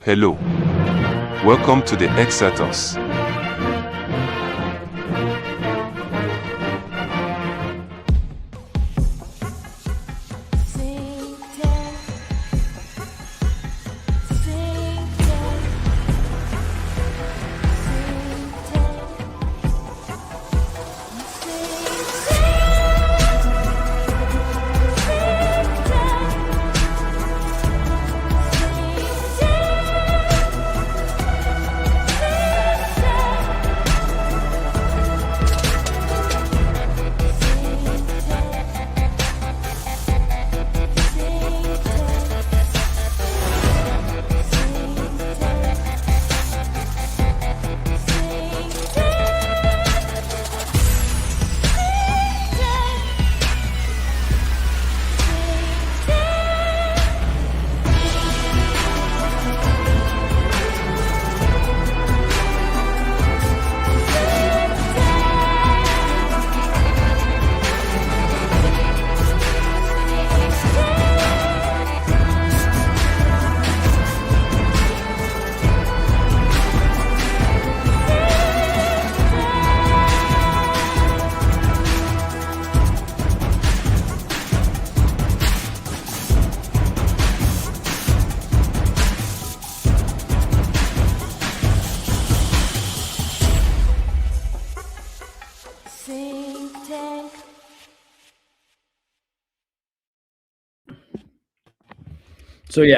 Hello. Welcome to the Xirtus.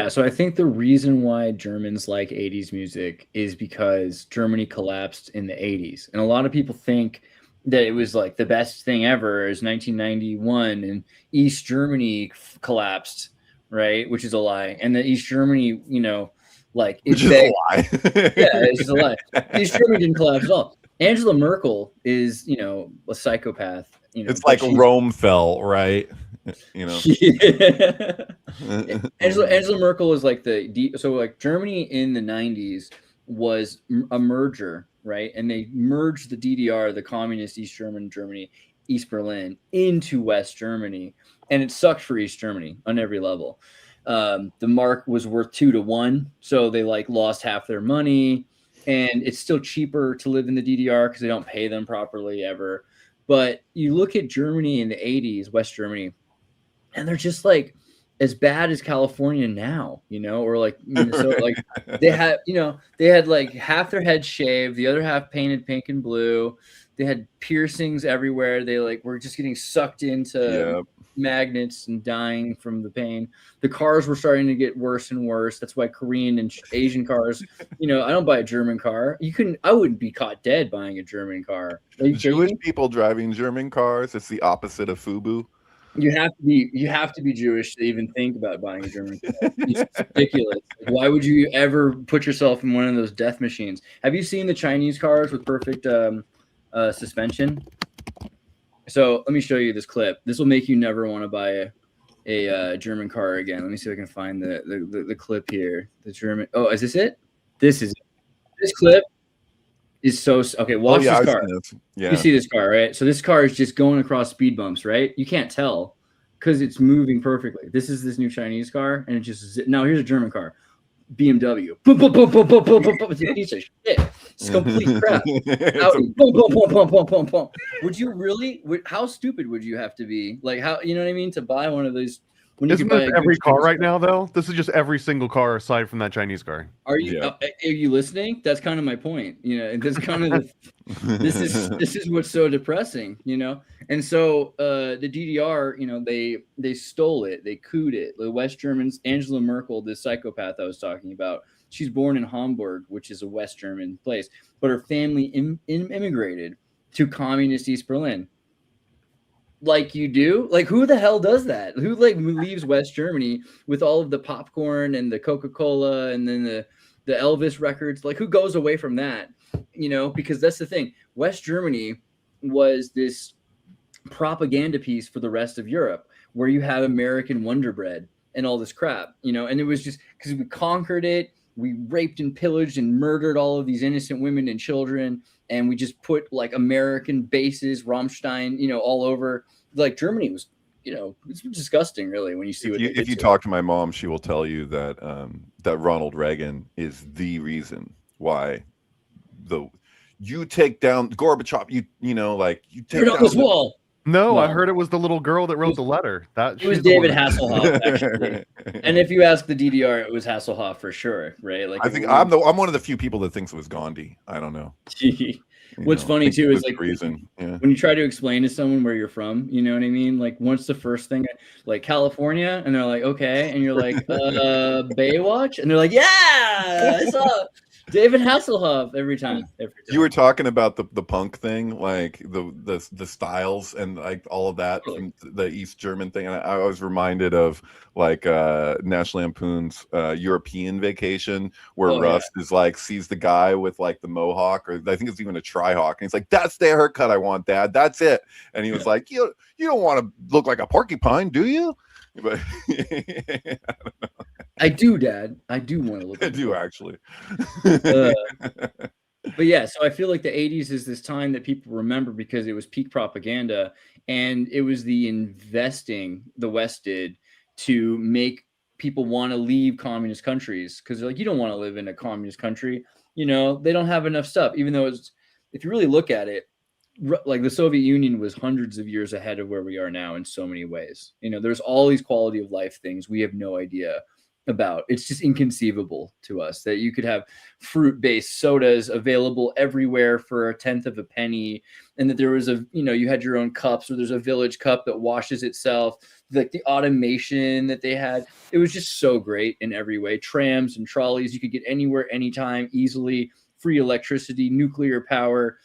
So I think the reason why Germans like 80s music is because Germany collapsed in the 80s. And a lot of people think that it was like the best thing ever is 1991 and East Germany collapsed, right? Which is a lie. And the East Germany, which is a lie. Yeah, it's just a lie. East Germany didn't collapse at all. Angela Merkel is, a psychopath. It's like Rome fell, right? Yeah. Angela Merkel is like Germany in the 90s was a merger, right? And they merged the DDR, the communist East Germany, East Berlin, into West Germany, and it sucked for East Germany on every level. The mark was worth 2-1, so they lost half their money, and it's still cheaper to live in the DDR because they don't pay them properly ever. But you look at Germany in the 80s, West Germany, and they're just as bad as California now, or Minnesota. They had half their head shaved, the other half painted pink and blue. They had piercings everywhere. They were just getting sucked into magnets and dying from the pain. The cars were starting to get worse and worse. That's why Korean and Asian cars, I don't buy a German car. I wouldn't be caught dead buying a German car. Jewish people driving German cars, it's the opposite of FUBU. You have to be Jewish to even think about buying a German car. It's ridiculous. Why would you ever put yourself in one of those death machines? Have you seen the Chinese cars with perfect suspension? So let me show you this clip. This will make you never want to buy a German car again. Let me see if I can find the clip here. The German. Oh, is this it? This is it. This clip is so okay. Watch this car. You see this car, right? So this car is just going across speed bumps, right? You can't tell because it's moving perfectly. This is this new Chinese car, and it just now here's a German car, BMW. Boom, boom, boom, boom, boom, boom, boom, boom. It's a piece of shit. It's complete crap. Boom, boom, boom, boom, boom, boom, boom. Would you really? How stupid would you have to be? How you know what I mean to buy one of those? Isn't this every car right now, though? This is just every single car aside from that Chinese car. Are you listening? That's kind of my point. That's kind of this is what's so depressing. And so the DDR, they stole it, they couped it. The West Germans, Angela Merkel, this psychopath I was talking about, she's born in Hamburg, which is a West German place, but her family immigrated to communist East Berlin. Like you do? Who the hell does that? Who leaves West Germany with all of the popcorn and the Coca-Cola and then the Elvis records? Who goes away from that? Because that's the thing. West Germany was this propaganda piece for the rest of Europe where you have American Wonder Bread and all this crap, and it was just because we conquered it. We raped and pillaged and murdered all of these innocent women and children. And we just put American bases, Rammstein, all over. Germany was it's disgusting, really, when you see if you talk to my mom, she will tell you that that Ronald Reagan is the reason why you take down Gorbachev. You take down this wall. No, I heard it was the little girl that wrote the letter. It was David Hasselhoff, actually. And if you ask the DDR, it was Hasselhoff for sure, right? Like, I think I'm one of the few people that thinks it was Gandhi. I don't know. What's funny too is like when you try to explain to someone where you're from, you know what I mean? Like, what's the first thing, like California, and they're like, okay, and you're like, Baywatch, and they're like, yeah, I saw David Hasselhoff every time. You were talking about the punk thing, like the styles and like all of that from the East German thing, and I was reminded of like National Lampoon's European Vacation, where Rust is like sees the guy with like the mohawk, or I think it's even a tri-hawk, and he's like, "That's the haircut I want, Dad. That's it." And he was like, "You don't want to look like a porcupine, do you?" But I do, Dad. I do want to look. I do actually. But yeah, so I feel like the 80s is this time that people remember because it was peak propaganda, and it was the investing the West did to make people want to leave communist countries, because they're like, you don't want to live in a communist country. They don't have enough stuff, even though if you really look at it, like the Soviet Union was hundreds of years ahead of where we are now in so many ways. There's all these quality of life things we have no idea about. It's just inconceivable to us that you could have fruit-based sodas available everywhere for 1/10 of a penny, and that there was you had your own cups, or there's a Village cup that washes itself, like the automation that they had. It was just so great in every way. Trams and trolleys, you could get anywhere, anytime, easily, free electricity, nuclear power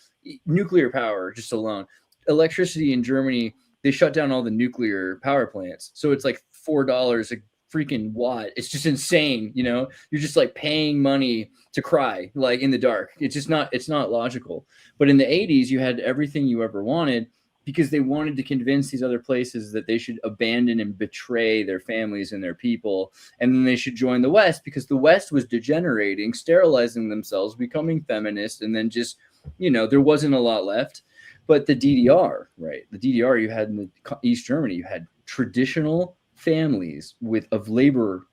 just alone. Electricity in Germany, they shut down all the nuclear power plants, so it's like $4 a freaking watt. It's just insane. You're just like paying money to cry, like in the dark. It's not logical. But in the 80s, you had everything you ever wanted, because they wanted to convince these other places that they should abandon and betray their families and their people, and then they should join the West, because the West was degenerating, sterilizing themselves, becoming feminist, and then just there wasn't a lot left. But the DDR, right? The DDR, you had in the East Germany, you had traditional families of labor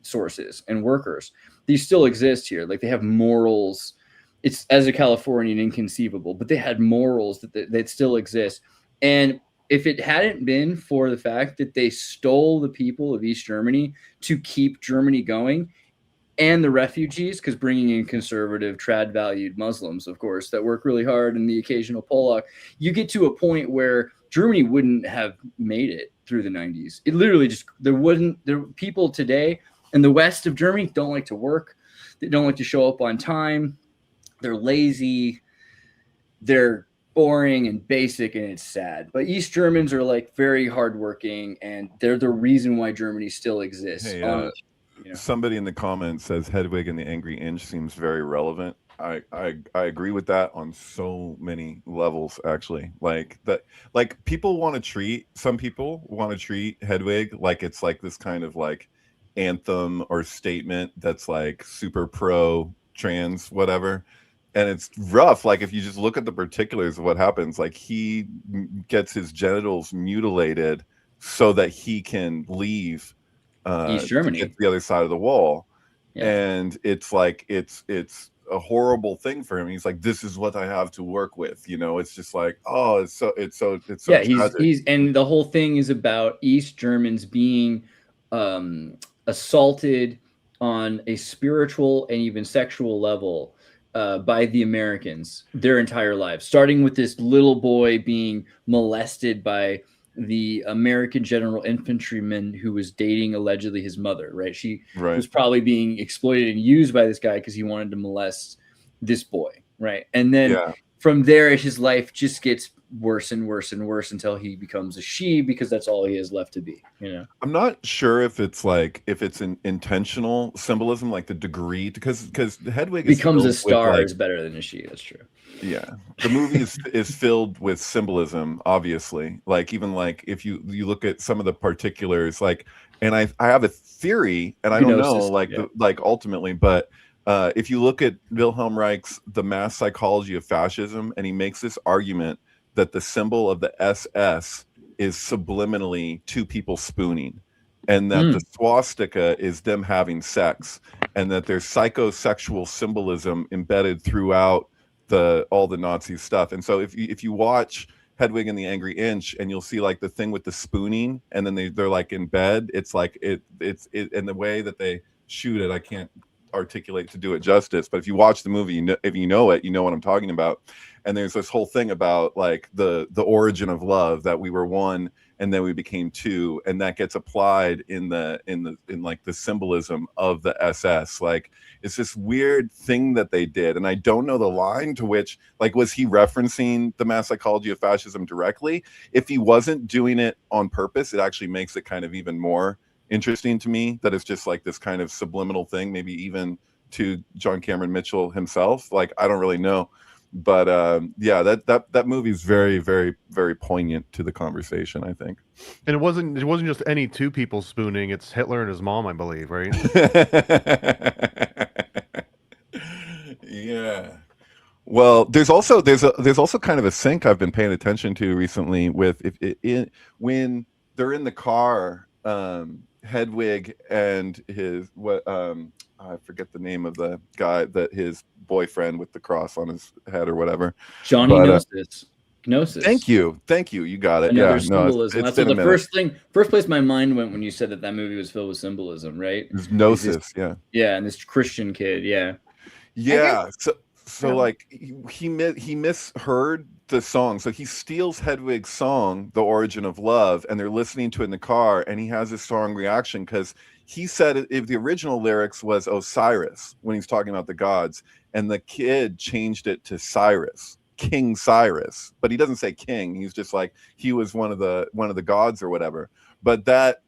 sources and workers. These still exist here. Like, they have morals. It's, as a Californian, inconceivable, but they had morals that still exist. And if it hadn't been for the fact that they stole the people of East Germany to keep Germany going, and the refugees, because bringing in conservative, trad-valued Muslims, of course, that work really hard, and the occasional Polak, you get to a point where Germany wouldn't have made it through the 90s. It literally there people today in the west of Germany don't like to work. They don't like to show up on time. They're lazy. They're boring and basic, and it's sad. But East Germans are like very hardworking, and they're the reason why Germany still exists. Hey, somebody in the comments says Hedwig and the Angry Inch seems very relevant. I agree with that on so many levels, actually. Like that, like some people want to treat Hedwig like it's like this kind of like anthem or statement that's like super pro trans whatever, and it's rough. Like, if you just look at the particulars of what happens, like he gets his genitals mutilated so that he can leave East Germany, to get to the other side of the wall. And it's like it's a horrible thing for him. He's like, this is what I have to work with. It's just like, oh, it's so yeah, tragic. he's and the whole thing is about East Germans being assaulted on a spiritual and even sexual level by the Americans their entire lives, starting with this little boy being molested by the American general infantryman who was dating allegedly his mother, right? She was probably being exploited and used by this guy because he wanted to molest this boy, right? And then from there, his life just gets worse and worse and worse until he becomes a she, because that's all he has left to be. I'm not sure if it's an intentional symbolism, like the degree, because Hedwig becomes a star is better than a she. That's true. Yeah, the movie is filled with symbolism, obviously. Like, even like if you look at some of the particulars, like, and I have a theory, and I don't know, like ultimately, but if you look at Wilhelm Reich's The Mass Psychology of Fascism, and he makes this argument that the symbol of the SS is subliminally two people spooning, and that the swastika is them having sex, and that there's psychosexual symbolism embedded throughout all the Nazi stuff. And so if you watch Hedwig and the Angry Inch, and you'll see like the thing with the spooning, and then they're like in bed, it's like it's and the way that they shoot it, I can't articulate to do it justice, but if you watch the movie, if you know it, you know what I'm talking about. And there's this whole thing about like the origin of love, that we were one and then we became two, and that gets applied in like the symbolism of the SS. Like, it's this weird thing that they did, and I don't know the line to which, like, was he referencing the mass psychology of fascism directly? If he wasn't doing it on purpose, it actually makes it kind of even more interesting to me that it's just like this kind of subliminal thing, maybe even to John Cameron Mitchell himself. Like, I don't really know, but yeah, that movie is very, very, very poignant to the conversation, I think. And it wasn't just any two people spooning. It's Hitler and his mom, I believe, right? Yeah. Well, there's also kind of a sync I've been paying attention to recently with when they're in the car, Hedwig and his I forget the name of the guy, that his boyfriend with the cross on his head or whatever. Johnny Gnosis. Gnosis. Thank you. You got it. Another yeah, symbolism. No, That's what the first place my mind went when you said that movie was filled with symbolism, right? It's Gnosis, yeah. Yeah, and this Christian kid, yeah. Yeah. So like he misheard the song. So he steals Hedwig's song, The Origin of Love, and they're listening to it in the car, and he has a strong reaction because he said if the original lyrics was Osiris when he's talking about the gods, and the kid changed it to Cyrus, King Cyrus, but he doesn't say king. He's just like he was one of the gods or whatever. But that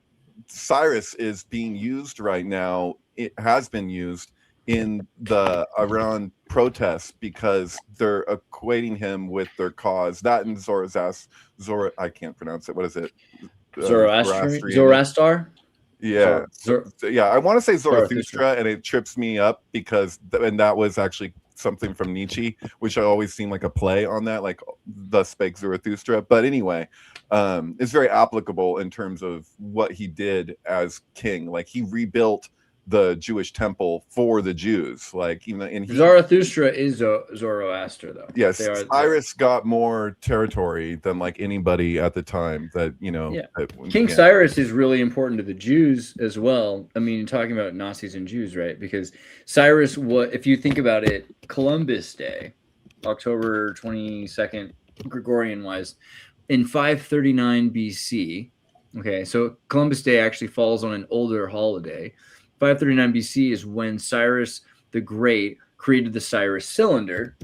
Cyrus is being used right now. It has been used in the Iran protests because they're equating him with their cause. That and I can't pronounce it. What is it? Zoroaster? Yeah. Yeah, I want to say Zarathustra, and it trips me up because that was actually something from Nietzsche, which I always seem like a play on that, like thus spake Zarathustra. But anyway, it's very applicable in terms of what he did as king. Like, he rebuilt the Jewish temple for the Jews. Like, Zarathustra is Zoroaster, though. Yes, Cyrus got more territory than like anybody at the time. That King Cyrus is really important to the Jews as well. I mean, talking about Nazis and Jews, right? Because Cyrus, if you think about it, Columbus Day, October 22nd, Gregorian wise, in 539 BC. Okay, so Columbus Day actually falls on an older holiday. 539 BC is when Cyrus the Great created the Cyrus cylinder,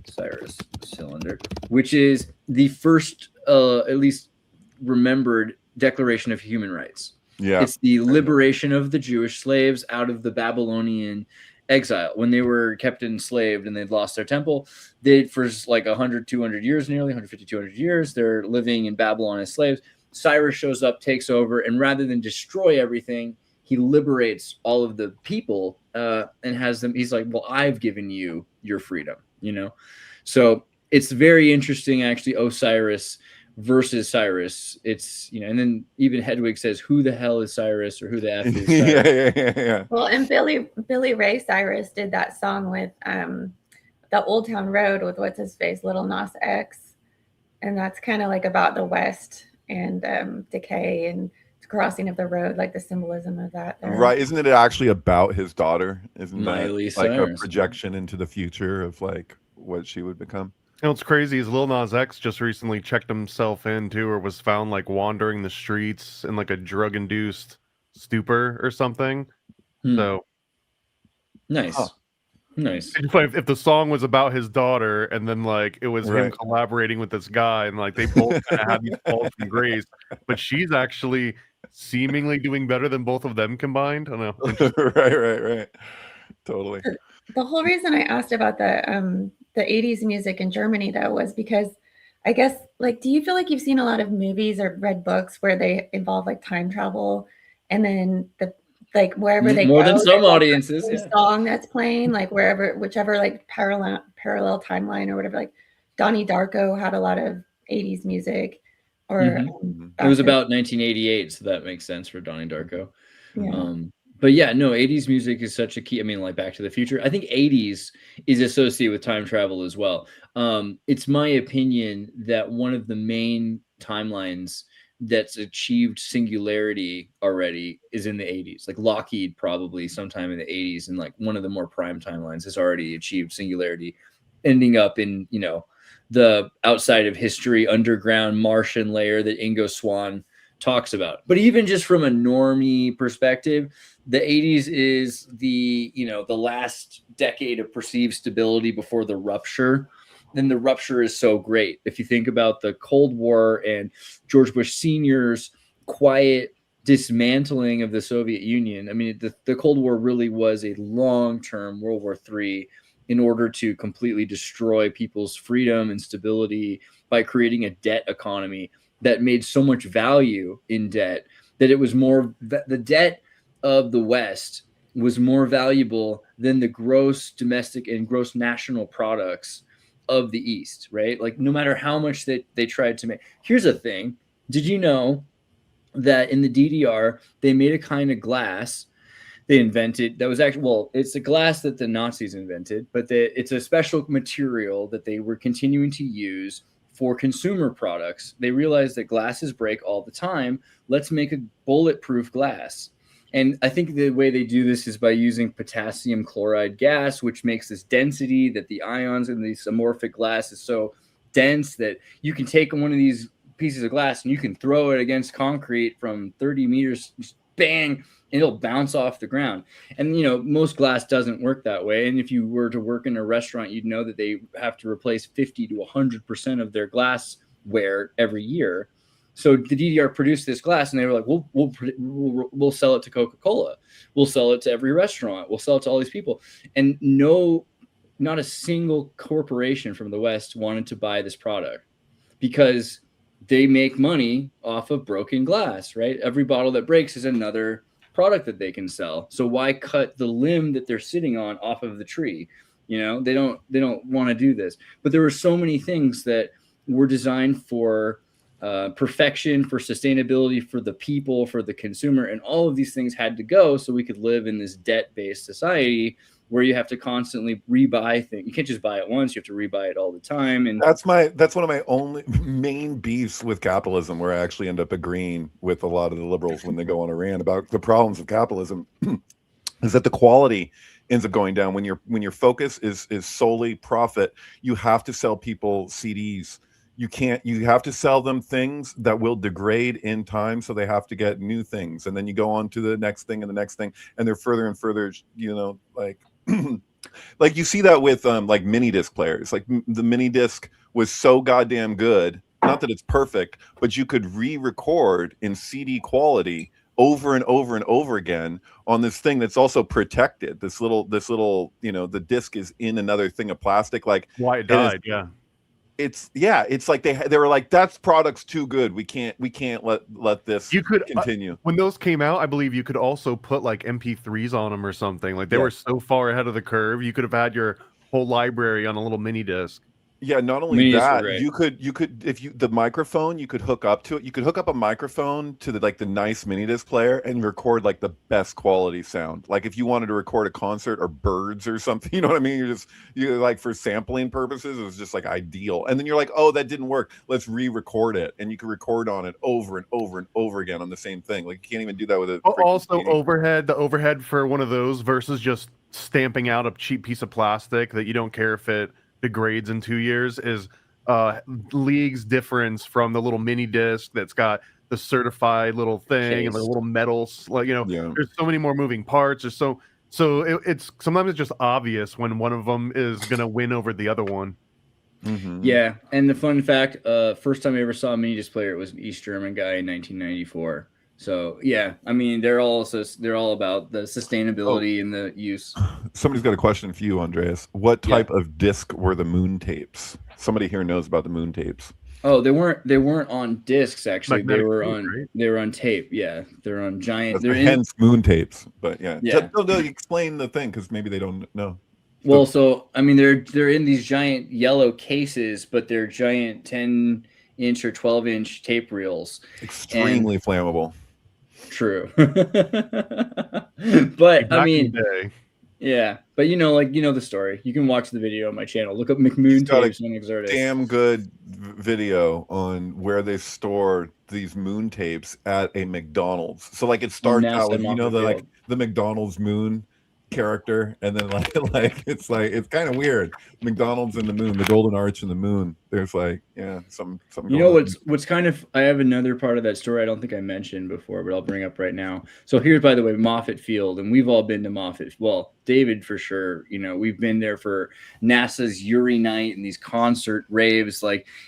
which is the first, at least remembered, Declaration of Human Rights. Yeah, it's the liberation of the Jewish slaves out of the Babylonian exile when they were kept enslaved and they'd lost their temple. For like 100, 200 years, nearly 150, 200 years, they're living in Babylon as slaves. Cyrus shows up, takes over, and rather than destroy everything, he liberates all of the people and has them. He's like, well, I've given you your freedom, So it's very interesting, actually, Osiris versus Cyrus. It's, and then even Hedwig says, who the hell is Cyrus, or who the F is Cyrus? yeah. Well, and Billy Ray Cyrus did that song with the Old Town Road with what's his face, Little Nas X. And that's kind of like about the West and decay and crossing of the road, like the symbolism of that there. Right? Isn't it actually about his daughter? Isn't Miley that like Cyrus, a projection into the future of like what she would become? And what's crazy is Lil Nas X just recently checked himself into, or was found like wandering the streets in like a drug-induced stupor or something. So nice. Nice. If the song was about his daughter, and then like it was him collaborating with this guy, and like they both kind of had these falls from grace, but she's actually seemingly doing better than both of them combined. I don't know. Right. Totally. The whole reason I asked about the 80s music in Germany, though, was because I guess, like, do you feel like you've seen a lot of movies or read books where they involve like time travel, and then wherever they more go, than some audiences, song that's playing, like whichever like parallel timeline or whatever. Like Donnie Darko had a lot of 80s music. Or It was about 1988, so that makes sense for Donnie Darko. yeah. But yeah, no, 80s music is such a key. I mean, like Back to the Future. I think 80s is associated with time travel as well. It's my opinion that one of the main timelines that's achieved singularity already is in the 80s. Like Lockheed probably sometime in the 80s, and like one of the more prime timelines has already achieved singularity, ending up in, you know, the outside of history underground Martian layer that Ingo Swann talks about. But even just from a normie perspective, the 80s is the, you know, the last decade of perceived stability before the rupture. Then the rupture is so great. If you think about the Cold War and George Bush Sr.'s quiet dismantling of the Soviet Union, I mean, the Cold War really was a long-term World War III in order to completely destroy people's freedom and stability by creating a debt economy that made so much value in debt that it was more, the debt of the West was more valuable than the gross domestic and gross national products of the East, right? Like no matter how much that they tried to make. Here's a thing. Did you know that in the DDR, they made a kind of glass they invented that was actually, well, it's a glass that the Nazis invented, but it's a special material that they were continuing to use for consumer products. They realized that glasses break all the time. Let's make a bulletproof glass. And I think the way they do this is by using potassium chloride gas, which makes this density that the ions in this amorphic glass is so dense that you can take one of these pieces of glass and you can throw it against concrete from 30 meters, just bang, and it'll bounce off the ground. And, you know, most glass doesn't work that way. And if you were to work in a restaurant, you'd know that they have to replace 50 to 100% of their glassware every year. So the DDR produced this glass, and they were like, we'll sell it to Coca-Cola. We'll sell it to every restaurant. We'll sell it to all these people. And not a single corporation from the West wanted to buy this product because they make money off of broken glass, right? Every bottle that breaks is another product that they can sell. So why cut the limb that they're sitting on off of the tree? You know, they don't want to do this. But there were so many things that were designed for perfection, for sustainability, for the people, for the consumer, and all of these things had to go so we could live in this debt-based society where you have to constantly rebuy things. You can't just buy it once; you have to rebuy it all the time. And that's one of my only main beefs with capitalism, where I actually end up agreeing with a lot of the liberals when they go on a rant about the problems of capitalism, is that the quality ends up going down when your focus is solely profit. You have to sell people CDs. You have to sell them things that will degrade in time, so they have to get new things, and then you go on to the next thing and the next thing, and they're further and further, you know, like like you see that with like mini disc players. Like the mini disc was so goddamn good, not that it's perfect, but you could re-record in CD quality over and over and over again on this thing that's also protected. This little, you know, the disc is in another thing of plastic. Like why it died, it's like they were like, that's product's too good. We can't let this continue. When those came out, I believe you could also put like MP3s on them or something. Like they were so far ahead of the curve. You could have had your whole library on a little mini disc. Yeah, not only that, you could if the microphone, you could hook up to it. You could hook up a microphone to the nice mini disc player and record like the best quality sound. Like if you wanted to record a concert or birds or something, you know what I mean? You're like, for sampling purposes, it was just like ideal. And then you're like, oh, that didn't work. Let's re-record it, and you can record on it over and over and over again on the same thing. Like you can't even do that with it. Also, the overhead for one of those versus just stamping out a cheap piece of plastic that you don't care if it degrades in 2 years is leagues difference from the little mini disc that's got the certified little thing and the little metals. Like, you know, there's so many more moving parts. There's so it's sometimes it's just obvious when one of them is gonna win over the other one. Mm-hmm. Yeah, and the fun fact, first time I ever saw a mini disc player, it was an East German guy in 1994. So yeah, I mean they're all about the sustainability and the use. Somebody's got a question for you, Andreas. What type of disc were the moon tapes? Somebody here knows about the moon tapes. Oh, they weren't on discs actually. They were on tape. Yeah, they're on giant. Hence moon tapes. But yeah. They'll explain the thing because maybe they don't know. Well, so I mean they're in these giant yellow cases, but they're giant 10 8-inch or 12-inch tape reels. Extremely flammable. True. But I mean, yeah, but like the story. You can watch the video on my channel. Look up McMoon tapes on Xirtus. Damn good video on where they store these moon tapes at a McDonald's. So like it starts out with the McDonald's moon character, and then it's kind of weird. McDonald's and the moon, the golden arch and the moon. There's some what's kind of, I have another part of that story I don't think I mentioned before, but I'll bring up right now. So here's, by the way, Moffett Field, and we've all been to Moffett. Well, David for sure. We've been there for NASA's Uri night and these concert raves,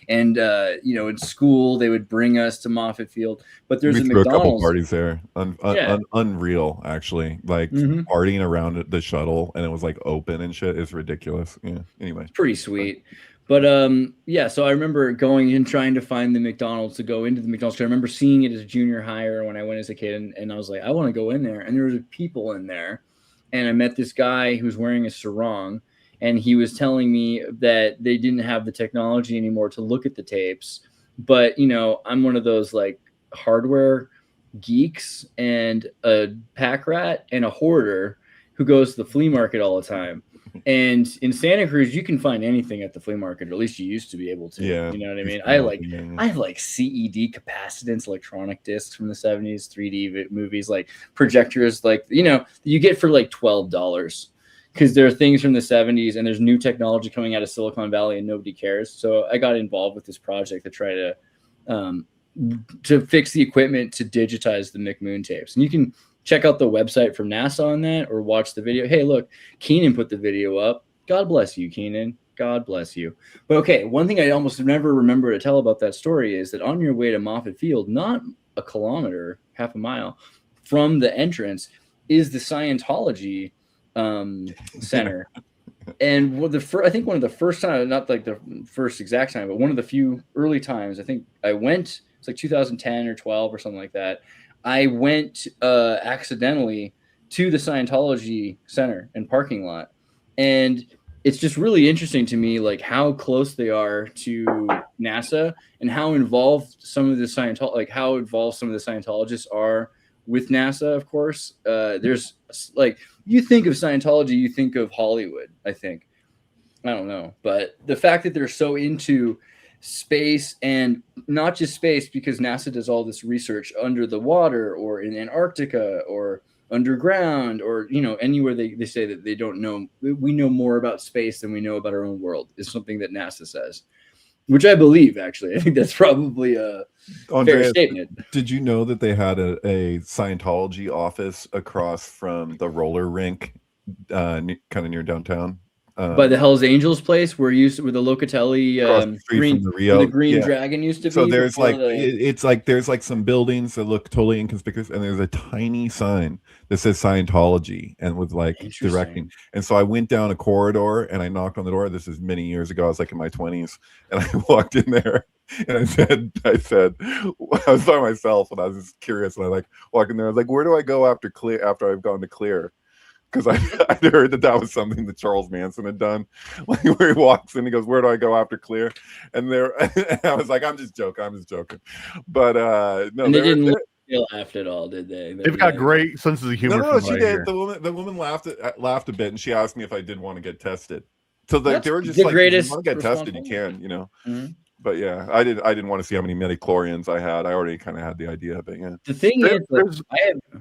in school they would bring us to Moffett Field. But there's a couple parties there, unreal actually, partying around the shuttle, and it was open and shit. It's ridiculous. Yeah. Anyway, it's pretty sweet. But so I remember going and trying to find the McDonald's to go into the McDonald's. I remember seeing it as a junior high or when I went as a kid, and I was like, I want to go in there. And there was people in there, and I met this guy who was wearing a sarong, and he was telling me that they didn't have the technology anymore to look at the tapes. But I'm one of those hardware geeks and a pack rat and a hoarder who goes to the flea market all the time. And in Santa Cruz, you can find anything at the flea market, or at least you used to be able to. Yeah, you know what I mean? I have CED capacitance electronic discs from the 70s, 3D movies, projectors, you get for $12, because there are things from the 70s and there's new technology coming out of Silicon Valley and nobody cares. So I got involved with this project to try to fix the equipment to digitize the McMoon tapes. And you can check out the website from NASA on that, or watch the video. Hey, look, Keenan put the video up. God bless you, Keenan. God bless you. But okay, one thing I almost never remember to tell about that story is that on your way to Moffett Field, not a kilometer, half a mile from the entrance, is the Scientology center. And I think one of the first times, not the first exact time, but one of the few early times, I think I went, it's 2010 or 12 or something like that. I went accidentally to the Scientology center and parking lot. And it's just really interesting to me, how close they are to NASA and how involved some of the Scientologists are with NASA, of course. There's you think of Scientology, you think of Hollywood, I think. I don't know. But the fact that they're so into space, and not just space, because NASA does all this research under the water or in Antarctica or underground or anywhere they say that they don't know, we know more about space than we know about our own world, is something that NASA says, which I believe. Actually, I think that's probably a fair statement. Did you know that they had a Scientology office across from the roller rink, kind of near downtown? By the Hell's Angels place where the Locatelli the green dragon used to be. So there's there's some buildings that look totally inconspicuous, and there's a tiny sign that says Scientology and with directing. And so I went down a corridor and I knocked on the door. This is many years ago. I was in my 20s, and I walked in there and I said I was by myself and I was just curious, and I walked in there. I was where do I go after I've gone to clear? Because I heard that was something that Charles Manson had done. Where he walks in, he goes, "Where do I go after clear?" And I was I'm just joking. But no, and they didn't laugh at all, did they? They've got great senses of humor. No, she did. The woman lauged a bit, and she asked me if I did want to get tested. So they were just greatest. If you want to get tested, you can, Mm-hmm. But yeah, I didn't want to see how many midichlorians I had. I already kind of had the idea, but yeah. The thing is,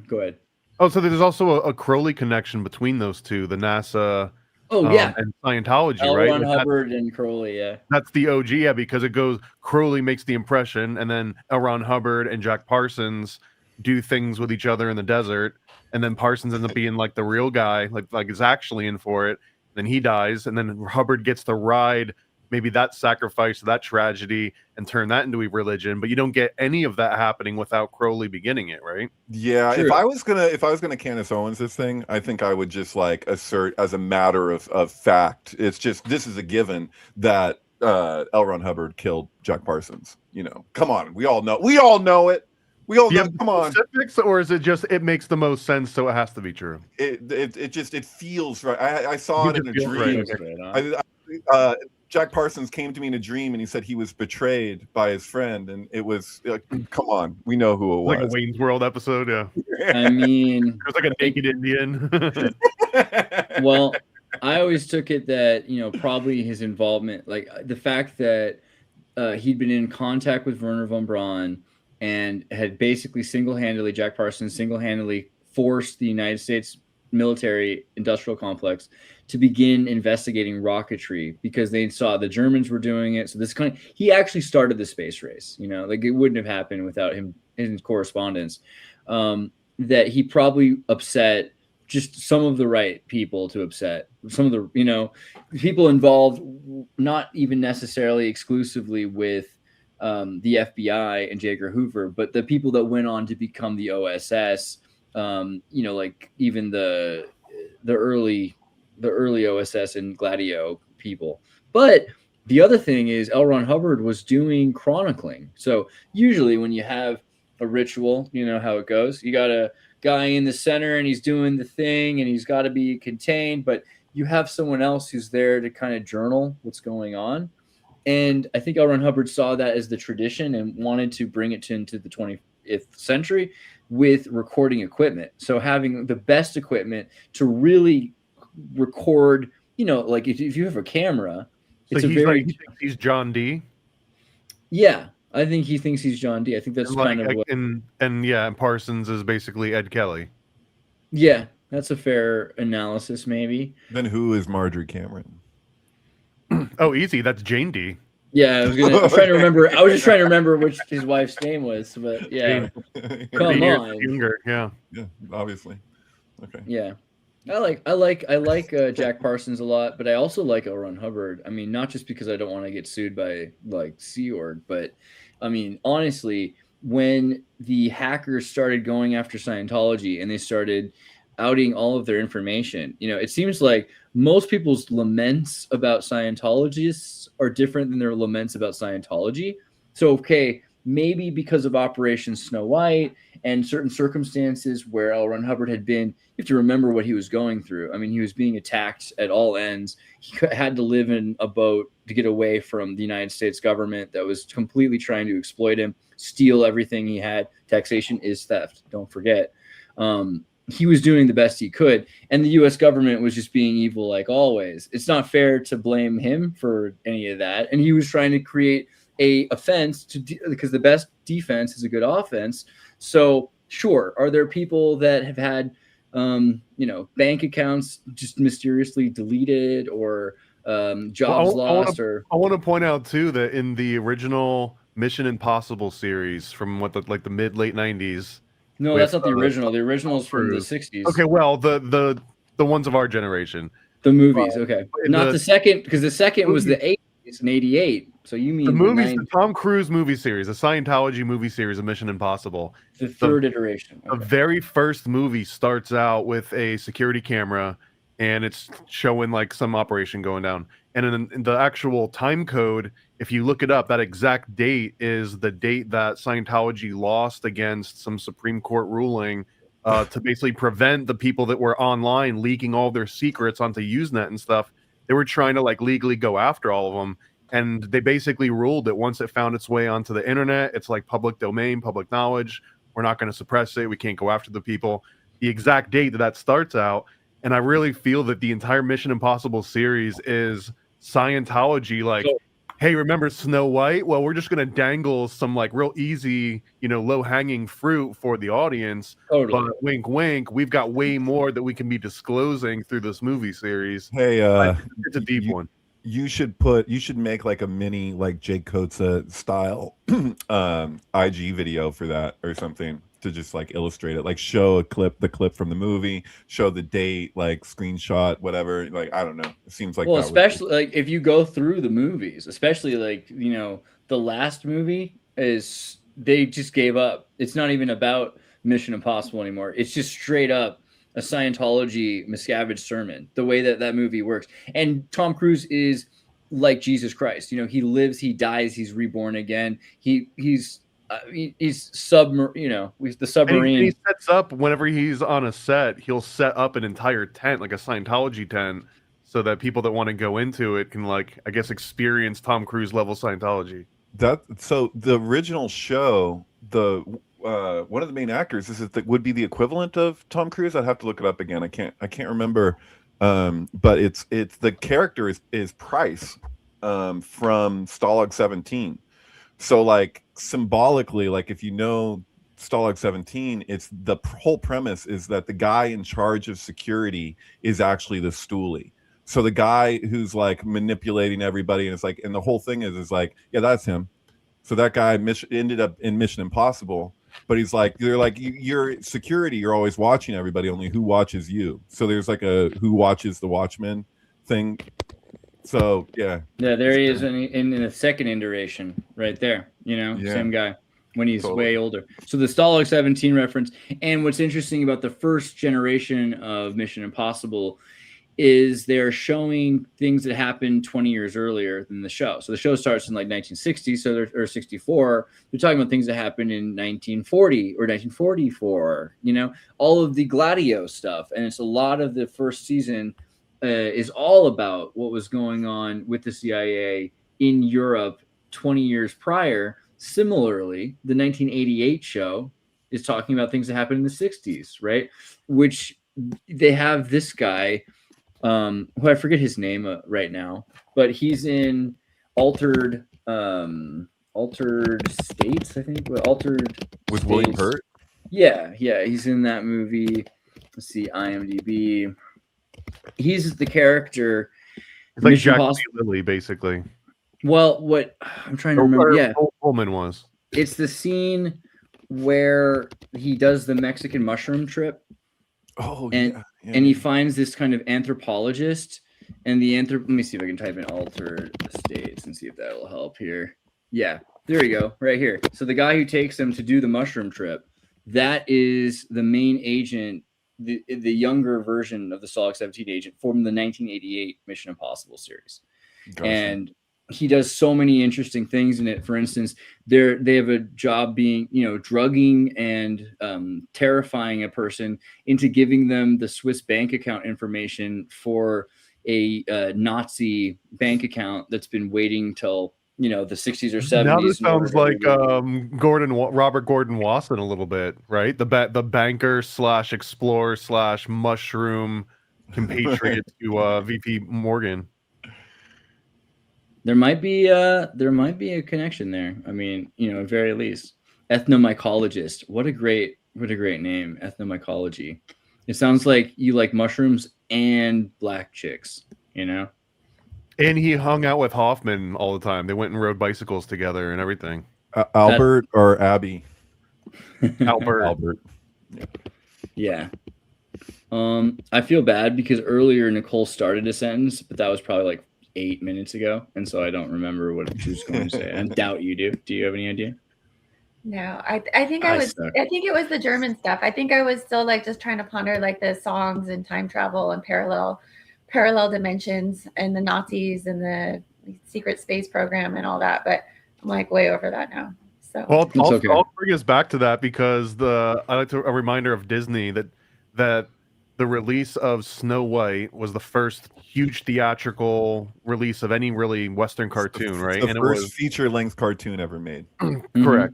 go ahead. Oh, so there's also a Crowley connection between those two, the NASA and Scientology, right? L. Ron Hubbard and Crowley, yeah. That's the OG, yeah, because it goes, Crowley makes the impression, and then L. Ron Hubbard and Jack Parsons do things with each other in the desert, and then Parsons ends up being the real guy, is actually in for it. Then he dies, and then Hubbard gets to ride maybe that sacrifice, that tragedy, and turn that into a religion. But you don't get any of that happening without Crowley beginning it, right? Yeah. True. If I was gonna Candace Owens this thing, I think I would just assert as a matter of fact. It's just, this is a given that L. Ron Hubbard killed Jack Parsons. Come on, we all know it. We all know. Come on. Specifics, or is it just it makes the most sense, so it has to be true? It feels right. I saw it in a dream. Right, Jack Parsons came to me in a dream and he said he was betrayed by his friend, and it was come on, we know who it was. Like a Wayne's World episode, yeah. I mean, It was like a naked Indian. well, I always took it that, probably his involvement, like the fact that he'd been in contact with Werner von Braun and had basically Jack Parsons single-handedly forced the United States military industrial complex to begin investigating rocketry because they saw the Germans were doing it. So he actually started the space race, like it wouldn't have happened without him in correspondence. That he probably upset just some of the right people to upset some of the, people involved, not even necessarily exclusively with the FBI and J. Edgar Hoover, but the people that went on to become the OSS, like even the early OSS and Gladio people. But the other thing is L. Ron Hubbard was doing chronicling. So usually when you have a ritual, you know how it goes. You got a guy in the center and he's doing the thing and he's got to be contained, but you have someone else who's there to kind of journal what's going on. And I think L. Ron Hubbard saw that as the tradition and wanted to bring it into the 20th century with recording equipment. So having the best equipment to really record, like if you have a camera, so he's John D. Yeah, I think he thinks he's John D. I think that's kind of what. And Parsons is basically Ed Kelly. Yeah, that's a fair analysis, maybe. Then who is Marjorie Cameron? Oh, easy. That's Jane D. Yeah, I was trying to remember. I was just trying to remember which his wife's name was, but yeah, come on. Younger, yeah, obviously. Okay. Yeah, I like Jack Parsons a lot, but I also like L. Ron Hubbard. I mean, not just because I don't want to get sued by like Sea Org, but I mean, honestly, when the hackers started going after Scientology and they started outing all of their information, it seems like most people's laments about Scientologists are different than their laments about Scientology. So, okay, maybe because of Operation Snow White and certain circumstances where L. Ron Hubbard had been, you have to remember what he was going through. I mean, he was being attacked at all ends. He had to live in a boat to get away from the United States government that was completely trying to exploit him, steal everything he had. Taxation is theft, don't forget. He was doing the best he could, and the U.S. government was just being evil like always. It's not fair to blame him for any of that, and he was trying to create a offense because the best defense is a good offense. So sure, are there people that have had bank accounts just mysteriously deleted or jobs lost? I want to point out too that in the original Mission Impossible series from the mid-late 90s. No, that's not the original. The original is from the 60s. Okay, well, the ones of our generation. The movies, okay. Not the second, because the second was the 80s and 88. So you mean the movies, the Tom Cruise movie series, the Scientology movie series of Mission Impossible. The third iteration. Okay. The very first movie starts out with a security camera, and it's showing like some operation going down. And in the actual time code, if you look it up, that exact date is the date that Scientology lost against some Supreme Court ruling to basically prevent the people that were online leaking all their secrets onto Usenet and stuff. They were trying to like legally go after all of them. And they basically ruled that once it found its way onto the internet, it's like public domain, public knowledge. We're not going to suppress it. We can't go after the people. The exact date that starts out. And I really feel that the entire Mission Impossible series is Scientology like, hey, remember Snow White? Well, we're just going to dangle some like real easy, low-hanging fruit for the audience. Totally. But wink, wink, we've got way more that we can be disclosing through this movie series. Hey, it's a deep one. You should make like a mini like Jake Kotza style IG video for that or something to just like illustrate it, like show the clip from the movie, show the date, like screenshot, whatever. Like, I don't know. It seems like, well, especially like if you go through the movies, especially like, the last movie is they just gave up. It's not even about Mission Impossible anymore. It's just straight up a Scientology Miscavige sermon, the way that movie works. And Tom Cruise is like Jesus Christ. He lives, he dies, he's reborn again. He's the submarine. And he sets up whenever he's on a set, he'll set up an entire tent, like a Scientology tent, so that people that want to go into it can, like, I guess, experience Tom Cruise level Scientology. So the original show, the one of the main actors would be the equivalent of Tom Cruise. I'd have to look it up again. I can't remember. But it's the character is Price from Stalag 17. So like symbolically, like if you know Stalag 17, it's the whole premise is that the guy in charge of security is actually the stoolie. So the guy who's like manipulating everybody, and it's like, and the whole thing is like, yeah, that's him. So that guy ended up in Mission Impossible, but he's like, they're like, you're security, you're always watching everybody, only who watches you. So there's like a who watches the Watchmen thing. So yeah, there he is in the second iteration, right there. You know, same guy when he's way older. So the Stalag 17 reference, and what's interesting about the first generation of Mission Impossible is they're showing things that happened 20 years earlier than the show. So the show starts in like 1960, or 64. They're talking about things that happened in 1940 or 1944, you know, all of the Gladio stuff. And it's a lot of the first season is all about what was going on with the CIA in Europe 20 years prior. Similarly, the 1988 show is talking about things that happened in the 60s, right? Which they have this guy, who I forget his name right now, but he's in Altered States, I think. Altered with States. William Hurt. Yeah, he's in that movie. Let's see, IMDb. He's the character. It's like Jack Lily, basically. Well, what I'm trying to remember, Pullman was. It's the scene where he does the Mexican mushroom trip. Oh, and he finds this kind of anthropologist, and let me see if I can type in Altered States and see if that'll help here. Yeah, there you go, right here. So the guy who takes him to do the mushroom trip, that is the main agent, the younger version of the Stalag 17 agent from the 1988 Mission Impossible series. Gotcha. And he does so many interesting things in it. For instance, they have a job being, you know, drugging and terrifying a person into giving them the Swiss bank account information for a Nazi bank account that's been waiting till, you know, the 60s or 70s. Now this sounds like Robert Gordon Wasson a little bit, right? The banker / explorer / mushroom compatriot to VP Morgan. There might be a connection there. I mean, you know, at very least, ethnomycologist. What a great name, ethnomycology. It sounds like you like mushrooms and black chicks, you know. And he hung out with Hoffman all the time. They went and rode bicycles together and everything. Albert or Abby? Albert. Yeah. I feel bad because earlier Nicole started a sentence, but that was probably like 8 minutes ago, and so I don't remember what she was going to say. I doubt you do. Do you have any idea? No, I think I think it was the German stuff. I think I was still like just trying to ponder like the songs and time travel and parallel dimensions and the Nazis and the secret space program and all that. But I'm like way over that now. So well, I'll bring us back to that because I like a reminder of Disney that the release of Snow White was the first huge theatrical release of any really Western cartoon, right? The first feature-length cartoon ever made. Correct.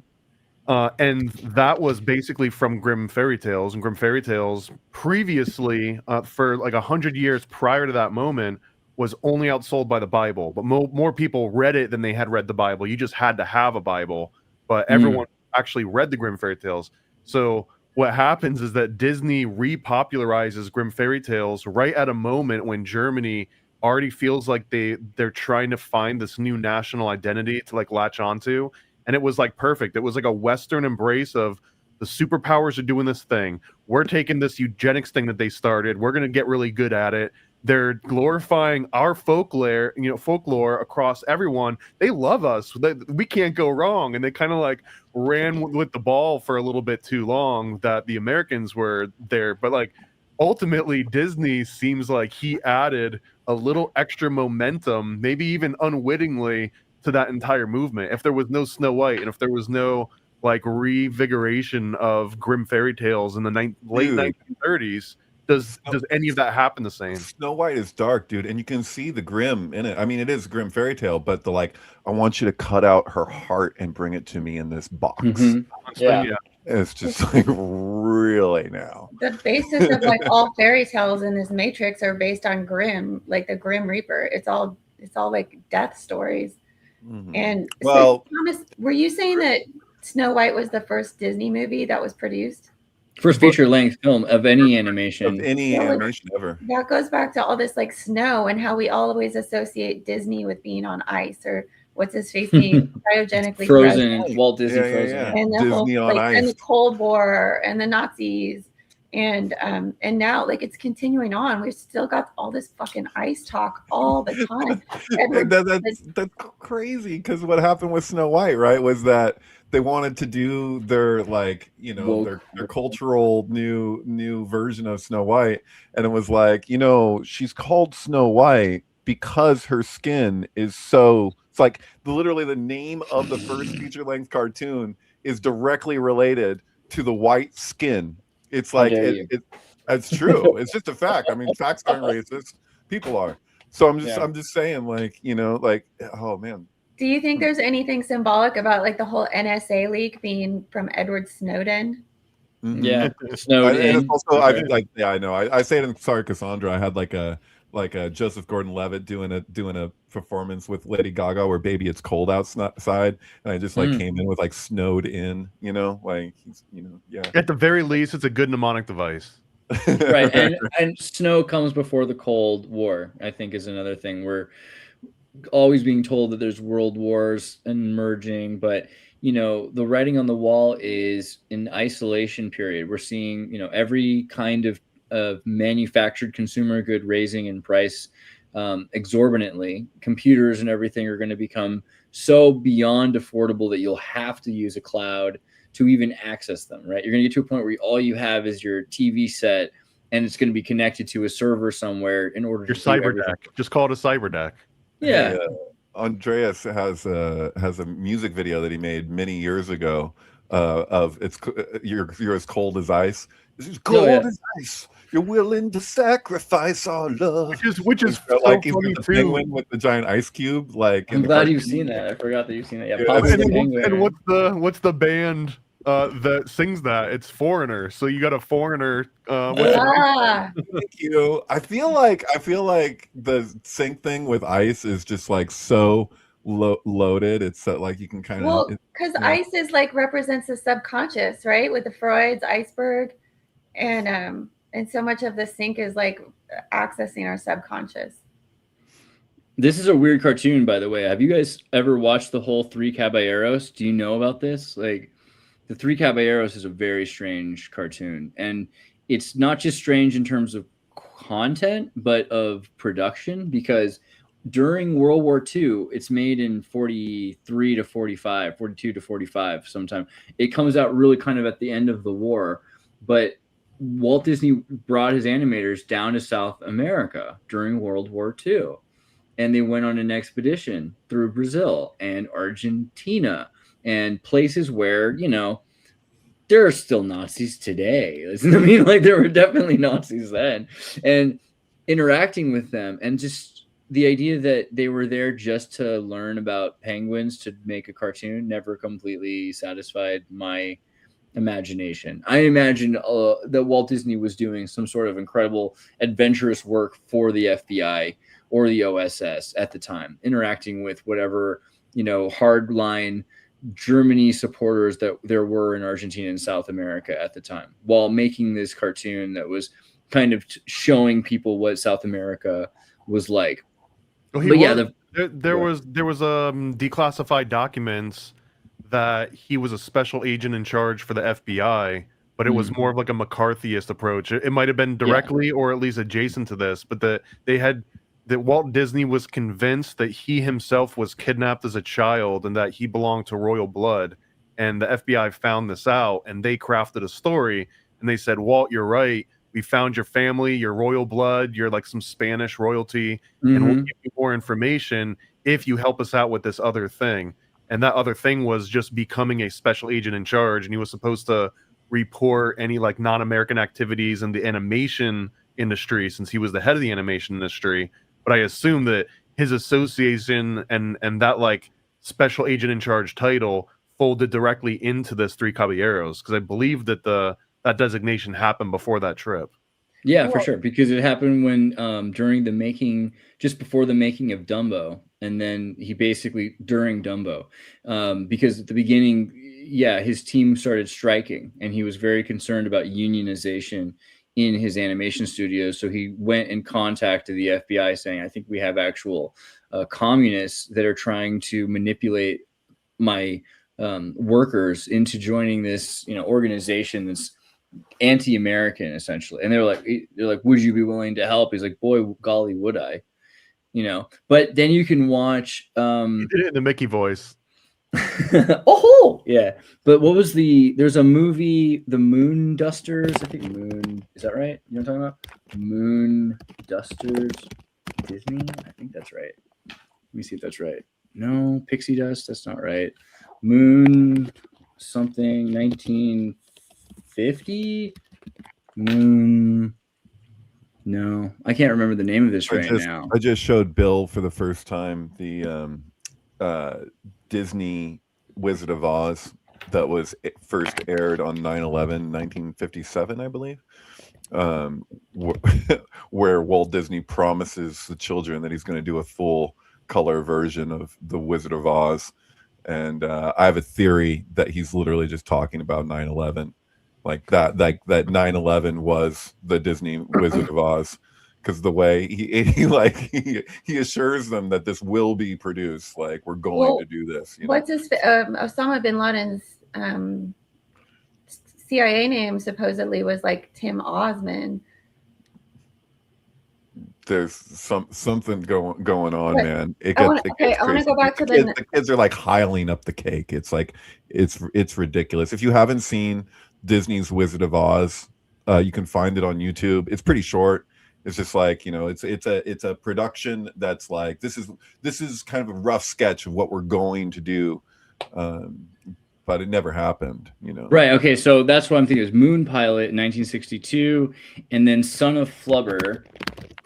And that was basically from Grimm Fairy Tales. And Grimm Fairy Tales previously, for like 100 years prior to that moment, was only outsold by the Bible. But more people read it than they had read the Bible. You just had to have a Bible. But everyone actually read the Grimm Fairy Tales. So what happens is that Disney repopularizes Grimm Fairy Tales right at a moment when Germany already feels like they're trying to find this new national identity to like latch onto. And it was like perfect. It was like a Western embrace of the superpowers are doing this thing. We're taking this eugenics thing that they started. We're going to get really good at it. They're glorifying our folklore across everyone. They love us. We can't go wrong. And they kind of like ran with the ball for a little bit too long that the Americans were there. But like ultimately Disney seems like he added a little extra momentum, maybe even unwittingly, to that entire movement. If there was no Snow White and if there was no like revigoration of Grimm Fairy Tales in the late 1930s, does any of that happen the same? Snow White is dark, dude, and you can see the grim in it. I mean, it is a grim fairy tale, but the like, I want you to cut out her heart and bring it to me in this box. Yeah. It's just like, really now. The basis of like all fairy tales in this Matrix are based on Grimm, like the Grim Reaper. It's all like death stories. And well, so, Thomas, were you saying that Snow White was the first Disney movie that was produced? First feature-length film of any animation. Of any animation ever. That goes back to all this like snow and how we always associate Disney with being on ice, or what's his face being cryogenically Frozen, Walt Disney Frozen. And the Disney whole, on like, ice. and the Cold War and the Nazis. And now like it's continuing on. We've still got all this fucking ice talk all the time. That's crazy, because what happened with Snow White, right, was that they wanted to do their like, you know, their cultural new version of Snow White, and it was like, you know, she's called Snow White because her skin is so, it's like literally the name of the first feature-length cartoon is directly related to the white skin. It's like it's true. It's just a fact. I mean, facts aren't racist. People are. So I'm just saying, like, you know, like, oh man. Do you think there's anything symbolic about like the whole NSA leak being from Edward Snowden? Yeah, Snowden. And also, I think, like, yeah, I know. I say it in Sorry Cassandra. I had like a Joseph Gordon-Levitt doing a performance with Lady Gaga where "Baby It's Cold Outside," and I just like came in with like "snowed in," you know, like, you know, yeah. At the very least, it's a good mnemonic device. Right, and snow comes before the Cold War, I think, is another thing. We're always being told that there's world wars emerging, but you know, the writing on the wall is in isolation period. We're seeing, you know, every kind of manufactured consumer good raising in price exorbitantly. Computers and everything are going to become so beyond affordable that you'll have to use a cloud to even access them, right? You're going to get to a point where all you have is your TV set, and it's going to be connected to a server somewhere in order your to cyber deck. Just call it a cyber deck. Yeah. Hey, Andreas has a music video that he made many years ago of you're as cold as ice. This is cold as ice. You're willing to sacrifice our love. Which is so like he's funny the too. penguin with the giant ice cube. Like, I'm glad you've seen that. I forgot that you've seen that. Yeah, and what's the band that sings that? It's Foreigner. So you got a Foreigner. Thank you. I feel like the sync thing with ice is just like so loaded. It's so, like, you can kind of because ice is like represents the subconscious, right? With the Freud's iceberg, and so much of the sync is like accessing our subconscious. This is a weird cartoon, by the way. Have you guys ever watched the whole Three Caballeros? Do you know about this? Like, the Three Caballeros is a very strange cartoon, and it's not just strange in terms of content, but of production, because during World War II, it's made in 43 to 45, 42 to 45 sometime. It comes out really kind of at the end of the war, but Walt Disney brought his animators down to South America during World War II, and they went on an expedition through Brazil and Argentina and places where, you know, there are still Nazis today. I mean, like, there were definitely Nazis then, and interacting with them, and just the idea that they were there just to learn about penguins to make a cartoon never completely satisfied my imagination. I imagined that Walt Disney was doing some sort of incredible adventurous work for the FBI or the OSS at the time, interacting with whatever, you know, hardline Germany supporters that there were in Argentina and South America at the time, while making this cartoon that was kind of showing people what South America was like. Well, there was declassified documents that he was a special agent in charge for the FBI, but it was more of like a McCarthyist approach. It might have been directly or at least adjacent to this, but that Walt Disney was convinced that he himself was kidnapped as a child and that he belonged to royal blood. And the FBI found this out, and they crafted a story, and they said, Walt, you're right. We found your family, your royal blood, you're like some Spanish royalty, and we'll give you more information if you help us out with this other thing. And that other thing was just becoming a special agent in charge, and he was supposed to report any like non-American activities in the animation industry, since he was the head of the animation industry. But I assume that his association and that like special agent in charge title folded directly into this Three Caballeros, because I believe that that designation happened before that trip. Yeah, for sure, because it happened when during the making, just before the making of Dumbo, and then he basically during Dumbo, because at the beginning, yeah, his team started striking, and he was very concerned about unionization in his animation studios. So he went and contacted the FBI saying, I think we have actual communists that are trying to manipulate my workers into joining this, organization that's anti-American essentially. And they're like, would you be willing to help? He's like, boy, golly, would I? But then you can watch He did it in the Mickey voice. Oh yeah. But there's a movie, The Moon Dusters, I think. Moon, is that right? You know what I'm talking about? Moon Dusters, Disney, I think that's right. Let me see if that's right. No, Pixie Dust, that's not right. Moon something, 1950. Moon, no, I can't remember the name of this now. I just showed Bill for the first time the Disney Wizard of Oz that was first aired on 9/11, 1957, I believe, where Walt Disney promises the children that he's going to do a full color version of the Wizard of Oz. And I have a theory that he's literally just talking about 9/11, like that 9/11 was the Disney Wizard of Oz. Because the way he assures them that this will be produced, like we're going to do this. What's his Osama bin Laden's CIA name supposedly was like Tim Osman. There's something going on, man. I want to go back to the kids are like hiling up the cake. It's like it's ridiculous. If you haven't seen Disney's Wizard of Oz, you can find it on YouTube. It's pretty short. It's just like, it's a production that's like, this is kind of a rough sketch of what we're going to do, but it never happened, Right. Okay. So that's what I'm thinking is Moon Pilot in 1962, and then Son of Flubber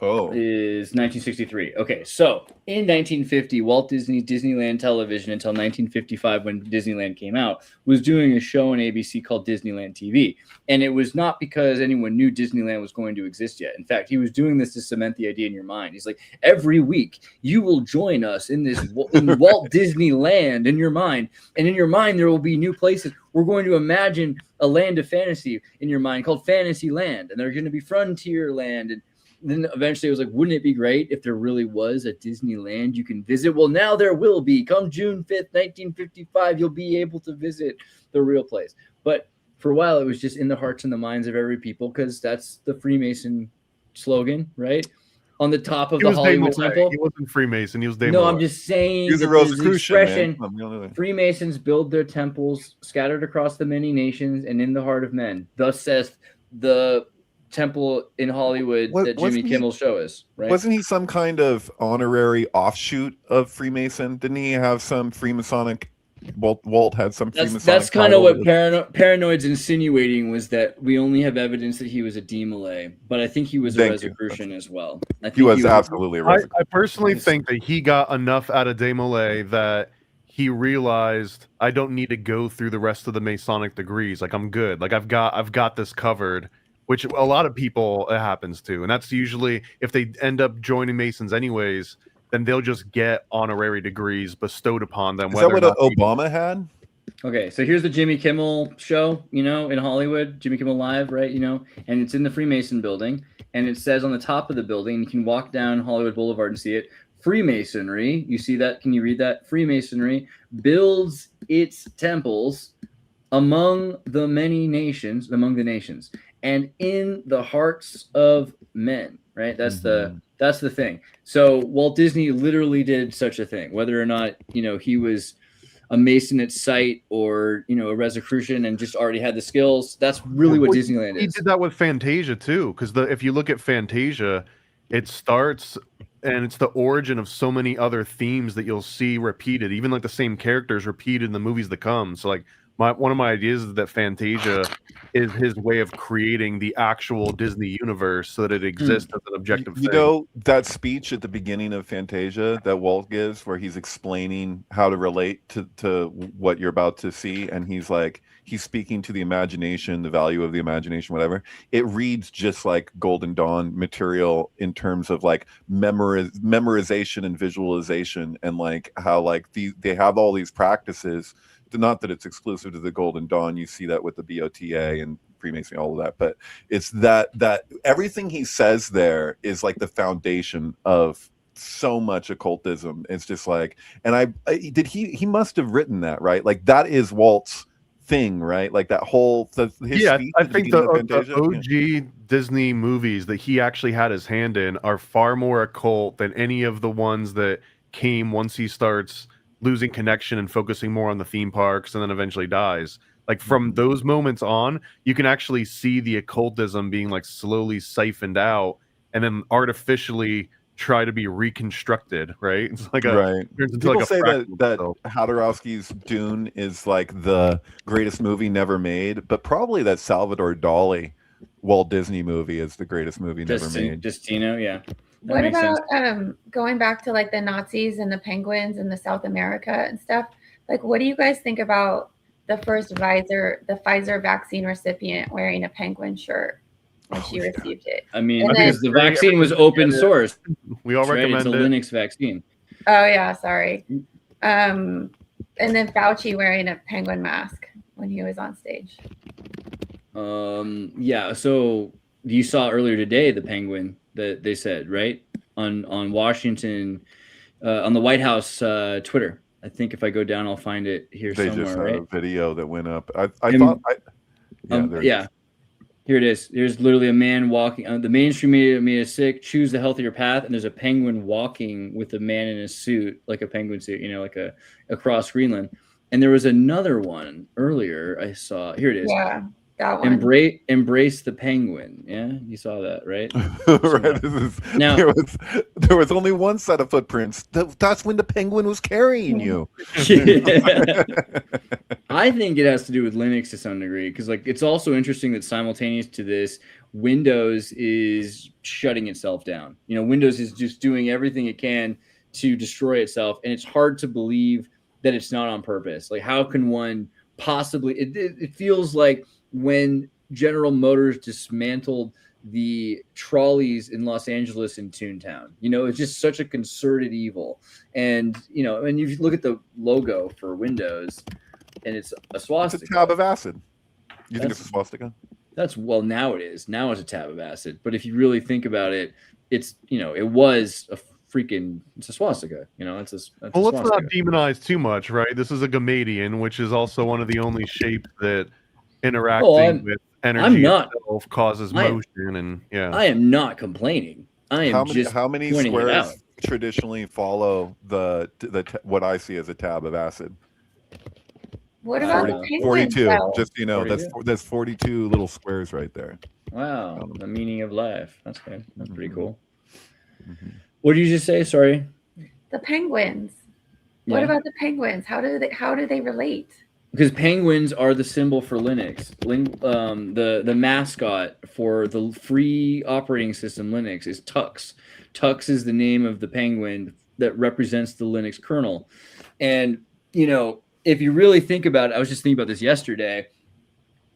is 1963. Okay. So in 1950, Walt Disney, Disneyland Television until 1955, when Disneyland came out, was doing a show on ABC called Disneyland TV. And it was not because anyone knew Disneyland was going to exist yet. In fact, he was doing this to cement the idea in your mind. He's like, every week you will join us in this in Walt Disneyland in your mind. And in your mind, there will be new places. We're going to imagine a land of fantasy in your mind called Fantasyland. And there's going to be Frontierland. And then eventually it was like, wouldn't it be great if there really was a Disneyland you can visit? Well, now there will be. Come June 5th, 1955, you'll be able to visit the real place. But for a while, it was just in the hearts and the minds of every people, because that's the Freemason slogan, right? On the top of the Hollywood Temple. He wasn't Freemason. He was No, I'm just saying. He was a Rosicrucian, man. Freemasons build their temples scattered across the many nations and in the heart of men. Thus says the temple in Hollywood that Jimmy Kimmel's show is, right? Wasn't he some kind of honorary offshoot of Freemason? Didn't he have some Freemasonic? Walt had some Freemasonic. That's kind of what Paranoid's insinuating, was that we only have evidence that he was a Demolay, but I think he was a Rosicrucian as well. I think he was absolutely a Rosicrucian. I personally think that he got enough out of Demolay that he realized, I don't need to go through the rest of the Masonic degrees. Like, I'm good. Like, I've got this covered. Which a lot of people it happens to. And that's usually, if they end up joining Masons anyways, then they'll just get honorary degrees bestowed upon them. Is that what Obama had? Okay, so here's the Jimmy Kimmel show, in Hollywood, Jimmy Kimmel Live, right? And it's in the Freemason building. And it says on the top of the building, you can walk down Hollywood Boulevard and see it, Freemasonry, you see that? Can you read that? Freemasonry builds its temples among the nations, and in the hearts of men, right? That's the thing. So Walt Disney literally did such a thing, whether or not, he was a Mason at sight or, a Rosicrucian and just already had the skills. That's really what Disneyland is. He did that with Fantasia too, because if you look at Fantasia, it starts and it's the origin of so many other themes that you'll see repeated, even like the same characters repeated in the movies that come. So like one of my ideas is that Fantasia is his way of creating the actual Disney universe so that it exists as an objective You thing. know, that speech at the beginning of Fantasia that Walt gives where he's explaining how to relate to what you're about to see, and he's like, he's speaking to the imagination, the value of the imagination, whatever. It reads just like Golden Dawn material in terms of like memorization and visualization, and like how like they have all these practices. Not that it's exclusive to the Golden Dawn. You see that with the BOTA and Freemasonry, all of that. But it's that everything he says there is like the foundation of so much occultism. It's just like, and he must have written that, right? Like that is Walt's thing, right? Like that whole I think the OG Disney movies that he actually had his hand in are far more occult than any of the ones that came once he starts losing connection and focusing more on the theme parks and then eventually dies. Like from those moments on, you can actually see the occultism being like slowly siphoned out and then artificially try to be reconstructed, right? It's like People say that Jodorowsky's Dune is like the greatest movie never made, but probably that Salvador Dali Walt Disney movie is the greatest movie never made. Destino, yeah. What about going back to like the Nazis and the penguins and the South America and stuff? Like, what do you guys think about the first Pfizer vaccine recipient wearing a penguin shirt when she received it? I mean, because the vaccine was open source. We all recommend it's a Linux vaccine. Oh yeah, sorry. And then Fauci wearing a penguin mask when he was on stage. Yeah. So you saw earlier today the penguin that they said, right, on Washington, on the White House Twitter. I think if I go down, I'll find it here somewhere. They just had a video that went up. Yeah. Here it is. There's literally a man walking. The mainstream media made us sick. Choose the healthier path. And there's a penguin walking with a man in a suit, like a penguin suit, like across Greenland. And there was another one earlier I saw. Here it is. Yeah. That one. Embrace the penguin. Yeah, you saw that, right? Right. Now there was only one set of footprints. That's when the penguin was carrying you. I think it has to do with Linux to some degree, because like it's also interesting that simultaneous to this, Windows is shutting itself down. Windows is just doing everything it can to destroy itself, and it's hard to believe that it's not on purpose. Like, how can one possibly? It feels like when General Motors dismantled the trolleys in Los Angeles in Toontown. It's just such a concerted evil. And, and you look at the logo for Windows and it's a swastika. It's a tab of acid. You think it's a swastika? Now it is. Now it's a tab of acid. But if you really think about it, it's, it was it's a swastika. It's a well, let's not demonize too much, right? This is a Gamadian, which is also one of the only shapes that interacting with energy itself causes motion, and I am not complaining. I am how many squares traditionally follow the what I see as a tab of acid? What about the penguins? 42. Though? Just that's 42 little squares right there. Wow, the meaning of life. That's good. That's pretty cool. Mm-hmm. What did you just say? Sorry. The penguins. Yeah. What about the penguins? How do they relate? Because penguins are the symbol for Linux. The mascot for the free operating system Linux is Tux. Tux is the name of the penguin that represents the Linux kernel. And, if you really think about it, I was just thinking about this yesterday.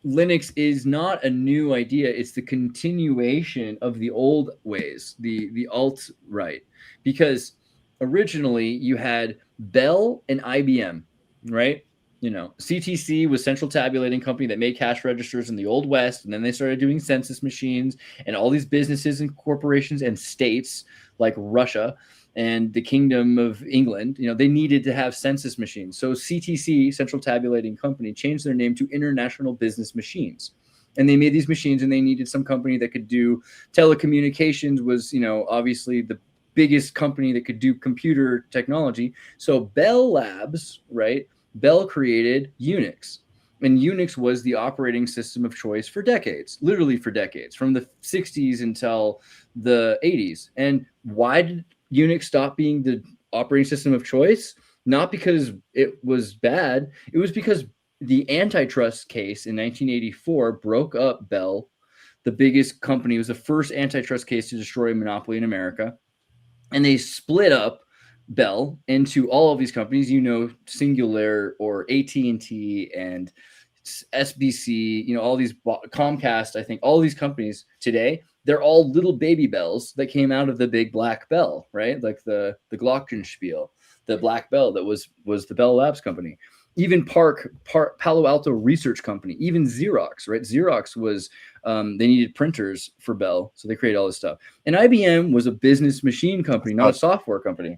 Linux is not a new idea. It's the continuation of the old ways, the alt-right. Because originally you had Bell and IBM, right? CTC was Central Tabulating Company that made cash registers in the Old West, and then they started doing census machines, and all these businesses and corporations and states like Russia and the Kingdom of England, they needed to have census machines. So CTC, Central Tabulating Company, changed their name to International Business Machines. And they made these machines, and they needed some company that could do telecommunications, was, obviously the biggest company that could do computer technology. So Bell Labs, right? Bell created Unix, and Unix was the operating system of choice for decades, literally for decades, from the 60s until the 80s. And why did Unix stop being the operating system of choice? Not because it was bad. It was because the antitrust case in 1984 broke up Bell, the biggest company. It was the first antitrust case to destroy a monopoly in America. And they split up Bell into all of these companies, Singular or AT&T and SBC, all these, Comcast, I think all these companies today, they're all little baby bells that came out of the big black bell, right? Like the Glockenspiel, the black bell that was the Bell Labs company. Even Palo Alto Research Company, even Xerox, right? Xerox was, they needed printers for Bell, so they created all this stuff. And IBM was a business machine company, not a software company.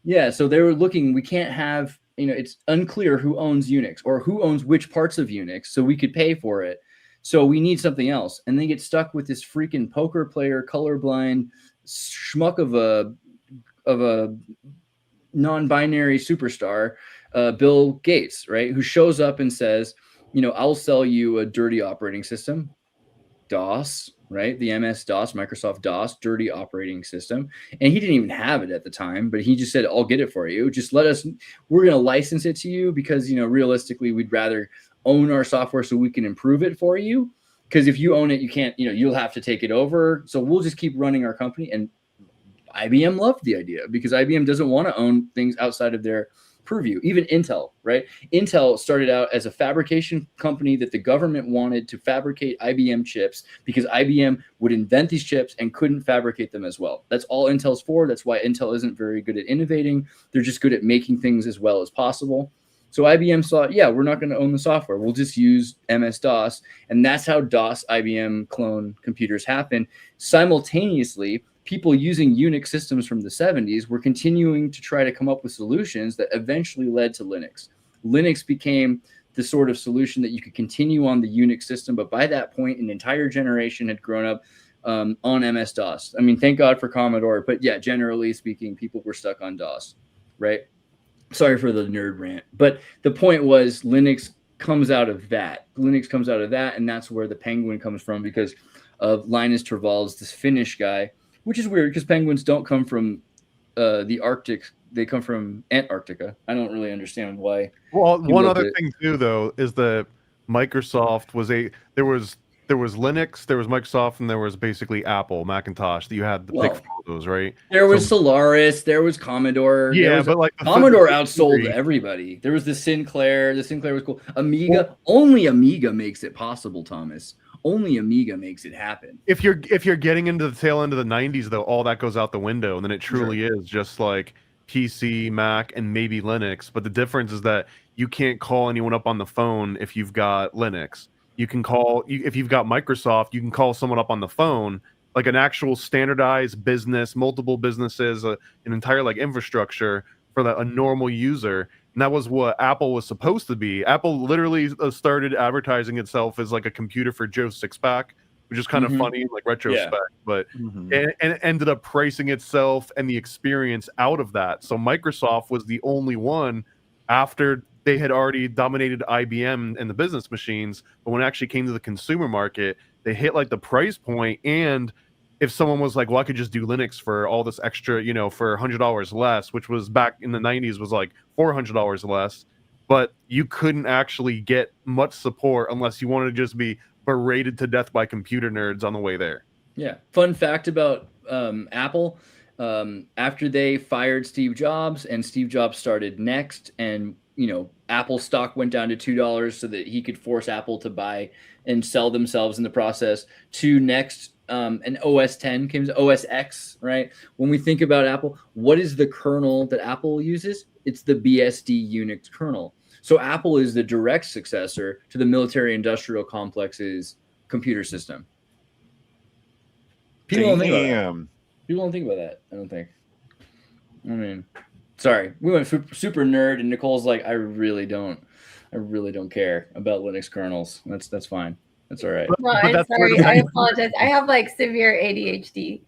Yeah, so they were looking, we can't have, it's unclear who owns Unix or who owns which parts of Unix, so we could pay for it. So we need something else. And they get stuck with this freaking poker player, colorblind schmuck of a non-binary superstar, Bill Gates, right? Who shows up and says, I'll sell you a dirty operating system, DOS, right? The MS-DOS, Microsoft DOS, dirty operating system. And he didn't even have it at the time, but he just said, I'll get it for you. Just we're going to license it to you because, realistically, we'd rather own our software so we can improve it for you. Because if you own it, you can't, you'll have to take it over. So we'll just keep running our company. And IBM loved the idea because IBM doesn't want to own things outside of their purview. Even Intel, right? Intel started out as a fabrication company that the government wanted to fabricate IBM chips because IBM would invent these chips and couldn't fabricate them as well. That's all Intel's for. That's why Intel isn't very good at innovating. They're just good at making things as well as possible. So IBM thought, yeah, we're not going to own the software. We'll just use MS-DOS. And that's how DOS IBM clone computers happen. Simultaneously, people using Unix systems from the 70s were continuing to try to come up with solutions that eventually led to Linux. Linux became the sort of solution that you could continue on the Unix system, but by that point, an entire generation had grown up on MS-DOS. I mean, thank God for Commodore, but yeah, generally speaking, people were stuck on DOS, right? Sorry for the nerd rant, but the point was Linux comes out of that. Linux comes out of that, and that's where the penguin comes from because of Linus Torvalds, this Finnish guy, which is weird because penguins don't come from the Arctic. They come from Antarctica. I don't really understand why. Well, one other thing too, though, is that Microsoft was there was Linux, there was Microsoft, and there was basically Apple, Macintosh. That you had to pick from those, right? There was Solaris, there was Commodore. Yeah, but like Commodore outsold everybody. There was the Sinclair. The Sinclair was cool. Amiga, only Amiga makes it possible, Thomas. Only Amiga makes it happen. If you're getting into the tail end of the 90s, though, all that goes out the window, and then it truly is just like PC, Mac, and maybe Linux. But the difference is that you can't call anyone up on the phone if you've got Linux. You can call, if you've got Microsoft, you can call someone up on the phone, like an actual standardized business, multiple businesses, an entire like infrastructure for a normal user. And that was what Apple was supposed to be. Apple literally started advertising itself as like a computer for Joe Sixpack, which is kind of funny in like retrospect, but and it ended up pricing itself and the experience out of that. So Microsoft was the only one after they had already dominated IBM and the business machines, but when it actually came to the consumer market, they hit like the price point. And if someone was like, well, I could just do Linux for all this extra, for $100 less, which was back in the 90s was like $400 less, but you couldn't actually get much support unless you wanted to just be berated to death by computer nerds on the way there. Yeah. Fun fact about Apple, after they fired Steve Jobs and Steve Jobs started Next, and Apple stock went down to $2 so that he could force Apple to buy and sell themselves in the process to Next. And OS 10 came to OS X, right? When we think about Apple, what is the kernel that Apple uses? It's the BSD Unix kernel. So Apple is the direct successor to the military industrial complex's computer system. People don't think about that. People don't think about that, I don't think. I mean, sorry, we went super nerd, and Nicole's like, I really don't care about Linux kernels. That's fine. That's all right. No, I'm sorry. I apologize. I have like severe ADHD.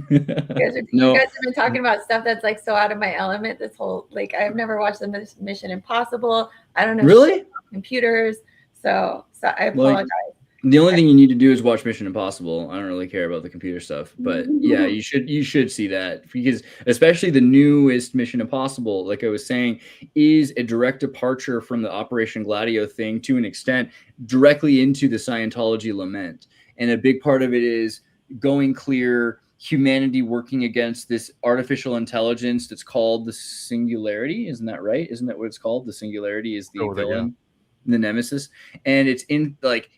You guys have been talking about stuff that's like so out of my element. This whole I've never watched the Mission Impossible. I don't know really computers. So I apologize. The only thing you need to do is watch Mission Impossible. I don't really care about the computer stuff, but yeah, you should see that, because especially the newest Mission Impossible, like I was saying, is a direct departure from the Operation Gladio thing to an extent, directly into the Scientology lament. And a big part of it is going clear, humanity working against this artificial intelligence that's called the Singularity. Isn't that right? Isn't that what it's called? The Singularity is the villain. The nemesis, and it's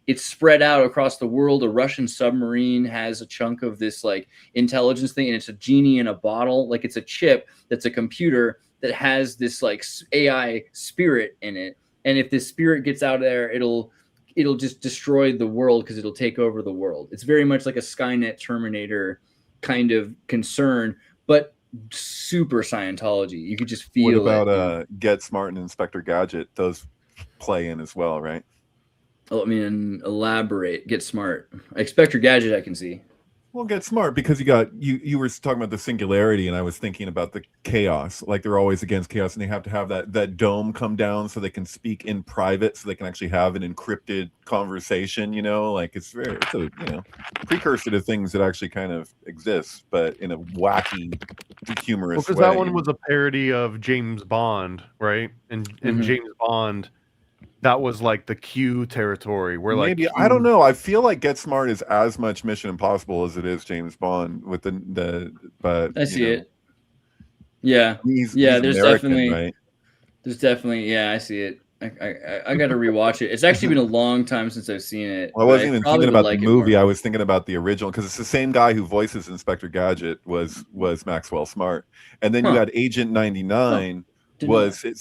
it's spread out across the world. A Russian submarine has a chunk of this like intelligence thing, and it's a genie in a bottle. Like, it's a chip that's a computer that has this like AI spirit in it, and if this spirit gets out there, it'll just destroy the world, because it'll take over the world. It's very much like a Skynet Terminator kind of concern, but super Scientology. You could just feel. What about Get Smart and Inspector Gadget? Those play in as well, right? Oh, I mean, elaborate. Get Smart. Inspector Gadget, I can see. Well, Get Smart, because you were talking about the singularity, and I was thinking about the chaos. Like, they're always against chaos, and they have to have that dome come down so they can speak in private, so they can actually have an encrypted conversation. Like, it's a precursor to things that actually kind of exist, but in a wacky, humorous way. Because that one was a parody of James Bond, right? And James Bond, that was like the Q territory, where like maybe I don't know. I feel like Get Smart is as much Mission Impossible as it is James Bond with but I see it. Yeah, he's there's American, right? I see it. I got to rewatch it. It's actually been a long time since I've seen it. Well, I wasn't even thinking about the movie. I was thinking about the original, because it's the same guy who voices Inspector Gadget was Maxwell Smart, and then you had Agent 99. I've said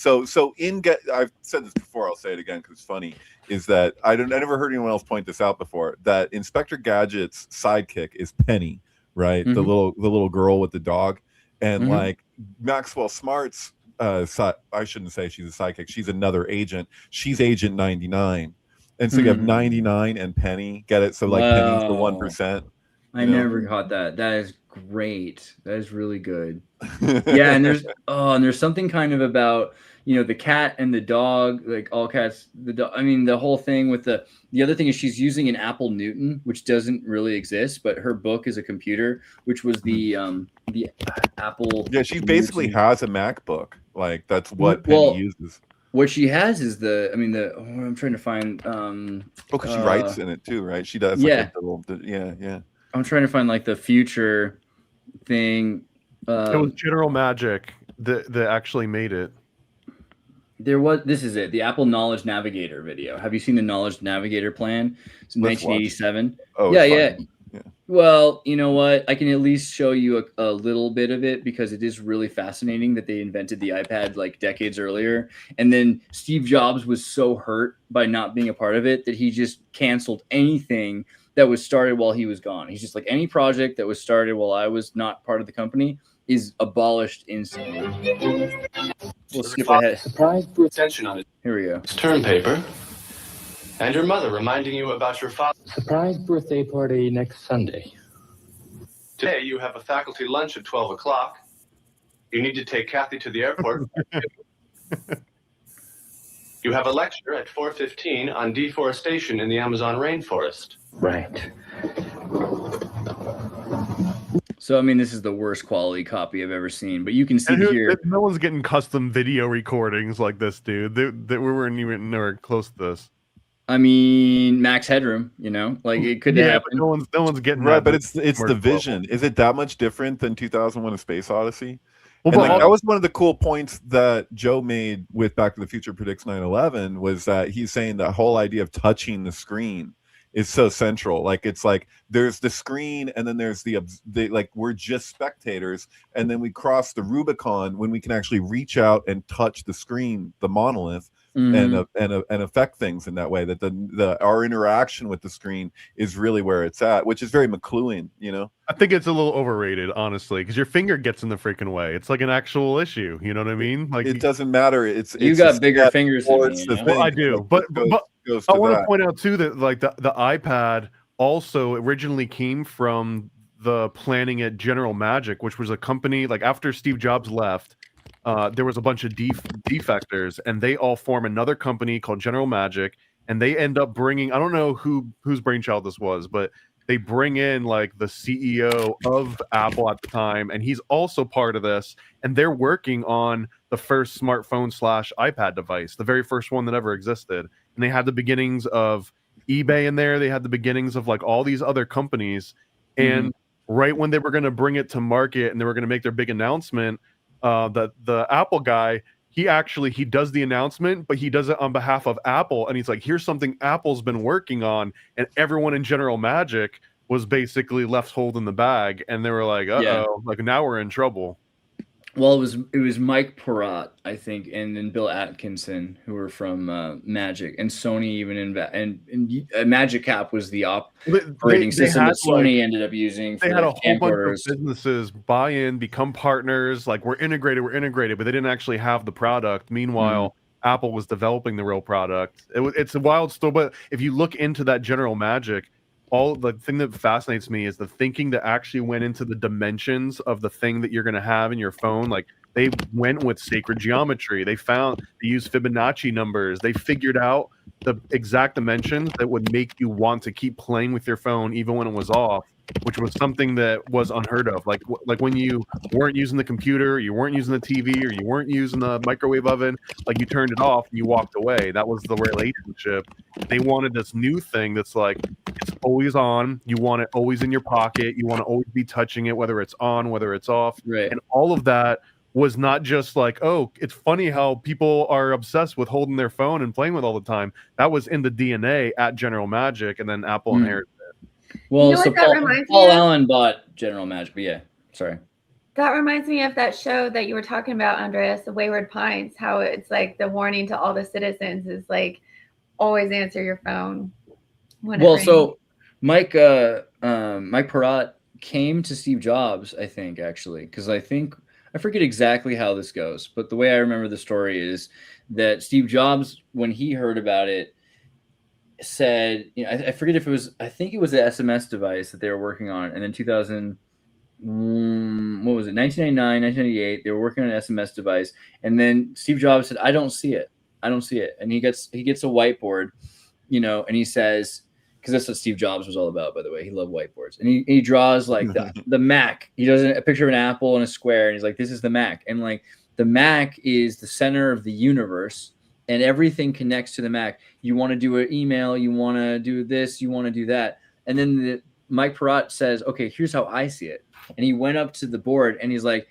this before, I'll say it again because it's funny, is that I never heard anyone else point this out before, that Inspector Gadget's sidekick is Penny, right? The little girl with the dog, and like Maxwell Smart's I shouldn't say she's a sidekick, she's another agent, she's Agent 99, and so you have 99 and Penny, get it? So like Penny's the 1%. I never caught that. That is great. That is really good. Yeah, and there's something kind of about, the cat and the dog, like all cats, the dog. I mean, the whole thing with the other thing is she's using an Apple Newton, which doesn't really exist, but her book is a computer, which was the Apple. Yeah, she basically has a MacBook. Like, that's what Penny uses. What she has is I'm trying to find. Because she writes in it too, right? She does. I'm trying to find like the future thing. It was General Magic that actually made it. This is it, the Apple Knowledge Navigator video. Have you seen the Knowledge Navigator plan? It's in 1987. Oh, yeah. Well, you know what? I can at least show you a little bit of it, because it is really fascinating that they invented the iPad like decades earlier. And then Steve Jobs was so hurt by not being a part of it that he just canceled anything that was started while he was gone. He's just like, any project that was started while I was not part of the company is abolished instantly. We'll skip ahead. Surprise for attention on it. Here we go. It's term paper. And your mother reminding you about your father. Surprise birthday party next Sunday. Today you have a faculty lunch at 12 o'clock. You need to take Kathy to the airport. You have a lecture at 4:15 on deforestation in the Amazon rainforest. Right. So, I mean, this is the worst quality copy I've ever seen, but you can see here. No one's getting custom video recordings like this, dude. We weren't even nowhere close to this. I mean, Max Headroom, like it could happen. But no one's getting right. But it's the vision. Is it that much different than 2001: A Space Odyssey? Well, that was one of the cool points that Joe made with Back to the Future Predicts 9/11, was that he's saying the whole idea of touching the screen is so central. Like, it's like there's the screen, and then there's the like, we're just spectators, and then we cross the Rubicon when we can actually reach out and touch the screen, the monolith, and affect things in that way. That our interaction with the screen is really where it's at, which is very McLuhan. I think it's a little overrated, honestly, because your finger gets in the freaking way. It's like an actual issue. You know what I mean? Like, it doesn't matter. You got bigger fingers than me. Well, I do, but I want to point out too that like the iPad also originally came from the planning at General Magic, which was a company like after Steve Jobs left. There was a bunch of defectors, and they all form another company called General Magic, and they end up bringing, I don't know whose brainchild this was, but they bring in like the CEO of Apple at the time, and he's also part of this, and they're working on the first smartphone / iPad device, the very first one that ever existed. And they had the beginnings of eBay in there. They had the beginnings of like all these other companies. And right when they were going to bring it to market and they were going to make their big announcement, the Apple guy, he does the announcement, but he does it on behalf of Apple. And he's like, here's something Apple's been working on. And everyone in General Magic was basically left holding the bag. And they were like, uh-oh, like now we're in trouble. Well, it was Mike Perrott, I think, and then Bill Atkinson, who were from Magic, and Sony even and Magic Cap was the operating system that Sony ended up using. They had a whole bunch of businesses buy in, become partners, like we're integrated, but they didn't actually have the product. Meanwhile, Apple was developing the real product. It's a wild story, but if you look into that General Magic, all the thing that fascinates me is the thinking that actually went into the dimensions of the thing that you're going to have in your phone. Like they went with sacred geometry. They used Fibonacci numbers. They figured out the exact dimensions that would make you want to keep playing with your phone even when it was off, which was something that was unheard of. Like when you weren't using the computer, you weren't using the TV, or you weren't using the microwave oven, like you turned it off and you walked away. That was the relationship. They wanted this new thing that's like, it's always on. You want it always in your pocket. You want to always be touching it, whether it's on, whether it's off. Right. And all of that was not just like, oh, it's funny how people are obsessed with holding their phone and playing with all the time. That was in the DNA at General Magic, and then Apple inherited it. Well, you know so Paul Allen bought General Magic, but yeah, sorry. That reminds me of that show that you were talking about, Andreas, The Wayward Pines, how it's like the warning to all the citizens is like, always answer your phone when it rings. So Mike Perrott came to Steve Jobs, I think, actually, because I forget exactly how this goes, but the way I remember the story is that Steve Jobs, when he heard about it, said, I forget if it was, I think it was the SMS device that they were working on. And then 1999, 1998, they were working on an SMS device. And then Steve Jobs said, I don't see it. And he gets a whiteboard, and he says, because that's what Steve Jobs was all about, by the way. He loved whiteboards. And he draws like the Mac. He does a picture of an apple and a square, and he's like, this is the Mac. And like the Mac is the center of the universe, and everything connects to the Mac. You want to do an email, you want to do this, you want to do that. And then Mike Perrott says, okay, here's how I see it. And he went up to the board and he's like,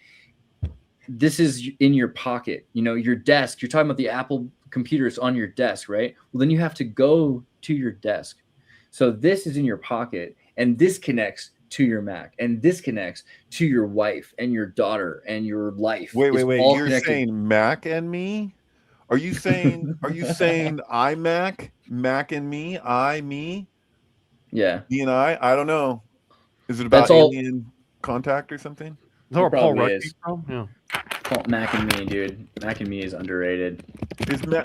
this is in your pocket, your desk. You're talking about the Apple computers on your desk, right? Well, then you have to go to your desk. So this is in your pocket, and this connects to your Mac, and this connects to your wife and your daughter and your life. Wait. You're saying Mac and me? Are you saying iMac, Mac and me, me? Yeah. Me and I don't know. Is it about alien contact or something? Is that where Paul Rudd came from? Yeah. Mac and me, dude. Mac and me is underrated.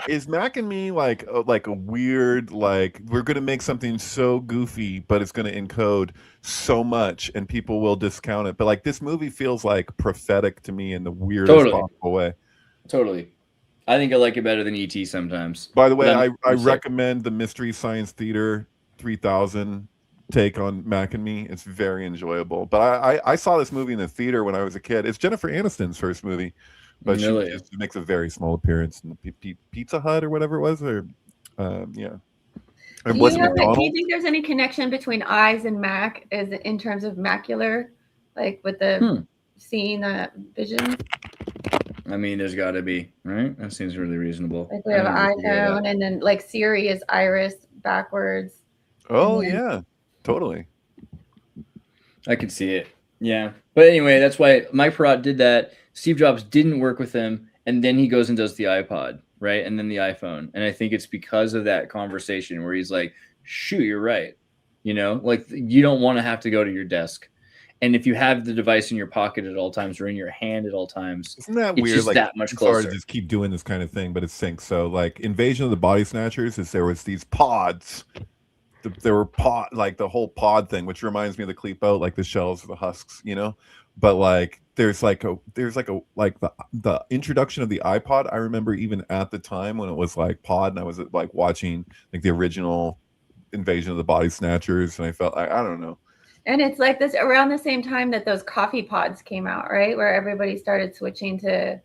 Is Mac and me like a weird, like we're gonna make something so goofy, but it's gonna encode so much and people will discount it. But like this movie feels like prophetic to me in the weirdest possible way. Totally. I think I like it better than E.T. sometimes. By the way, I recommend the Mystery Science Theater 3000 take on Mac and Me. It's very enjoyable. But I saw this movie in the theater when I was a kid. It's Jennifer Aniston's first movie, but she makes a very small appearance in the Pizza Hut or whatever it was. Or yeah. Do you think there's any connection between eyes and Mac as in terms of macular, like with the seeing the visions? I mean, there's got to be, right? That seems really reasonable. Like we have an iPhone, and then like Siri is iris backwards. Oh yeah, totally. I could see it. Yeah, but anyway, that's why Mike Perrott did that. Steve Jobs didn't work with him, and then he goes and does the iPod, right? And then the iPhone. And I think it's because of that conversation where he's like, "Shoot, you're right." Like you don't want to have to go to your desk. And if you have the device in your pocket at all times or in your hand at all times, isn't that it's weird? Just like that much closer. It's hard to just keep doing this kind of thing, but it syncs. So like Invasion of the Body Snatchers there was these pods. There were like the whole pod thing, which reminds me of the Kleepo, like the shells or the husks, but like there's like the introduction of the iPod. I remember even at the time when it was like pod, and I was like watching like the original Invasion of the Body Snatchers, and I felt I don't know. And it's like this around the same time that those coffee pods came out, right? Where everybody started switching to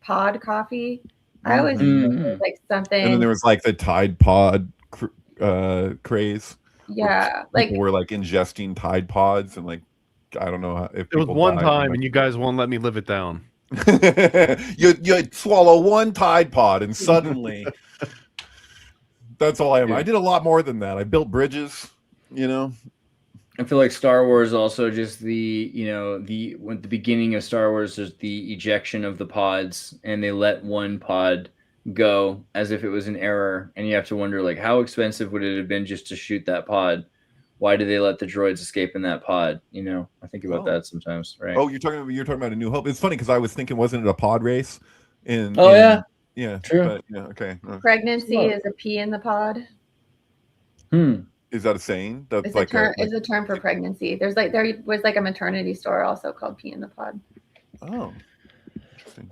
pod coffee. I always think it was like something. And then there was like the Tide Pod craze. Yeah, like people were like ingesting Tide Pods, and like I don't know if it was one time, and you guys won't let me live it down. you swallow one Tide Pod, and suddenly that's all I am. I did a lot more than that. I built bridges, you know. I feel like Star Wars also just the beginning of Star Wars is the ejection of the pods, and they let one pod go as if it was an error, and you have to wonder like how expensive would it have been just to shoot that pod? Why did they let the droids escape in that pod? You know, I think about that sometimes, right? Oh, you're talking about A New Hope. It's funny because I was thinking, wasn't it a pod race? Yeah, true. But, yeah, okay. Pregnancy is a pea in the pod. Is that a saying? That's it's a term for pregnancy. There was like a maternity store also called Pea in the Pod. Oh, interesting.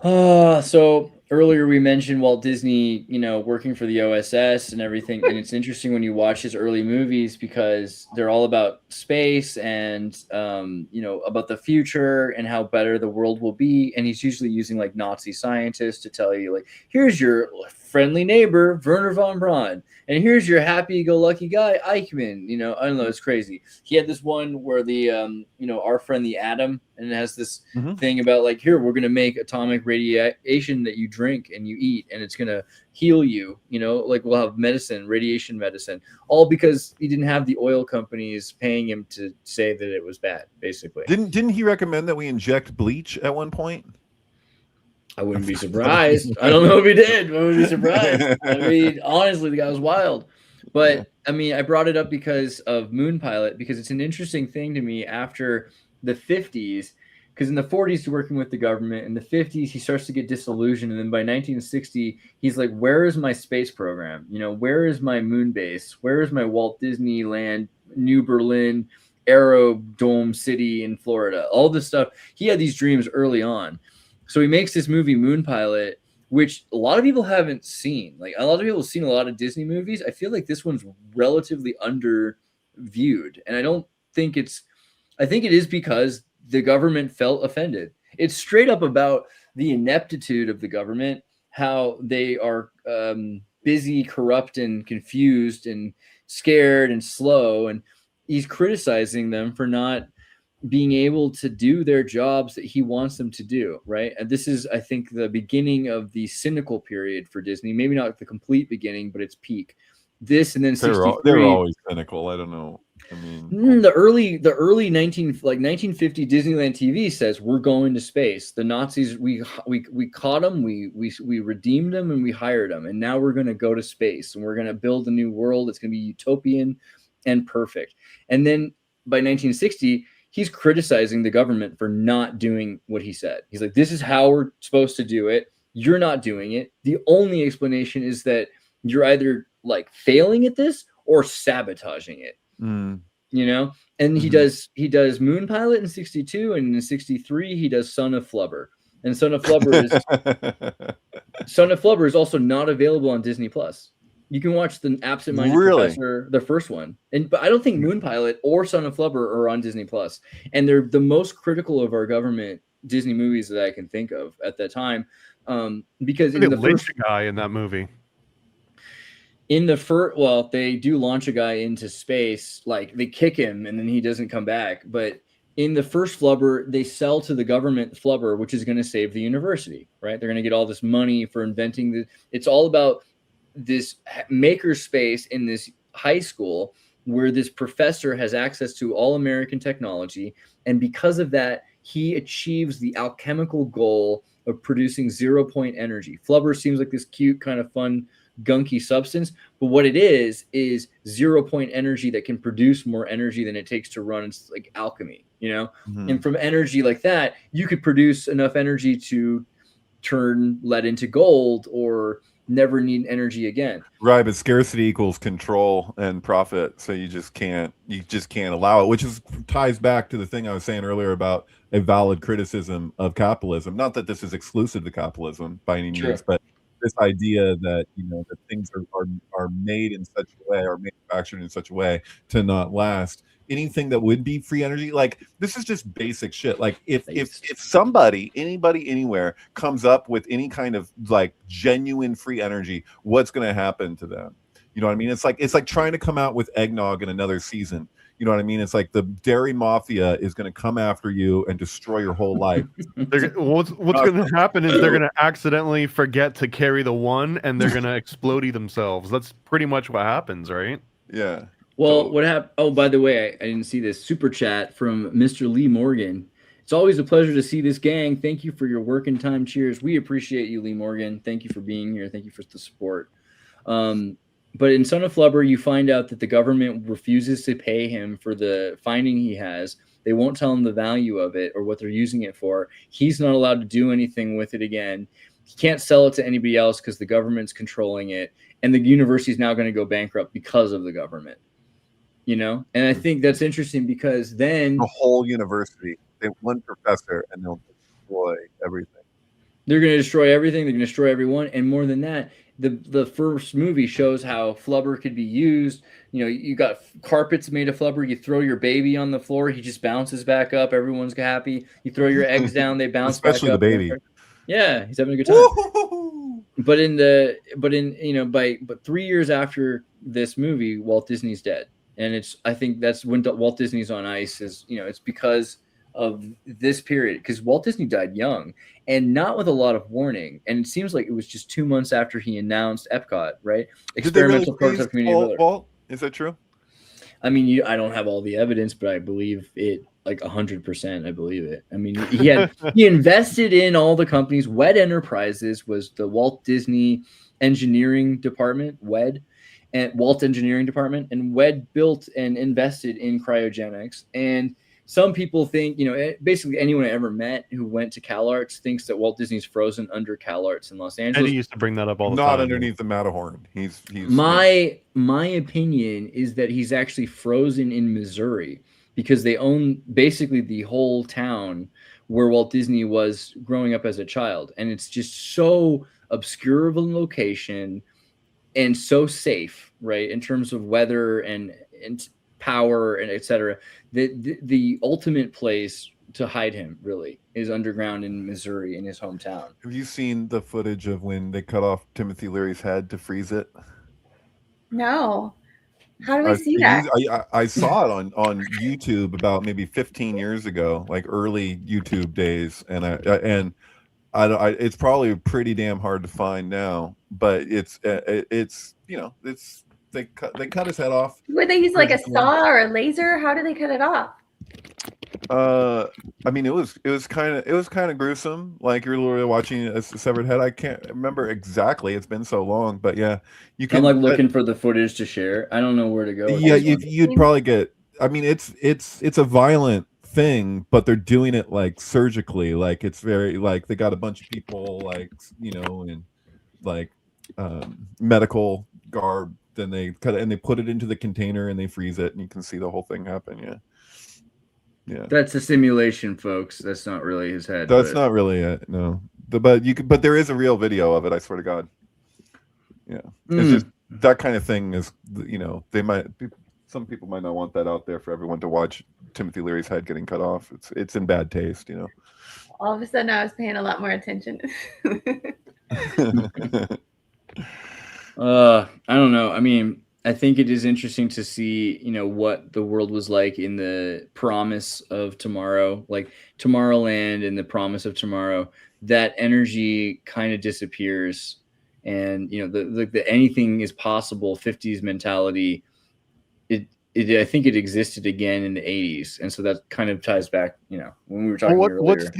So earlier we mentioned Walt Disney, working for the OSS and everything, and it's interesting when you watch his early movies because they're all about space and about the future and how better the world will be, and he's usually using like Nazi scientists to tell you like, here's your friendly neighbor Werner von Braun, and here's your happy-go-lucky guy Eichmann. I don't know, it's crazy. He had this one where the our friend the atom, and it has this thing about like, here we're gonna make atomic radiation that you drink and you eat, and it's gonna heal you. Like we'll have radiation medicine, all because he didn't have the oil companies paying him to say that it was bad. Basically, didn't he recommend that we inject bleach at one point? I wouldn't be surprised. I don't know if he did. I wouldn't be surprised. I mean, honestly, the guy was wild. But I mean, I brought it up because of Moon Pilot, because it's an interesting thing to me after the 50s, because in the 40s he's working with the government. In the 50s he starts to get disillusioned, and then by 1960 he's like, where is my space program? Where is my moon base? Where is my Walt Disneyland, New Berlin, Aerodome City in Florida? All this stuff. He had these dreams early on. So he makes this movie Moon Pilot, which a lot of people haven't seen. Like a lot of people have seen a lot of Disney movies. I feel like this one's relatively underviewed. And I think it is because the government felt offended. It's straight up about the ineptitude of the government, how they are busy, corrupt, and confused, and scared and slow. And he's criticizing them for not being able to do their jobs that he wants them to do, right? And this is, I think, the beginning of the cynical period for Disney. Maybe not the complete beginning, but it's peak. This and then 63. They're always cynical. I don't know. I mean, the early 1950 Disneyland TV says we're going to space. The Nazis, we caught them, we redeemed them, and we hired them, and now we're going to go to space, and we're going to build a new world. It's going to be utopian and perfect. And then by 1960. He's criticizing the government for not doing what he said. He's like, this is how we're supposed to do it. You're not doing it. The only explanation is that you're either like failing at this or sabotaging it. And he does Moon Pilot in 62, and in 63 he does Son of Flubber. And Son of Flubber is also not available on Disney Plus. You can watch the Absent-Minded Professor, the first one, but I don't think Moon Pilot or Son of Flubber are on Disney Plus, and they're the most critical of our government Disney movies that I can think of at that time, because they launch a guy in that movie. They do launch a guy into space, like they kick him and then he doesn't come back. But in the first Flubber, they sell to the government Flubber, which is going to save the university, right? They're going to get all this money for inventing it's all about this maker space in this high school where this professor has access to all American technology. And because of that, he achieves the alchemical goal of producing 0-point energy. Flubber seems like this cute, kind of fun, gunky substance, but what it is 0-point energy that can produce more energy than it takes to run. It's like alchemy, and from energy like that, you could produce enough energy to turn lead into gold, or never need energy again. Right, but scarcity equals control and profit, so you just can't allow it, which ties back to the thing I was saying earlier about a valid criticism of capitalism. Not that this is exclusive to capitalism by any means, but this idea that that things are made in such a way, or manufactured in such a way to not last. Anything that would be free energy, like this is just basic shit. Like if somebody, anybody, anywhere comes up with any kind of like genuine free energy, what's going to happen to them? You know what I mean? It's like trying to come out with eggnog in another season. You know what I mean? It's like the dairy mafia is going to come after you and destroy your whole life. What's going to happen is they're going to accidentally forget to carry the one, and they're going to explode themselves. That's pretty much what happens, right? Yeah. Well, what happened? Oh, by the way, I didn't see this super chat from Mr. Lee Morgan. It's always a pleasure to see this gang. Thank you for your work and time. Cheers. We appreciate you, Lee Morgan. Thank you for being here. Thank you for the support. But in Son of Flubber, you find out that the government refuses to pay him for the finding he has. They won't tell him the value of it or what they're using it for. He's not allowed to do anything with it again. He can't sell it to anybody else because the government's controlling it. And the university is now going to go bankrupt because of the government. And I think that's interesting because then the whole university, they have one professor and they'll destroy everything. They're going to destroy everything. They're going to destroy everyone. And more than that, the first movie shows how flubber could be used. You got carpets made of flubber. You throw your baby on the floor. He just bounces back up. Everyone's happy. You throw your eggs down. They bounce back up. Especially the baby. Yeah, he's having a good time. But 3 years after this movie, Walt Disney's dead. And I think that's when Walt Disney's on ice it's because of this period, because Walt Disney died young and not with a lot of warning. And it seems like it was just 2 months after he announced Epcot, right? Experimental prototype community. Walt? Is that true? I mean, I don't have all the evidence, but I believe it like 100%. I believe it. I mean, he invested in all the companies. WED Enterprises was the Walt Disney Engineering Department, WED. And Walt Engineering Department, and WED built and invested in cryogenics. And some people think, basically anyone I ever met who went to CalArts thinks that Walt Disney's frozen under CalArts in Los Angeles. And he used to bring that up all the time. Not underneath the Matterhorn. He's my opinion is that he's actually frozen in Missouri because they own basically the whole town where Walt Disney was growing up as a child. And it's just so obscure of a location and so safe, right, in terms of weather and power and et cetera. The ultimate place to hide him really is underground in Missouri in his hometown. Have you seen the footage of when they cut off Timothy Leary's head to freeze it? No. How do we see that? I saw it on YouTube about maybe 15 years ago, like early YouTube days, and it's probably pretty damn hard to find now, but it's they cut his head off. Would they use like a saw or a laser? How do they cut it off? I mean, it was kind of gruesome. Like you're literally watching a severed head. I can't remember exactly. It's been so long, but yeah, you can. I'm like looking for the footage to share. I don't know where to go. Yeah, you'd probably get. I mean, it's a violent thing, but they're doing it like surgically. Like it's very like they got a bunch of people like in like medical garb. Then they cut it and they put it into the container and they freeze it, and you can see the whole thing happen. Yeah. That's a simulation, folks. That's not really his head. That's not really it. No. But there is a real video of it. I swear to God. Yeah. It's just that kind of thing is, some people might not want that out there for everyone to watch. Timothy Leary's head getting cut off. It's in bad taste, All of a sudden, I was paying a lot more attention. I don't know. I mean, I think it is interesting to see, what the world was like in the promise of tomorrow, like Tomorrowland and the promise of tomorrow. That energy kind of disappears, and the anything is possible 50s mentality. I think it existed again in the 80s, and so that kind of ties back, when we were talking earlier. What's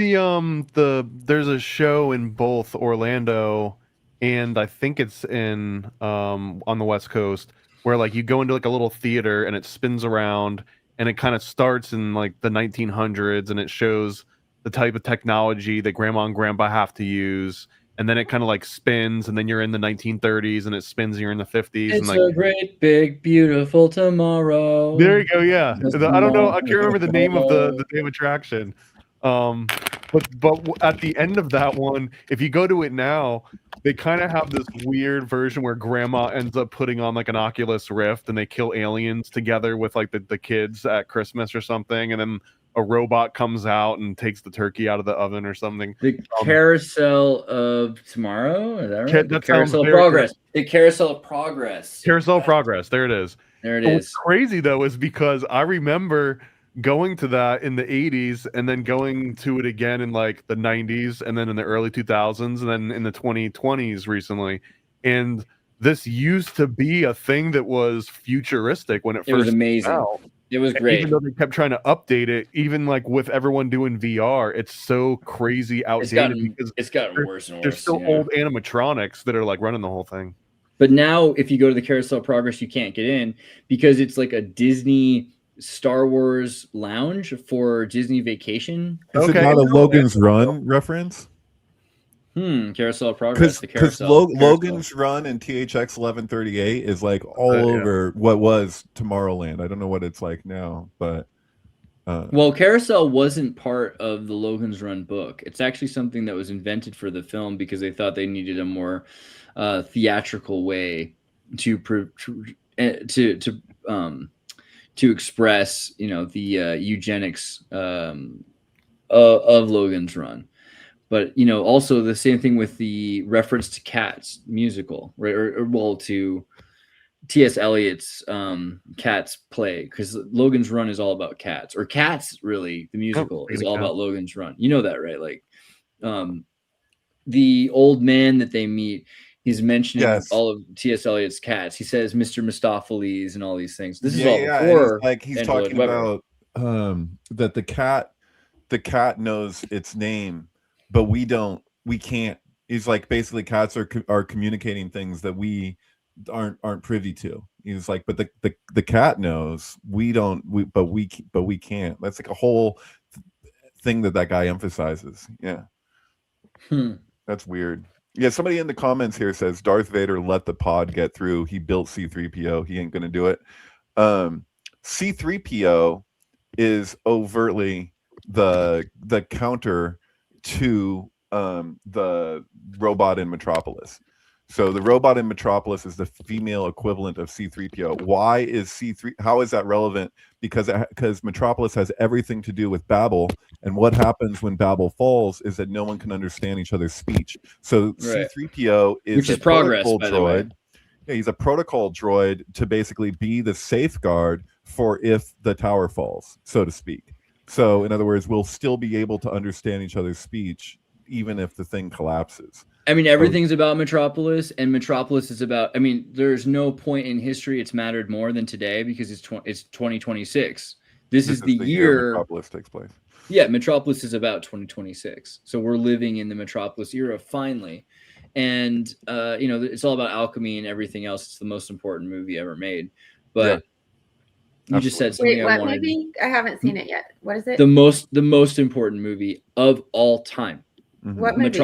there's a show in both Orlando and I think it's in on the West Coast where like you go into like a little theater and it spins around and it kind of starts in like the 1900s and it shows the type of technology that grandma and grandpa have to use, and then it kind of like spins, and then you're in the 1930s, and it spins, and you're in the 50s. It's and like a great, big, beautiful tomorrow. there you go. Yeah, I don't know. I can't remember the name of the damn attraction. But at the end of that one, if you go to it now, they kind of have this weird version where Grandma ends up putting on like an Oculus Rift, and they kill aliens together with like the kids at Christmas or something, and then a robot comes out and takes the turkey out of the oven or something. The Carousel of Tomorrow, is that right? The That Carousel of sounds very Progress. correct. The Carousel of Progress. Carousel of Progress. There it is. There it What's is. crazy though is because I remember going to that in the 80s and then going to it again in like the 90s and then in the early 2000s and then in the 2020s recently. And this used to be a thing that was futuristic when it first was amazing. came out. It was great. Even though they kept trying to update it, even like with everyone doing VR, it's so crazy outdated because it's gotten worse and worse. There's still old animatronics that are like running the whole thing. But now if you go to the Carousel of Progress, you can't get in because it's like a Disney Star Wars lounge for Disney Vacation. Is it not a Logan's Run reference? Carousel of Progress. Because Logan's Run and THX 1138 is like all over what was Tomorrowland. I don't know what it's like now, but well, Carousel wasn't part of the Logan's Run book. It's actually something that was invented for the film because they thought they needed a more theatrical way to express, you know, the eugenics of Logan's Run. But, you know, also the same thing with the reference to Cats musical, right? Or well, to T.S. Eliot's Cats play, because Logan's Run is all about cats, or Cats, really, the musical is all about Logan's Run. You know that, right? Like the old man that they meet, he's mentioning all of T.S. Eliot's cats. He says Mr. Mistopheles and all these things. This is all before. He's talking about that the cat knows its name, but we can't. He's like, basically cats are communicating things that we aren't privy to. He's like, but the cat knows, but we can't. That's like a whole thing that guy emphasizes. Yeah. That's weird. Yeah, somebody in the comments here says Darth Vader let the pod get through. He built C-3PO. He ain't gonna do it. C-3PO is overtly the counter to the robot in Metropolis. So the robot in Metropolis is the female equivalent of C-3PO. Why is how is that relevant? Because Metropolis has everything to do with Babel, and what happens when Babel falls is that no one can understand each other's speech. So C-3PO is a protocol droid. Yeah, he's a protocol droid to basically be the safeguard for if the tower falls, so to speak. So in other words, we'll still be able to understand each other's speech even if the thing collapses. I mean, everything's about Metropolis, and Metropolis is about, I mean, there's no point in history it's mattered more than today because it's 2026. This is the year Metropolis takes place. Yeah, Metropolis is about 2026. So we're living in the Metropolis era finally. And, you know, it's all about alchemy and everything else. It's the most important movie ever made. But you just said something. Wait, what movie? I haven't seen it yet. What is it? The most important movie of all time. What movie?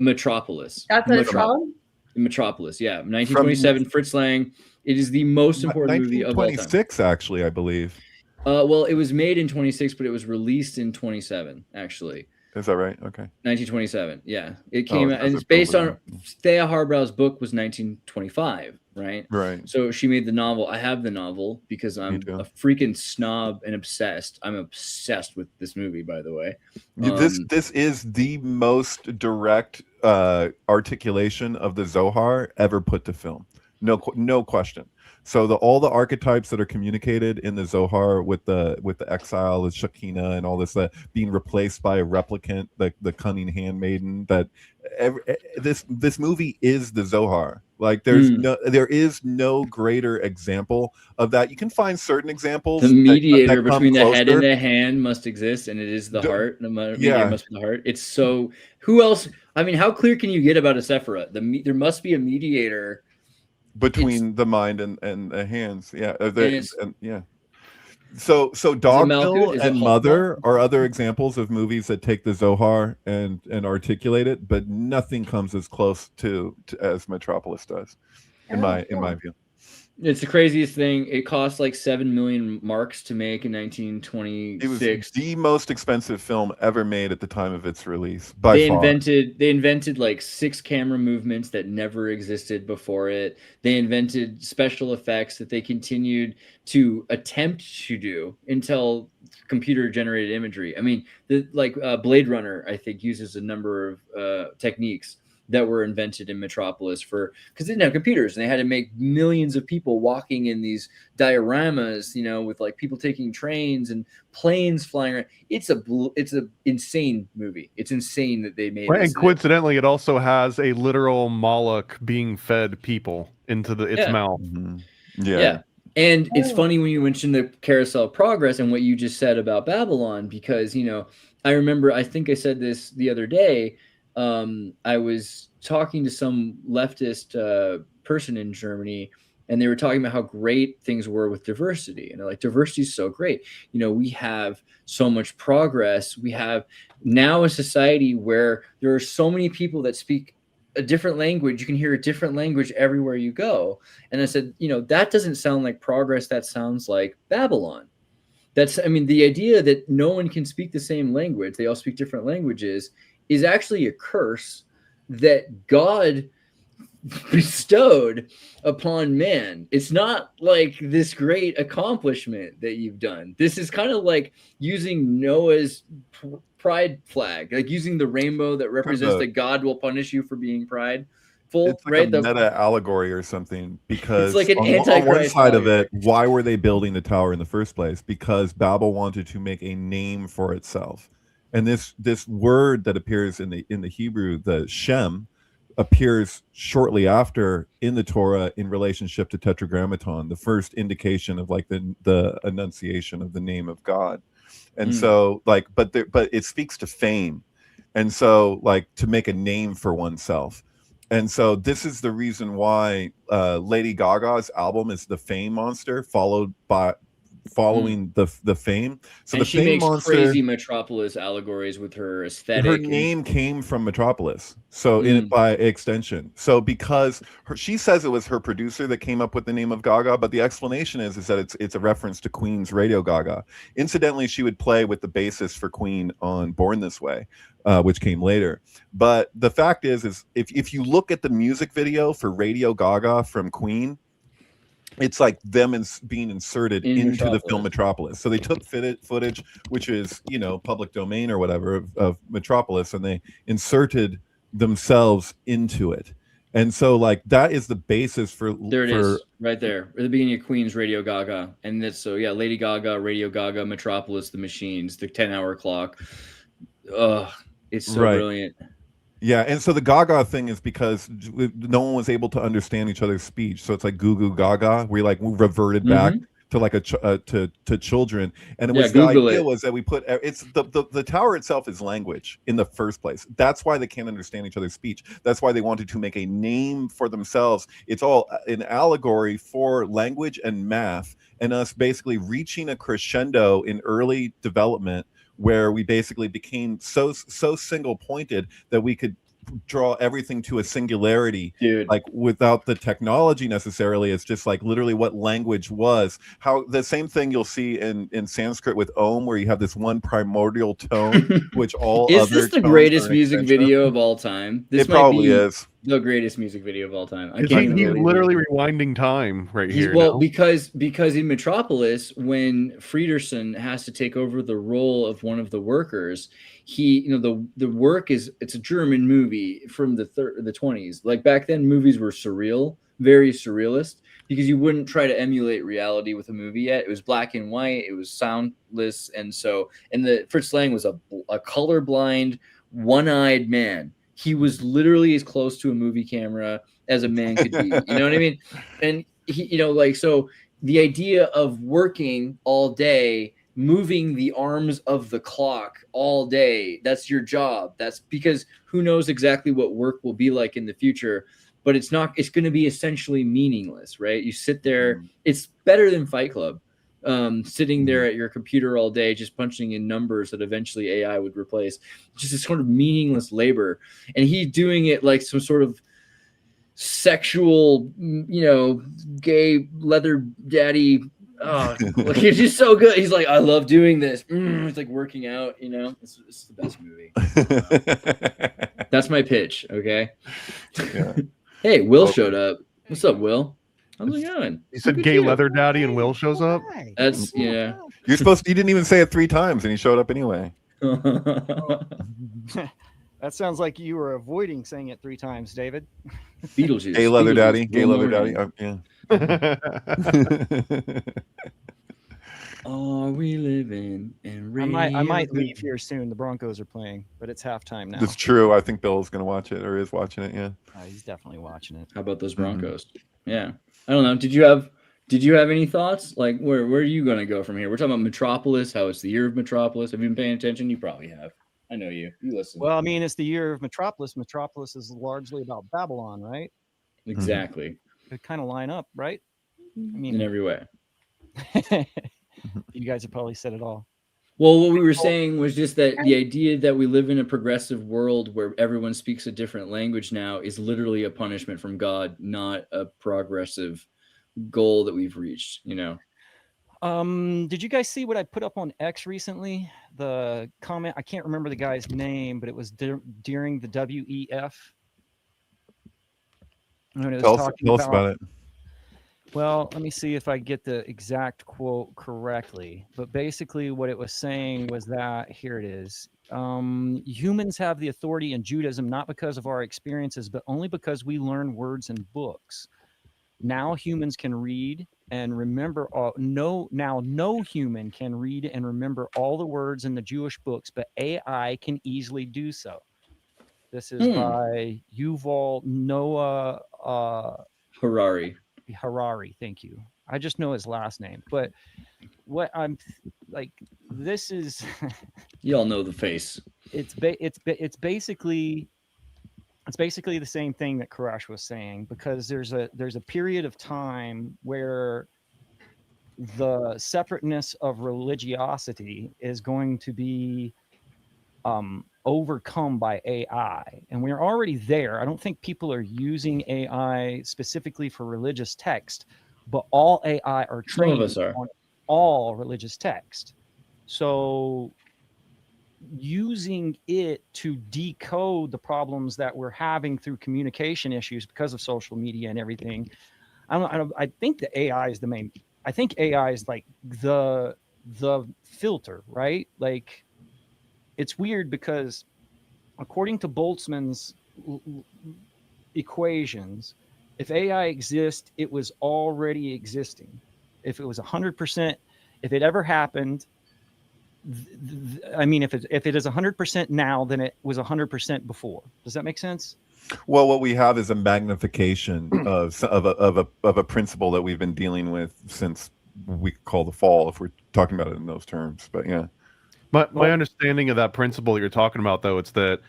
Metropolis. That's what it's called? Metropolis, yeah. 1927, Fritz Lang. It is the most important movie of all time. 1926, actually, I believe. Well, it was made in 26, but it was released in 27, actually. Is that right? Okay. 1927, yeah. It came out, and it's based on Thea Harbrow's book was 1925, right? Right. So she made the novel. I have the novel because I'm a freaking snob and obsessed. I'm obsessed with this movie, by the way. This is the most direct articulation of the Zohar ever put to film. No question. So all the archetypes that are communicated in the Zohar with the exile, the Shekinah, and all this being replaced by a replicant, the cunning handmaiden. This movie is the Zohar. Like there is no greater example of that. You can find certain examples. The mediator between the head and the hand must exist, and it is the heart. The mediator must be the heart. It's so. Who else? I mean, how clear can you get about a Sephirah? There must be a mediator between the mind and the hands. So Dogville Malkuth? Is it and Hulk Mother are other examples of movies that take the Zohar and articulate it, but nothing comes as close to as Metropolis does, in my view. It's the craziest thing. It cost like 7 million marks to make in It was 1926. the most expensive film ever made at the time of its release, by They far. invented like 6 camera movements that never existed before it. They invented special effects that they continued to attempt to do until computer generated imagery. I mean, Blade Runner, I think, uses a number of techniques that were invented in Metropolis because they didn't have computers and they had to make millions of people walking in these dioramas, with like people taking trains and planes flying around. It's a insane movie. It's insane that they made right, this. And coincidentally, it also has a literal Moloch being fed people into its mouth. Mm-hmm. Yeah. And it's funny when you mention the carousel of progress and what you just said about Babylon, because, I remember, I think I said this the other day. I was talking to some leftist person in Germany, and they were talking about how great things were with diversity. And they're like, diversity is so great. We have so much progress. We have now a society where there are so many people that speak a different language. You can hear a different language everywhere you go. And I said, that doesn't sound like progress. That sounds like Babylon. The idea that no one can speak the same language, they all speak different languages, is actually a curse that God bestowed upon man. It's not like this great accomplishment that you've done. This is kind of like using Noah's pride flag, like using the rainbow that represents that God will punish you for being prideful. It's like a meta allegory or something, because it's like on one side of it, why were they building the tower in the first place? Because Babel wanted to make a name for itself. And this word that appears in the Hebrew, the Shem, appears shortly after in the Torah in relationship to Tetragrammaton, the first indication of like the enunciation of the name of God. And so like, but it speaks to fame, and so like to make a name for oneself. And so this is the reason why Lady Gaga's album is the Fame Monster, following the fame. So and the she Fame makes Monster, crazy Metropolis allegories with her aesthetic. Her name came from Metropolis, so by extension. So because she says it was her producer that came up with the name of Gaga, but the explanation is that it's a reference to Queen's Radio Gaga. Incidentally, she would play with the bassist for Queen on Born This Way, which came later. But the fact is if you look at the music video for Radio Gaga from Queen, it's like them being inserted into the film Metropolis. So they took footage, which is, public domain or whatever of Metropolis, and they inserted themselves into it. And so like that is the basis for it is right there at the beginning of Queen's Radio Gaga. And that's Lady Gaga, Radio Gaga, Metropolis, the Machines, the 10-hour clock. It's so brilliant. Yeah, and so the Gaga thing is because no one was able to understand each other's speech, so it's like goo goo gaga. We reverted back to like to children, and it was the idea was that we put the tower itself is language in the first place. That's why they can't understand each other's speech. That's why they wanted to make a name for themselves. It's all an allegory for language and math, and us basically reaching a crescendo in early development, where we basically became so single pointed that we could draw everything to a singularity, like without the technology necessarily. It's just like literally what language was. How the same thing you'll see in Sanskrit with Om, where you have this one primordial tone, which all is other this the greatest music video of all time? This it probably is the greatest music video of all time. He's literally rewinding time here. Well, because in Metropolis, when Friederson has to take over the role of one of the workers, the work it's a German movie from the 20s. Like back then, movies were surreal, very surrealist, because you wouldn't try to emulate reality with a movie yet. It was black and white, it was soundless, and the Fritz Lang was a colorblind, one-eyed man. He was literally as close to a movie camera as a man could be. You know what I mean? And so the idea of working all day, moving the arms of the clock all day, that's your job. That's because who knows exactly what work will be like in the future, but it's going to be essentially meaningless, right? You sit there. It's better than Fight Club. sitting there at your computer all day, just punching in numbers that eventually AI would replace. Just this sort of meaningless labor. And he's doing it like some sort of sexual, gay leather daddy. Oh, like he's just so good. He's like, I love doing this. It's like working out, It's the best movie. That's my pitch. Okay. Yeah. Hey, Will showed up. What's up, Will? How's it going? You said gay leather daddy and Will shows up? That's yeah. You didn't even say it 3 times and he showed up anyway. That sounds like you were avoiding saying it 3 times, David. Beetlejuice. Gay leather daddy. Gay leather daddy. Yeah. Are we living in reality? I might leave here soon. The Broncos are playing, but it's halftime now. It's true. I think Bill's going to watch it or is watching it. Yeah. He's definitely watching it. How about those Broncos? Yeah. I don't know. Did you have any thoughts? Like where are you going to go from here? We're talking about Metropolis, how it's the year of Metropolis. Have you been paying attention? You probably have. I know you. You listen. Well, I mean, it's the year of Metropolis. Metropolis is largely about Babylon, right? Exactly. It kind of line up, right? I mean, in every way. You guys have probably said it all. Well, what we were saying was just that the idea that we live in a progressive world where everyone speaks a different language now is literally a punishment from God, not a progressive goal that we've reached, Did you guys see what I put up on X recently? The comment, I can't remember the guy's name, but it was during the WEF. Tell us about it. Well, let me see if I get the exact quote correctly. But basically what it was saying was that, here it is. Humans have the authority in Judaism not because of our experiences, but only because we learn words in books. Now humans can read and remember no human can read and remember all the words in the Jewish books, but AI can easily do so. This is by Yuval Noah Harari, thank you. I just know his last name, but what I'm like, this is you all know the face. It's basically the same thing that Karash was saying, because there's a period of time where the separateness of religiosity is going to be overcome by AI, and we're already there. I don't think people are using AI specifically for religious text, but all AI are trained on all religious text. So using it to decode the problems that we're having through communication issues because of social media and everything, I think the AI is the main. I think AI is like the filter, right? Like, it's weird because according to Boltzmann's equations, if AI exists, it was already existing. If it was 100%, if it ever happened, I mean, if it is 100% now, then it was 100% before. Does that make sense? Well, what we have is a magnification of a principle that we've been dealing with since we call the fall, if we're talking about it in those terms. But yeah. My understanding of that principle you're talking about, though, it's that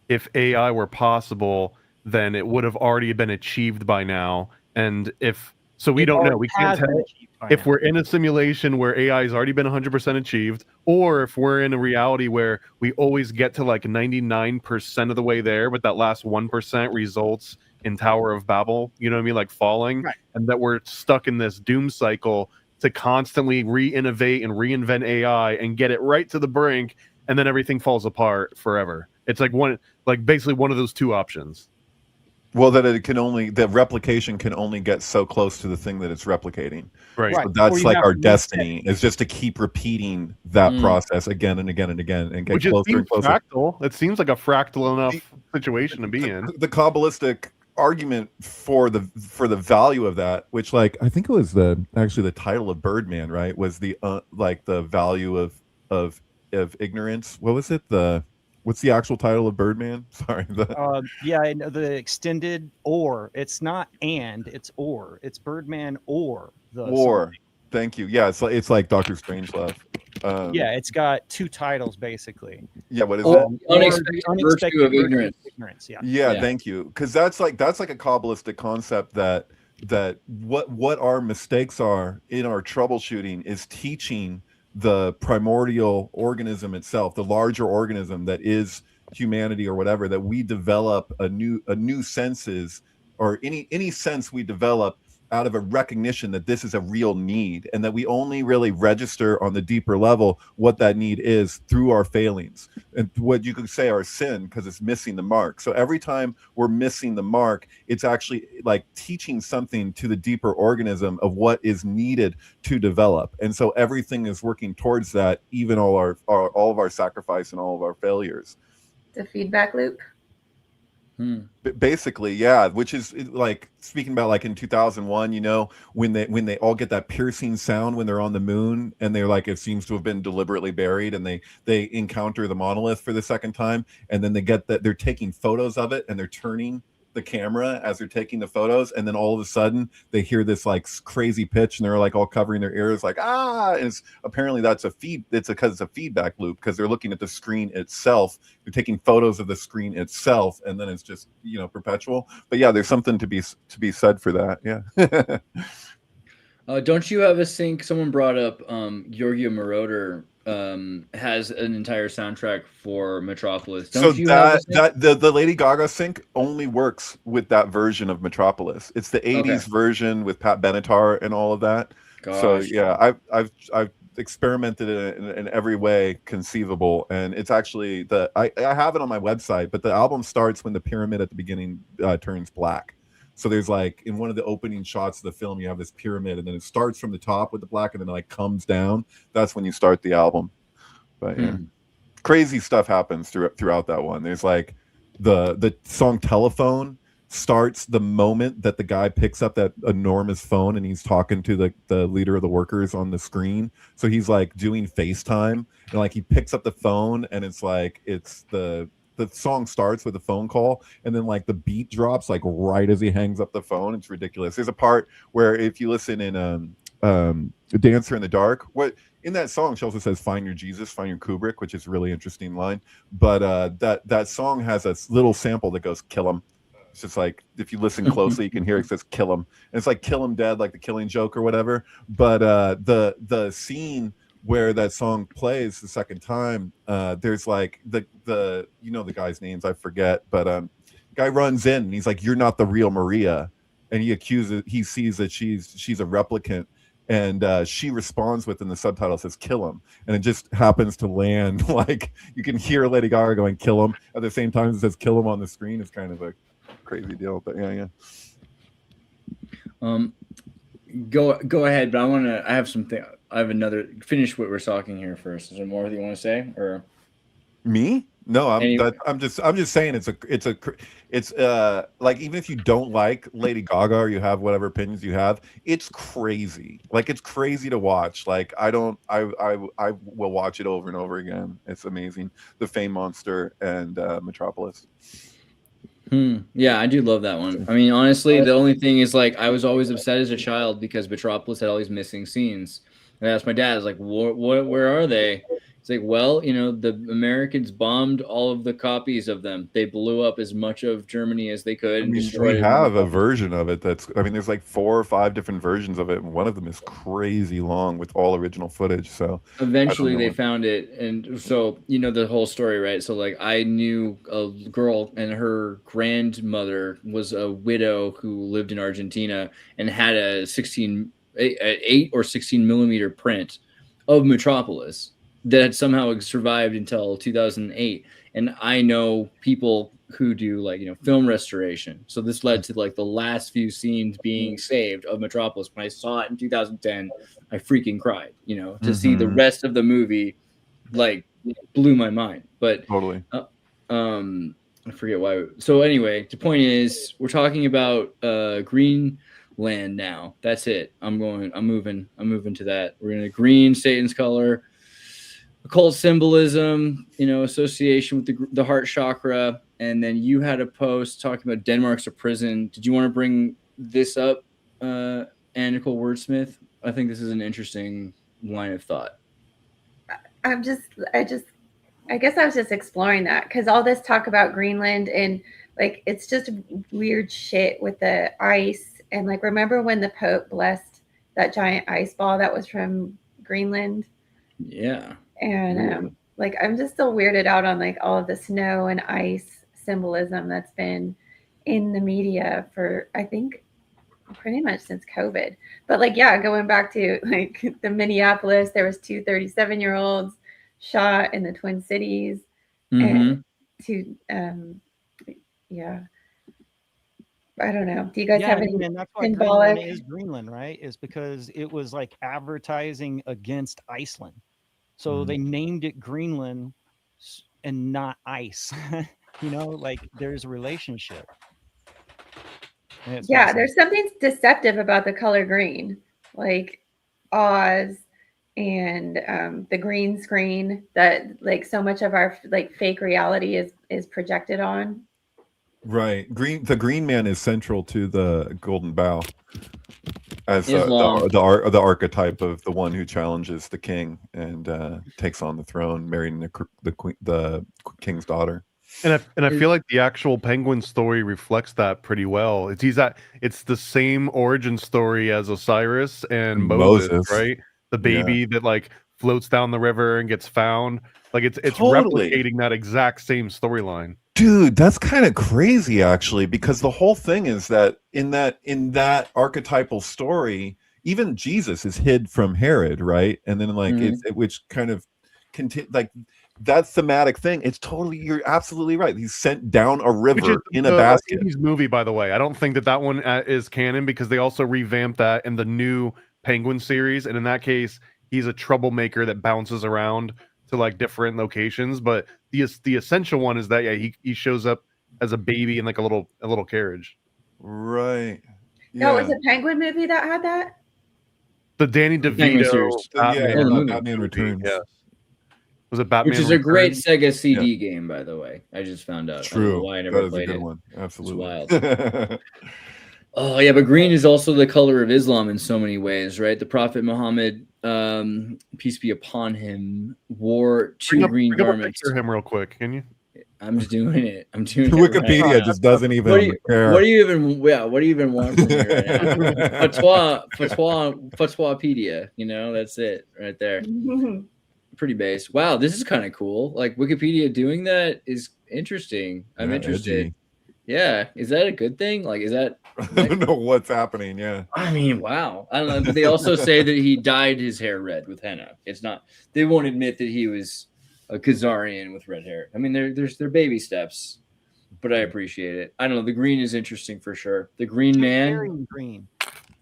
if AI were possible, then it would have already been achieved by now. And we don't know. We can't tell if we're in a simulation where AI has already been 100% achieved, or if we're in a reality where we always get to like 99% of the way there, but that last 1% results in Tower of Babel, you know what I mean? Like falling, right. And that we're stuck in this doom cycle to constantly re-innovate and reinvent AI and get it right to the brink, and then everything falls apart forever. It's like basically one of those two options. Well, that the replication can only get so close to the thing that it's replicating. Right. So that's like our destiny, is just to keep repeating that process again and again and again and get closer and closer. Fractal. It seems like a fractal enough situation to be in. The Kabbalistic argument for the value of that, which, like, I think it was actually the title of Birdman, right? Was the the value of ignorance. What was it? What's the actual title of Birdman? Sorry. The extended or. It's not and, it's or. It's Birdman or the or. Something. Thank you. Yeah, it's like Dr. Strangelove. It's got two titles basically. Yeah, what is it? Unexpected virtue of ignorance. Yeah, thank you. Because that's like a Kabbalistic concept that what our mistakes are in our troubleshooting is teaching the primordial organism itself, the larger organism that is humanity or whatever, that we develop a new senses, or any sense we develop out of a recognition that this is a real need, and that we only really register on the deeper level what that need is through our failings and what you could say our sin, because it's missing the mark. So every time we're missing the mark, it's actually like teaching something to the deeper organism of what is needed to develop. And so everything is working towards that, even all of our sacrifice and all of our failures. The feedback loop. Basically, yeah, which is like speaking about like in 2001, you know, when they all get that piercing sound when they're on the moon, and they're like, it seems to have been deliberately buried, and they encounter the monolith for the second time, and then they get that they're taking photos of it, and they're turning the camera as they're taking the photos, and then all of a sudden they hear this like crazy pitch, and they're like all covering their ears like, and it's apparently that's because it's a feedback loop, because they're looking at the screen itself, they're taking photos of the screen itself, and then it's just, you know, perpetual. But yeah, there's something to be said for that. Yeah. Don't you have a sync? Someone brought up Giorgio Moroder has an entire soundtrack for Metropolis. Don't you have the Lady Gaga sync only works with that version of Metropolis. It's the 80s version with Pat Benatar and all of that. Gosh. So yeah, I've experimented in every way conceivable, and it's actually I have it on my website, but the album starts when the pyramid at the beginning turns black. So there's like, in one of the opening shots of the film, you have this pyramid, and then it starts from the top with the black, and then it like comes down. That's when you start the album. But yeah, crazy stuff happens throughout that one. There's like the song Telephone starts the moment that the guy picks up that enormous phone, and he's talking to the leader of the workers on the screen. So he's like doing FaceTime, and like he picks up the phone, and it's like the song starts with a phone call, and then like the beat drops like right as he hangs up the phone. It's ridiculous. There's a part where if you listen in Dancer in the Dark, in that song she also says find your Jesus, find your Kubrick, which is a really interesting line. But that song has a little sample that goes kill him. It's just like, if you listen closely, you can hear it says kill him, and it's like kill him dead, like the Killing Joke or whatever. But the scene where that song plays the second time, there's like the you know the guy's names, I forget, but guy runs in and he's like, you're not the real Maria, and he sees that she's a replicant, and she responds with, in the subtitle says kill him, and it just happens to land like you can hear Lady Gaga going kill him at the same time as it says kill him on the screen. It's kind of a crazy deal, but yeah. Go ahead, but I have something. I have another. Finish what we're talking here first. Is there more that you want to say, or me? No, I'm just saying it's like, even if you don't like Lady Gaga or you have whatever opinions you have, it's crazy. Like, it's crazy to watch. Like, I will watch it over and over again. It's amazing. The Fame Monster and Metropolis. Yeah, I do love that one. I mean, honestly, the only thing is, like, I was always upset as a child because Metropolis had all these missing scenes. And I asked my dad, I was like, where are they? It's like, well, you know, the Americans bombed all of the copies of them. They blew up as much of Germany as they could. And destroyed. We have a version of it there's like 4 or 5 different versions of it, and one of them is crazy long with all original footage. So eventually they found it, and so, you know, the whole story, right? So, like, I knew a girl, and her grandmother was a widow who lived in Argentina and had a 8 or 16 millimeter print of Metropolis that had somehow survived until 2008. And I know people who do, like, you know, film restoration. So this led to, like, the last few scenes being saved of Metropolis. When I saw it in 2010, I freaking cried, you know, to see the rest of the movie, like, blew my mind. But totally. I forget why. So anyway, the point is, we're talking about Greenland now. That's it. I'm moving to that. We're going to green, Satan's color, occult symbolism, you know, association with the heart chakra. And then you had a post talking about Denmark's a prison. Did you want to bring this up, Anna Nicole Wordsmith? I think this is an interesting line of thought. I guess I was just exploring that, because all this talk about Greenland and, like, it's just weird shit with the ice And like, remember when the Pope blessed that giant ice ball that was from Greenland? Yeah. And like, I'm just still weirded out on like all of the snow and ice symbolism that's been in the media for, I think, pretty much since COVID. But like, yeah, going back to like the Minneapolis, there was 2 37-year-olds shot in the Twin Cities. And to yeah, I don't know. Do you guys have any and that's why symbolic? Greenland is Greenland, right? Is because it was like advertising against Iceland. So they named it Greenland and not ice. You know, like there's a relationship. Yeah, there's something deceptive about the color green, like Oz and the green screen that like so much of our like fake reality is projected on. Right. The green man is central to the golden bough as the archetype of the one who challenges the king and takes on the throne, marrying the king's daughter. And I feel like the actual penguin story reflects that pretty well. It's the same origin story as Osiris and Moses, right? The baby that like floats down the river and gets found. Like it's replicating that exact same storyline. Dude, that's kind of crazy actually, because the whole thing is that in that archetypal story, even Jesus is hid from Herod, right? And then like which kind of like that thematic thing. It's totally, you're absolutely right. He's sent down a river in a basket. His movie, by the way, I don't think that one is canon because they also revamped that in the new Penguin series, and in that case, he's a troublemaker that bounces around to like different locations. But the essential one is that he shows up as a baby in like a little carriage. Right. Yeah. That was a Penguin movie that had that. The Danny DeVito Batman Returns. Yeah. Was it Batman? Which is a great Sega CD game, by the way. I just found out. True. I don't know why I never played a good it. One. Absolutely. It's wild. Oh yeah, but green is also the color of Islam in so many ways, right? The Prophet Muhammad, peace be upon him, wore two green garments. Picture him real quick, can you? I'm just doing it. I'm doing Wikipedia it right just doesn't even care. What do you even want from me right now? Fatwapedia, you know, that's it right there. Pretty base. Wow, this is kind of cool. Like Wikipedia doing that is interesting. I'm interested. Edgy. Yeah, is that a good thing? Like, is that? I don't know what's happening. Yeah. I mean, wow. I don't know. But they also say that he dyed his hair red with henna. It's not. They won't admit that he was a Khazarian with red hair. I mean, they're baby steps, but I appreciate it. I don't know. The green is interesting for sure. The green man. Green.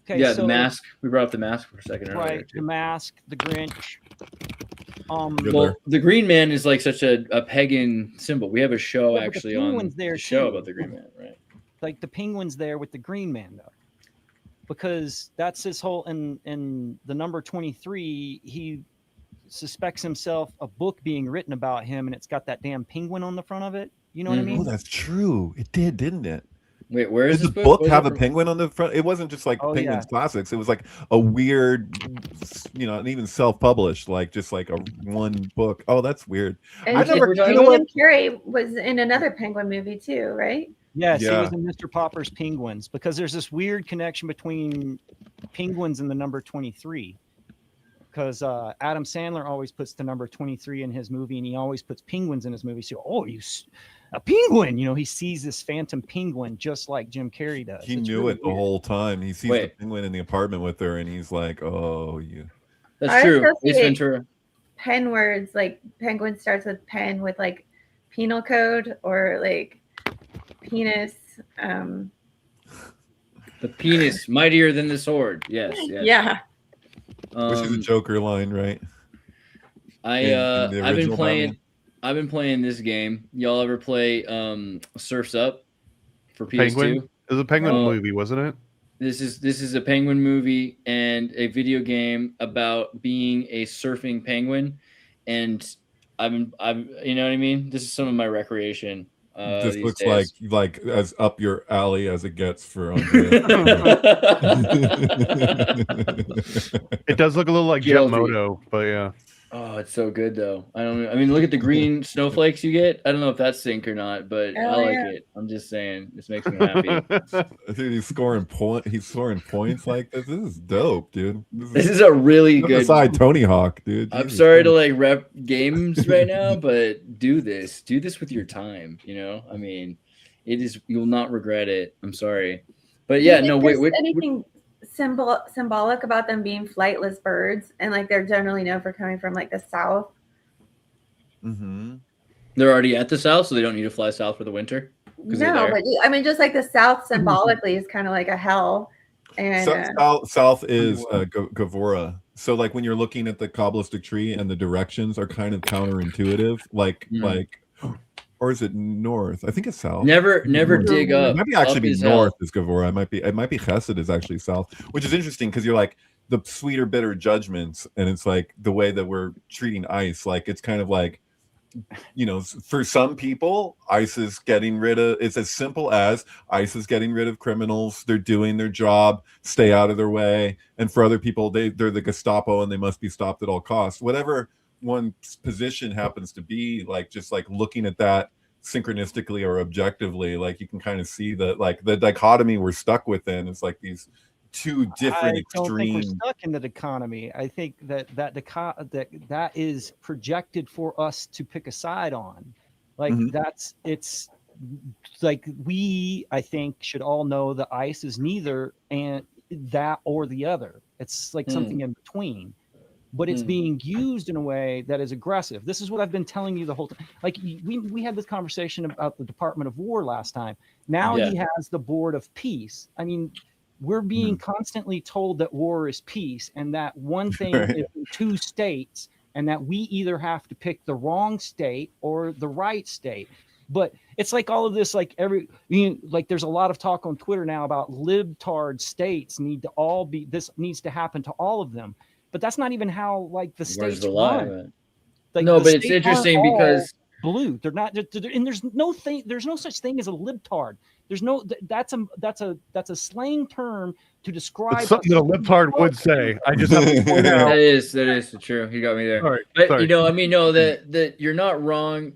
Okay, yeah, so, the mask. We brought up the mask for a second. Right. The mask. The Grinch. Well, the Green Man is like such a pagan symbol. We have a show actually on the show about the Green Man, right? Like the penguin's there with the Green Man though, because that's his whole. In the number 23, he suspects himself a book being written about him, and it's got that damn penguin on the front of it. You know what I mean? Oh, that's true. It did, didn't it? Wait, where is the book have a penguin on the front? It wasn't just like Penguin's Classics. It was like a weird, and even self-published, like just like a one book. Oh, that's weird. And Jim Carrey was in another Penguin movie too, right? Yes, he was in Mr. Popper's Penguins, because there's this weird connection between penguins and the number 23. Because Adam Sandler always puts the number 23 in his movie, and he always puts penguins in his movie. So, a penguin, he sees this phantom penguin just like Jim Carrey does. He knew it the whole time. He sees the penguin in the apartment with her, and he's like, "Oh, you." That's true. Ace Ventura. Pen words, like penguin starts with pen with like penal code or like penis. The penis mightier than the sword. Yes. Yeah. Which is a Joker line, right? I've been playing. I've been playing this game. Y'all ever play Surf's Up for PS2? Penguin? It was a Penguin movie, wasn't it? This is a Penguin movie and a video game about being a surfing penguin, and I'm you know what I mean? This is some of my recreation. This looks like as up your alley as it gets for Andreas. It does look a little like Jet Moto, but yeah. Oh, it's so good though. I don't know. I mean, look at the green snowflakes you get. I don't know if that's sync or not, but I like it. I'm just saying, this makes me happy. Dude, he's scoring points like this. This is dope, dude. This is a really good side Tony Hawk, dude. I'm sorry to like rep games right now, but do this with your time. You know, I mean, it is, you'll not regret it. I'm sorry, but yeah, no, wait. Anything symbolic about them being flightless birds, and like they're generally known for coming from like the south. Mm-hmm. They're already at the south, so they don't need to fly south for the winter. No, but I mean, just like the south symbolically is kind of like a hell. And south is Gavora. So like when you're looking at the Kabbalistic tree and the directions are kind of counterintuitive, like or is it north? I think it's south. Never dig up. It might be actually be north hell. is Gavora. It might be Chesed is actually south, which is interesting because you're like the sweeter, bitter judgments, and it's like the way that we're treating ICE. Like it's kind of like, you know, for some people, ICE is getting rid of. It's as simple as ICE is getting rid of criminals. They're doing their job. Stay out of their way. And for other people, they're the Gestapo and they must be stopped at all costs. Whatever one's position happens to be, like just like looking at that synchronistically or objectively, like you can kind of see that like the dichotomy we're stuck within is like these two different extremes. I don't think we're stuck in the dichotomy. I think that is projected for us to pick a side on. Like it's like I think should all know that ICE is neither and that or the other. It's like something in between. But it's being used in a way that is aggressive. This is what I've been telling you the whole time. Like we had this conversation about the Department of War last time. Now he has the Board of Peace. I mean, we're being constantly told that war is peace and that one thing is in two states and that we either have to pick the wrong state or the right state. But it's like all of this, like like there's a lot of talk on Twitter now about libtard states need to all be, this needs to happen to all of them. But that's not even how like the states run. Like, no, but it's interesting because blue. They're not, and there's no such thing as a libtard. There's no that's a slang term to describe something that a libtard would say. I just have to point out that is true. You got me there. All right, but sorry. You know, I mean, no, that you're not wrong.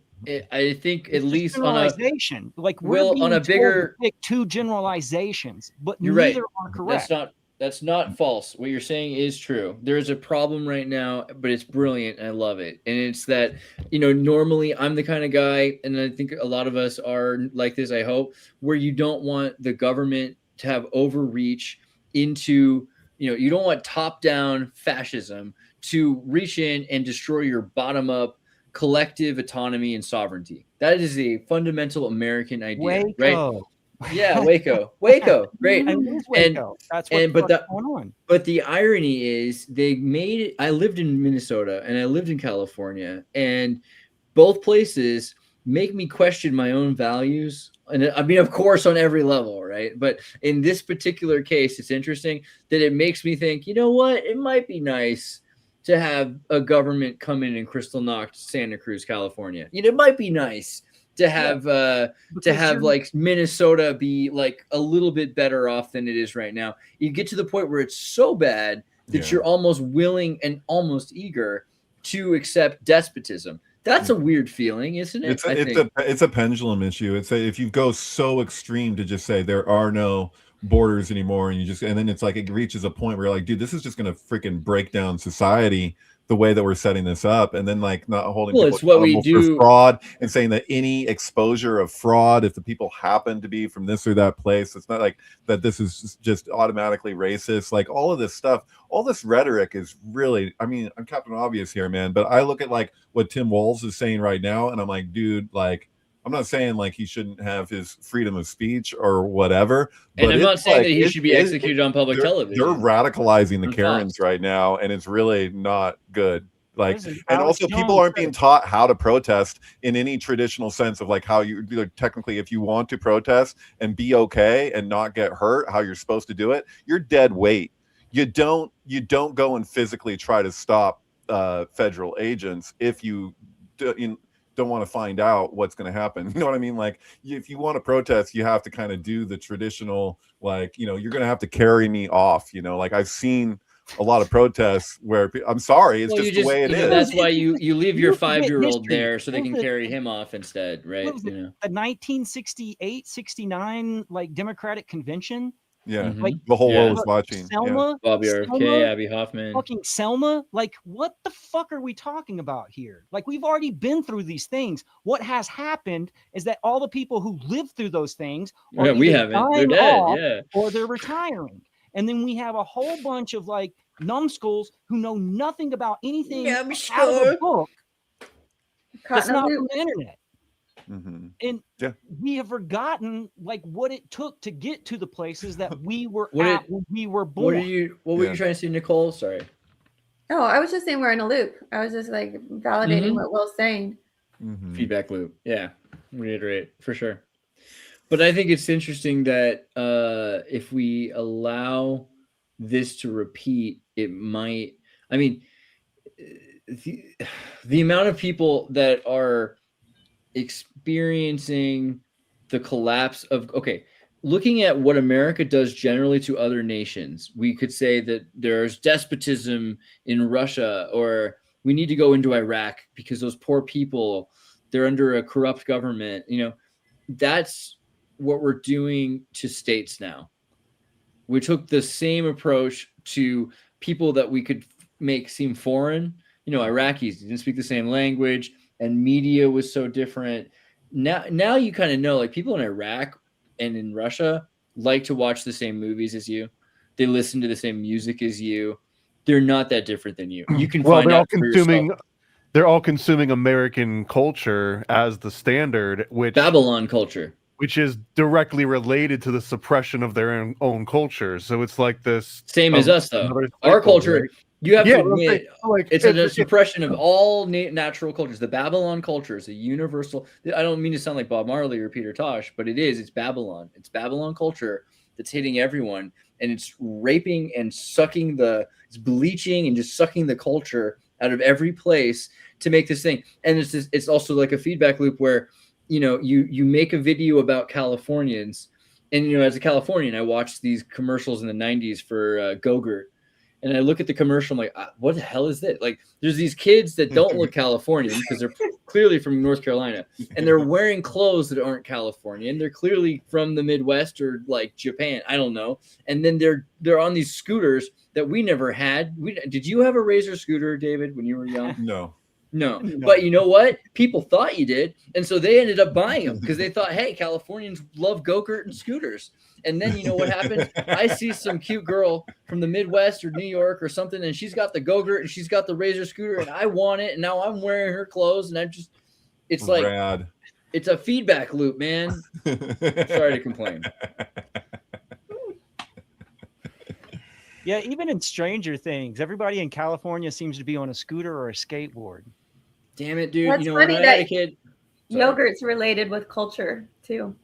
I think at least on generalization, like we're on a bigger pick two generalizations, but you're neither right. are correct. That's not false. What you're saying is true. There is a problem right now, but it's brilliant. And I love it. And it's that, you know, normally I'm the kind of guy, and I think a lot of us are like this, I hope, where you don't want the government to have overreach into, you know, you don't want top-down fascism to reach in and destroy your bottom-up collective autonomy and sovereignty. That is a fundamental American idea, right? Yeah, Waco, great. And that's what's going on. But the irony is, they made it. I lived in Minnesota and I lived in California, and both places make me question my own values. And I mean, of course, on every level, right? But in this particular case, it's interesting that it makes me think, you know what? It might be nice to have a government come in and crystal knocked Santa Cruz, California. You know, it might be nice to have like Minnesota be like a little bit better off than it is right now. You get to the point where it's so bad that you're almost willing and almost eager to accept despotism. That's a weird feeling, isn't it? It's a pendulum issue. It's if you go so extreme to just say there are no borders anymore, and then it's like it reaches a point where you're like, dude, this is just gonna freaking break down society the way that we're setting this up, and then like not holding people it's what we do for fraud and saying that any exposure of fraud, if the people happen to be from this or that place, it's not like that this is just automatically racist. Like all of this stuff, all this rhetoric is really, I mean, I'm Captain Obvious here, man, but I look at like what Tim Walz is saying right now, and I'm like, dude, like, I'm not saying like he shouldn't have his freedom of speech or whatever. And but I'm not saying like, that he should be executed on public television. They're radicalizing the On Karens Fox. right now, and it's really not good. Like, Listen, and Alex also people Jones aren't being taught how to protest in any traditional sense of like how you technically, if you want to protest and be okay and not get hurt, how you're supposed to do it, you're dead weight. You don't go and physically try to stop federal agents if you don't want to find out what's going to happen. You know what I mean? Like, if you want to protest, you have to kind of do the traditional, like, you know, you're going to have to carry me off. You know, like I've seen a lot of protests where I'm sorry, it's just the way it is. That's why you leave your Look at 5-year-old history. there so they Look can at- carry him off instead, right? What was it, You know, the 1968-69 like Democratic convention? Yeah, Like the whole Yeah. world was watching. Selma, Bobby RFK, Selma, Abby Hoffman. fucking Selma. Like, what the fuck are we talking about here? Like, we've already been through these things. What has happened is that all the people who lived through those things are Yeah, we either haven't. They're dying dead. off Yeah. or they're retiring. And then we have a whole bunch of like numbskulls who know nothing about anything out of a book that's not from the internet. Mm-hmm. And we have forgotten like what it took to get to the places that we were when we were born. What were you trying to say, Nicole? Sorry. Oh, I was just saying we're in a loop. I was just like validating what Will's saying. Feedback loop. Yeah. Reiterate for sure. But I think it's interesting that if we allow this to repeat, it might. I mean, the amount of people that are experiencing the collapse of looking at what America does generally to other nations, we could say that there's despotism in Russia, or we need to go into Iraq because those poor people, they're under a corrupt government. You know, that's what we're doing to states now. We took the same approach to people that we could make seem foreign. You know, Iraqis didn't speak the same language, and media was so different. Now you kind of know, like, people in Iraq and in Russia like to watch the same movies as you. They listen to the same music as you. They're not that different than you. You can find out for yourself. They're all consuming American culture as the standard, which Babylon culture, which is directly related to the suppression of their own culture. So it's like this same as us, though. Our culture, right? You have to admit, it's a suppression of all natural cultures. The Babylon culture is a universal. I don't mean to sound like Bob Marley or Peter Tosh, but it is. It's Babylon. It's Babylon culture that's hitting everyone, and it's raping and sucking it's bleaching and just sucking the culture out of every place to make this thing. And it's also like a feedback loop where, you know, you make a video about Californians, and, you know, as a Californian, I watched these commercials in the 90s for Go-Gurt. And I look at the commercial, I'm like, what the hell is this? Like, there's these kids that don't look Californian because they're clearly from North Carolina, and they're wearing clothes that aren't Californian. They're clearly from the Midwest or like Japan. I don't know. And then they're on these scooters that we never had. Did you have a Razor scooter, David, when you were young? No. But you know what? People thought you did. And so they ended up buying them because they thought, hey, Californians love go-gurt and scooters. And then you know what happens? I see some cute girl from the Midwest or New York or something, and she's got the go-gurt and she's got the Razor scooter, and I want it. And now I'm wearing her clothes, and it's like, rad. It's a feedback loop, man. Sorry to complain. Yeah, even in Stranger Things, everybody in California seems to be on a scooter or a skateboard. Damn it, dude. That's you know, funny when I had a kid, yogurt's related with culture too.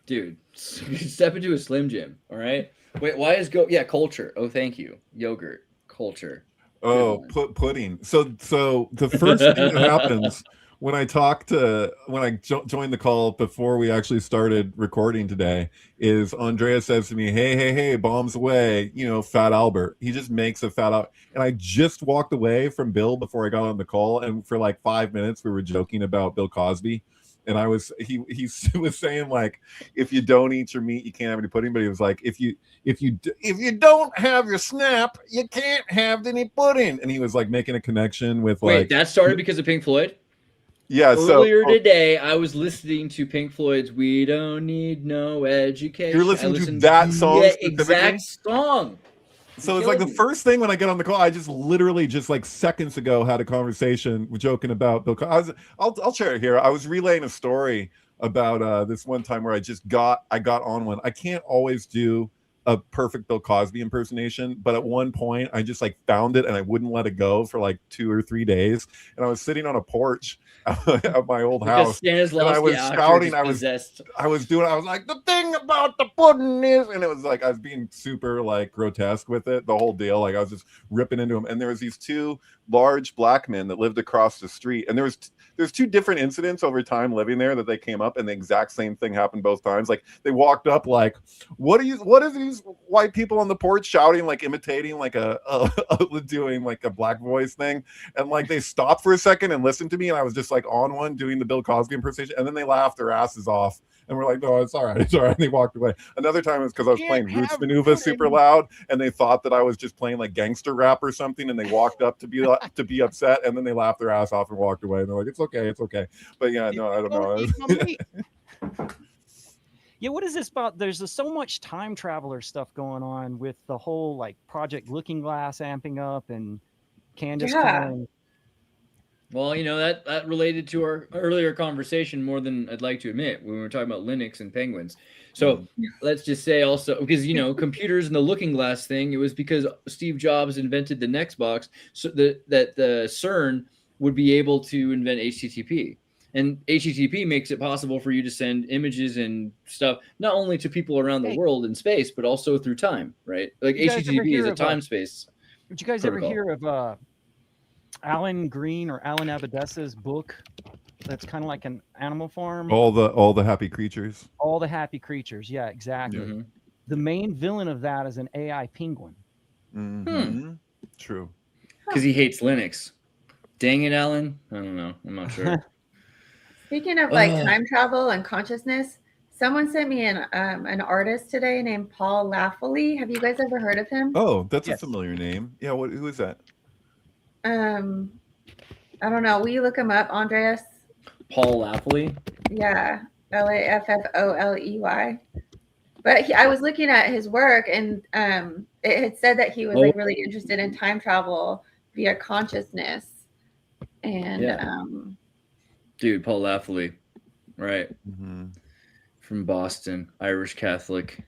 Dude, step into a Slim Jim, all right? Wait, why is culture? Oh, thank you. Yogurt, culture. Oh, pudding. So the first thing that happens when I joined the call before we actually started recording today is Andreas says to me, hey, bombs away, you know, Fat Albert. He just makes a Fat Albert. And I just walked away from Bill before I got on the call, and for like 5 minutes we were joking about Bill Cosby. And he was saying, like, if you don't eat your meat, you can't have any pudding. But he was like, if you don't have your snap, you can't have any pudding. And he was like making a connection with that started because of Pink Floyd. Yeah. Earlier today, I was listening to Pink Floyd's "We Don't Need No Education." You're listening to that song, the exact song. So it's like the first thing when I get on the call, I just literally just like seconds ago had a conversation joking about Bill Cosby. I'll share it here. I was relaying a story about this one time where I got on one. I can't always do a perfect Bill Cosby impersonation, but at one point I just like found it and I wouldn't let it go for like 2 or 3 days. And I was sitting on a porch at my old house, and I was shouting. I was like, the thing about the pudding is, and it was like I was being super like grotesque with it, the whole deal. Like I was just ripping into him. And there was these 2 large black men that lived across the street, and there's 2 different incidents over time living there that they came up, and the exact same thing happened both times. Like they walked up like, what is he these white people on the porch shouting, like imitating like doing like a black voice thing, and like they stopped for a second and listened to me, and I was just like on one doing the Bill Cosby impersonation, and then they laughed their asses off. And we're like, no, it's all right. It's all right. And they walked away. Another time it was because I was playing Roots Manuva super loud, and they thought that I was just playing like gangster rap or something, and they walked up to be upset, and then they laughed their ass off and walked away. And they're like, it's okay, it's okay. But yeah, no, I don't know. Yeah, what is this about? There's so much time traveler stuff going on with the whole like Project Looking Glass amping up and Candace calling. Well, you know, that related to our earlier conversation more than I'd like to admit when we were talking about Linux and penguins. So let's just say also, because, you know, computers and the looking glass thing, it was because Steve Jobs invented the next box so that the CERN would be able to invent HTTP. And HTTP makes it possible for you to send images and stuff, not only to people around the world in space, but also through time, right? Like HTTP is a time-space. Did you guys ever hear of Alan Green or Alan Abadessa's book that's kind of like an Animal Farm? All the happy creatures. All the happy creatures. Yeah, exactly. Mm-hmm. The main villain of that is an AI penguin. Mm-hmm. True. Because he hates Linux. Dang it, Alan. I don't know. I'm not sure. Speaking of like time travel and consciousness, someone sent me an artist today named Paul Laffoley. Have you guys ever heard of him? Oh, that's a familiar name. Yeah, who is that? I don't know. Will you look him up, Andreas? Paul Laffoley? Yeah, Laffoley. But I was looking at his work, and it had said that he was like really interested in time travel via consciousness. And dude, Paul Laffoley, right? Mm-hmm. From Boston, Irish Catholic.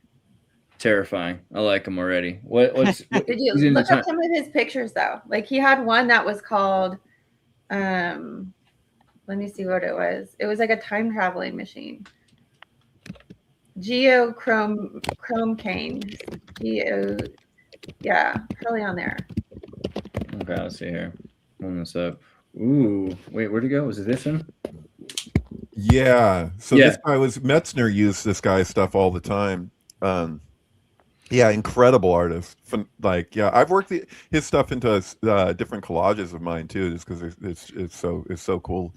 Terrifying. I like him already. What did you look up some of his pictures though? Like he had one that was called let me see what it was. It was like a time traveling machine. Chrome cane. Yeah, probably on there. Okay, let's see here. Pulling this up. Ooh, wait, where'd it go? Was it this one? Yeah. So this guy Metzner used this guy's stuff all the time. Yeah, incredible artist. I've worked his stuff into different collages of mine too, just because it's so cool.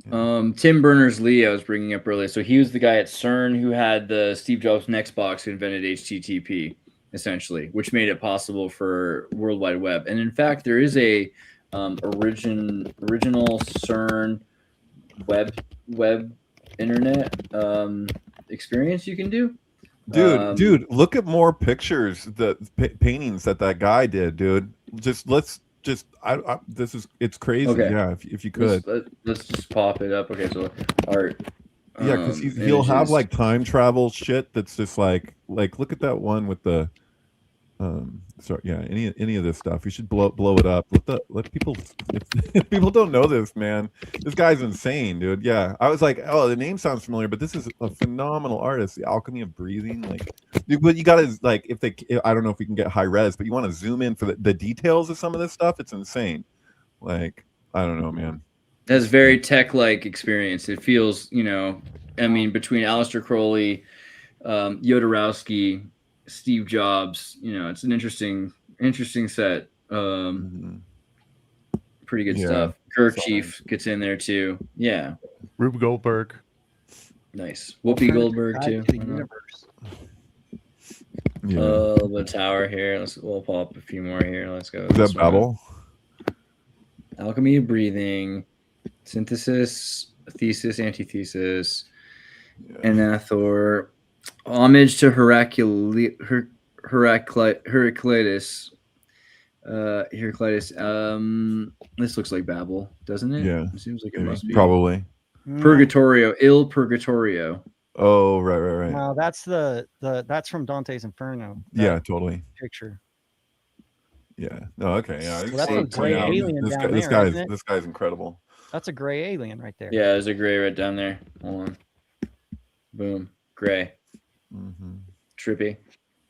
Yeah. Tim Berners-Lee, I was bringing up earlier. So he was the guy at CERN who had the Steve Jobs Next box who invented HTTP, essentially, which made it possible for World Wide Web. And in fact, there is a original CERN web internet experience you can do. Dude, look at more pictures, the paintings that guy did, dude. It's crazy. Okay. Yeah, if you could. Let's just pop it up. Okay, so art. Yeah, because he'll have like time travel shit that's just like look at that one with the any of this stuff. You should blow it up. Let people if people don't know this, man. This guy's insane, dude. Yeah. I was like, oh, the name sounds familiar, but this is a phenomenal artist. The Alchemy of Breathing. But you gotta I don't know if we can get high res, but you want to zoom in for the details of some of this stuff. It's insane. Like, I don't know, man. It has very tech-like experience. It feels, between Aleister Crowley, Jodorowsky, Steve Jobs, it's an interesting set. Pretty good stuff. Kerchief gets in there too. Yeah. Rube Goldberg. Nice. Whoopi Goldberg too. The tower here. We'll pull up a few more here. Let's go. Is that Babel? Alchemy of Breathing, Synthesis, Thesis, Antithesis, Anathor. Homage to Heraclitus. This looks like Babel, doesn't it? Yeah. It seems like it must be. Probably. Purgatorio, Il Purgatorio. Oh, right. No, that's that's from Dante's Inferno. Yeah, totally. Picture. Yeah. No, okay. Yeah. So that's a gray alien down there. This guy's incredible. That's a gray alien right there. Yeah, there's a gray right down there. Hold on. Boom. Gray. Mm-hmm. Trippy.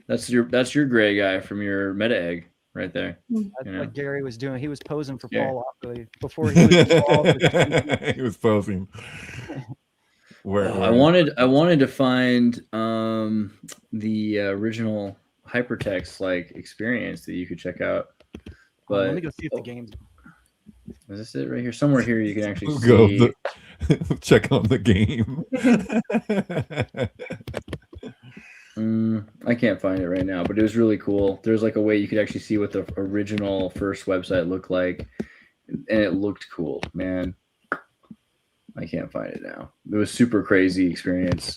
That's your gray guy from your meta egg right there. That's what Gary was doing. He was posing for Paul Laffoley before he was involved with he was posing. I wanted to find the original hypertext like experience that you could check out. But let me go see if the game's. Is this it right here? Somewhere here you can actually see. Check on the game. I can't find it right now, but it was really cool. There's like a way you could actually see what the original first website looked like, and it looked cool, man. I can't find it now. It was super crazy experience.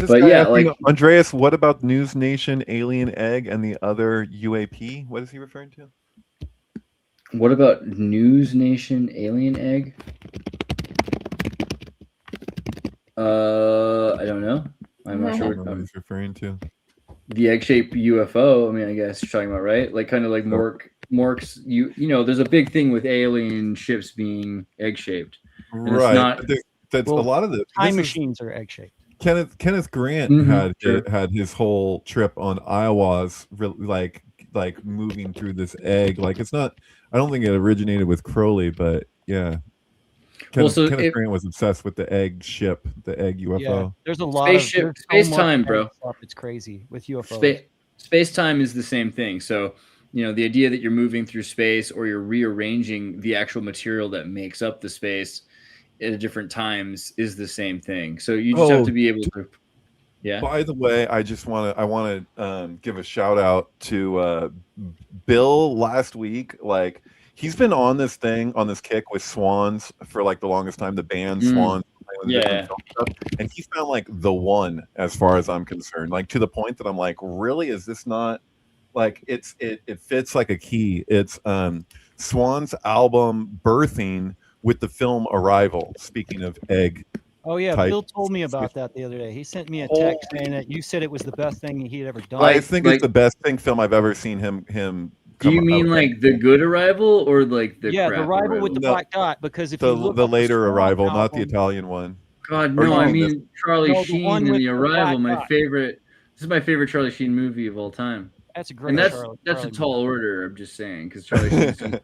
But yeah, like Andreas, what about News Nation, Alien Egg, and the other UAP? What is he referring to? What about News Nation, Alien Egg? I don't know. I'm not sure what he's referring to. The egg-shaped UFO. I mean, I guess you're talking about, right? Like kind of like Mork's. You know, there's a big thing with alien ships being egg-shaped. Right. That's a lot of the time machines are egg-shaped. Kenneth Grant had his whole trip on Iowa's like moving through this egg. Like it's not. I don't think it originated with Crowley, but yeah. Kenneth Grant was obsessed with the egg ship, the egg UFO. Yeah, there's a lot of space-time, bro. Stuff. It's crazy with UFOs. Space-time is the same thing. So, you know, the idea that you're moving through space or you're rearranging the actual material that makes up the space at different times is the same thing. So you just have to be able to. Yeah. By the way, I want to give a shout out to Bill last week. Like he's been on this kick with Swans for like the longest time. The band Swans. Yeah. And he found like the one as far as I'm concerned. Like to the point that I'm like, really, is this not like it fits like a key? It's Swan's album Birthing with the film Arrival. Speaking of egg. Oh yeah, Bill told me about that the other day. He sent me a text saying that you said it was the best thing he had ever done. I think it's the best film I've ever seen him. Do you mean like the good Arrival or like the the Arrival with the black dot? Because if the you look the later Arrival, album, not the Italian one. God no, I mean Charlie Sheen in the Arrival. My favorite. This is my favorite Charlie Sheen movie of all time. That's a great. And that's a tall order. I'm just saying because Charlie Sheen.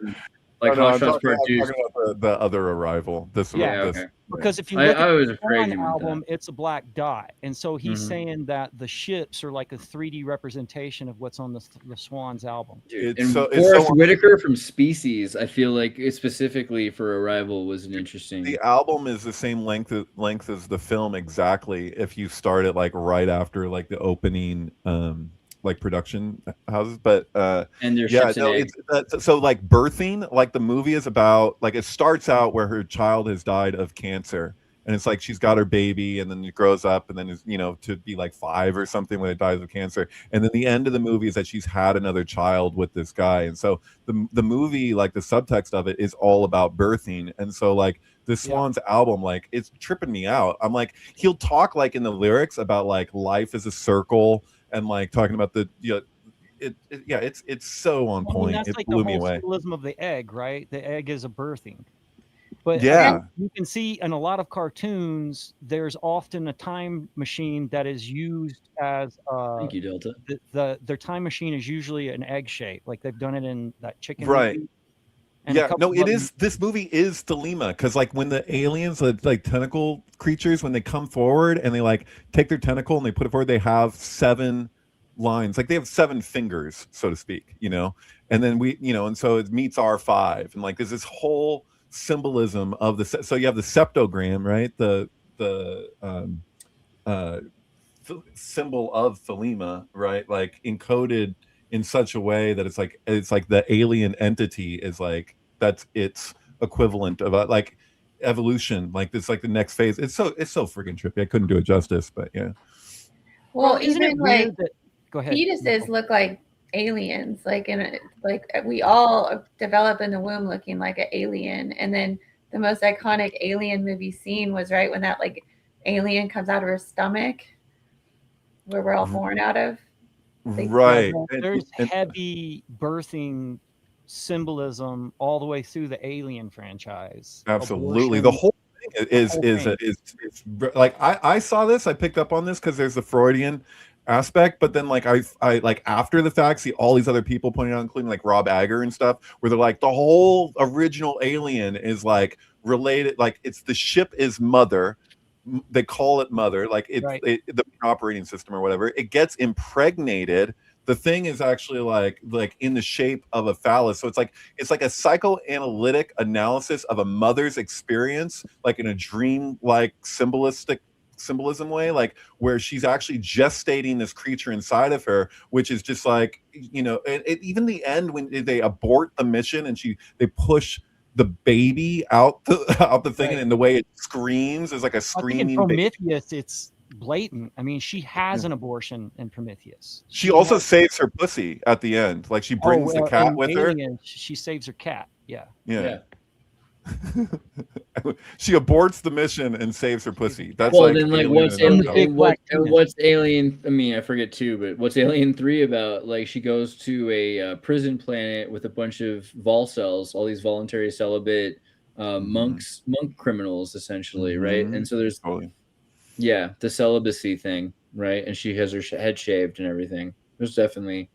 Like Hot Shots Part 2. I'm talking about the other Arrival. Okay. Because if you look I at was the afraid Swan album, it's a black dot, and so he's saying that the ships are like a 3D representation of what's on the Swans album. And Forrest Whitaker from Species, I feel like specifically for Arrival was an interesting. The album is the same length as the film exactly. If you start it like right after like the opening. Like production houses, but and there's so like Birthing, like the movie is about like it starts out where her child has died of cancer, and it's like she's got her baby, and then it grows up, and then is to be like 5 or something when it dies of cancer, and then the end of the movie is that she's had another child with this guy, and so the movie, like the subtext of it is all about birthing, and so like the Swans album, like it's tripping me out. I'm like, he'll talk like in the lyrics about like life is a circle. And like talking about it's so on point. That's it like blew the me whole away. symbolism of the egg, right? The egg is a birthing. But you can see in a lot of cartoons, there's often a time machine that is used as. Thank you, Delta. Their time machine is usually an egg shape, like they've done it in that chicken. Right. Movie. It is. This movie is Thelema because like when the aliens, like tentacle creatures, when they come forward and they like take their tentacle and they put it forward, they have 7 lines, like they have 7 fingers, so to speak, and then and so it meets our 5, and like there's this whole symbolism of the. So you have the septogram, right? The symbol of Thelema, right? Like encoded in such a way that it's like the alien entity is like that's its equivalent of like evolution, like this, like the next phase. It's so freaking trippy. I couldn't do it justice, but yeah. Well, isn't even it weird like that, go ahead. fetuses look like aliens, like we all develop in the womb looking like an alien, and then the most iconic alien movie scene was right when that like alien comes out of her stomach, where we're all born out of. Right. There's heavy birthing symbolism all the way through the Alien franchise. Absolutely. Abortion, The whole thing is like I saw this, I picked up on this because there's the Freudian aspect, but then like I like after the fact see all these other people pointing out, including like Rob Agger and stuff, where they're like the whole original Alien is like related, like it's the ship is mother, they call it mother, like it's Right. the operating system or whatever. It gets impregnated. The thing is actually like in the shape of a phallus. So it's like a psychoanalytic analysis of a mother's experience, like in a dream like symbolism way, like where she's actually gestating this creature inside of her, which is just like, you know, even the end when they abort the mission and they push the baby out the thing, Right. and the way it screams is like a I think in screaming baby. Prometheus, it's blatant. I mean, she has an abortion in Prometheus. She also saves her pussy at the end. Like she brings the cat in with Alien, her. she saves her cat. Yeah. Yeah. She aborts the mission and saves her pussy. That's well, like then, like, what's Alien? I mean, I forget too, but what's Alien 3 about? Like, she goes to a prison planet with a bunch of volcells, all these voluntary celibate monk criminals, essentially, right? And so there's, the celibacy thing, right? And she has her head shaved and everything. There's definitely.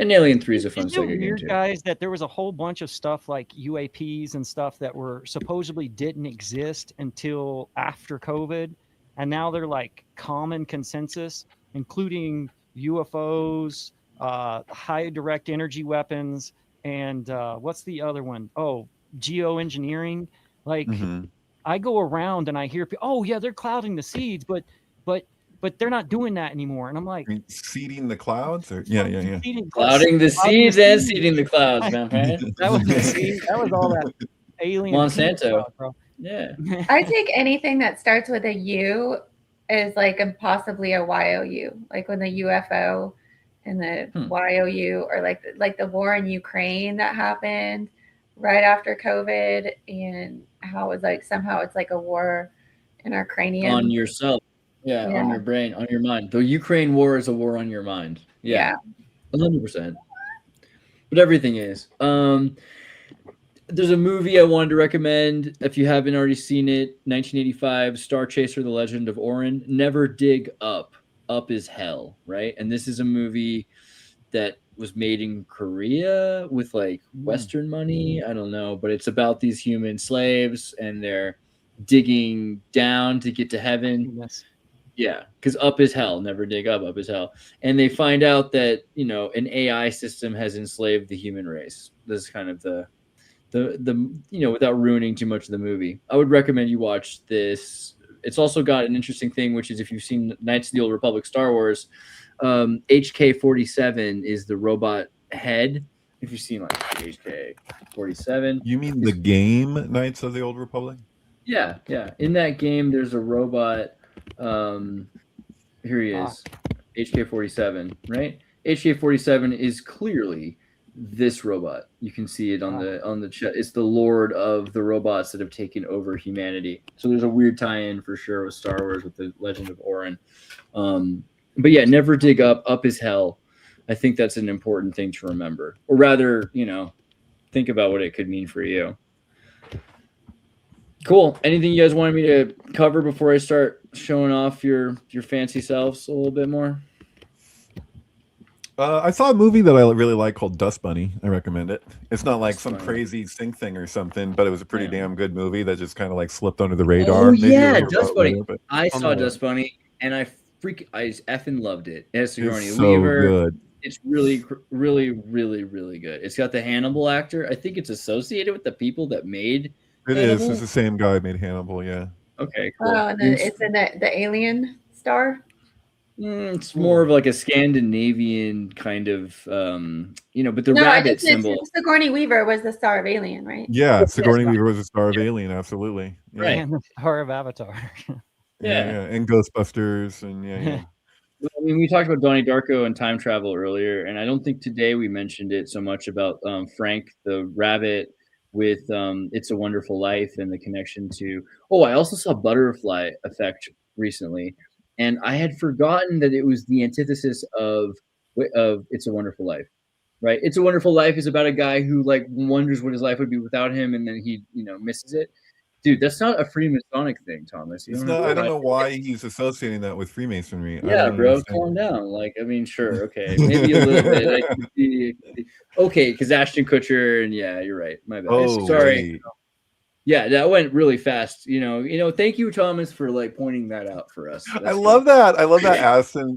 And Alien 3 is a fun Sega game too. Guys, that there was a whole bunch of stuff like UAPs and stuff that were supposedly didn't exist until after COVID, and now they're like common consensus, including UFOs, high direct energy weapons, and what's the other one? Oh, geoengineering. Like, I go around and I hear people, oh yeah, they're clouding the seeds, but they're not doing that anymore. And I'm like, seeding the clouds, or clouding the seeds and seeding the clouds, man. That was all that alien Monsanto. Bro. Yeah. I take anything that starts with a U as like possibly a YOU, like when the UFO and the YOU, or like the war in Ukraine that happened right after COVID, and how it was like somehow it's like a war in our cranium. On yourself. Yeah, on your brain, on your mind. The Ukraine war is a war on your mind. Yeah. 100%. But everything is. There's a movie I wanted to recommend if you haven't already seen it. 1985, Star Chaser: The Legend of Orin. Never dig up. Up is hell, right? And this is a movie that was made in Korea with like Western money. I don't know, but it's about these human slaves and they're digging down to get to heaven. Yes. Yeah, because up is hell. Never dig up. Up is hell. And they find out that, you know, an AI system has enslaved the human race. This is kind of the you know, without ruining too much of the movie. I would recommend you watch this. It's also got an interesting thing, which is if you've seen Knights of the Old Republic Star Wars, HK-47 is the robot head. If you've seen like HK-47. You mean the game Knights of the Old Republic? Yeah, yeah. In that game, there's a robot. Here he is, HK-47, right? HK-47 is clearly this robot. You can see it on the chest. It's the lord of the robots that have taken over humanity. So there's a weird tie-in for sure with Star Wars with the Legend of Orin. But yeah, never dig up. Up is hell. I think that's an important thing to remember, or rather, you know, think about what it could mean for you. Cool. Anything you guys wanted me to cover before I start showing off your fancy selves a little bit more? I saw a movie that I really like called Dust Bunny. I recommend it. It's not like some crazy sync thing or something, but it was a pretty damn good movie that just kind of like slipped under the radar. Oh yeah, Dust Bunny. Later, I saw Dust Bunny and I effing loved it. It has Sigourney so Weaver. Good. It's really, really, really, really good. It's got the Hannibal actor. I think it's associated with the people that made Hannibal? It's the same guy who made Hannibal, yeah. Okay, cool. Oh, and it's in the Alien star? It's more of like a Scandinavian kind of, you know, but the rabbit symbol. Sigourney Weaver was the star of Alien, right? Yeah, Sigourney Weaver was the star of Alien, absolutely. Yeah. Right. And the star of Avatar. Yeah, and Ghostbusters, and yeah. I mean, we talked about Donnie Darko and time travel earlier, and I don't think today we mentioned it so much about Frank the rabbit with It's a Wonderful Life and the connection to. Oh, I also saw Butterfly Effect recently, and I had forgotten that it was the antithesis of It's a Wonderful Life, right? It's a Wonderful Life is about a guy who like wonders what his life would be without him, and then he, you know, misses it. Dude, that's not a Freemasonic thing, Thomas. It's not, I don't know why he's associating that with Freemasonry. Yeah, bro, calm down. Like, I mean, sure, okay, maybe a little bit. I can see, okay, because Ashton Kutcher, and yeah, you're right. My bad. Oh, sorry. Wait. Yeah, that went really fast. Thank you, Thomas, for like pointing that out for us. I love that. I love that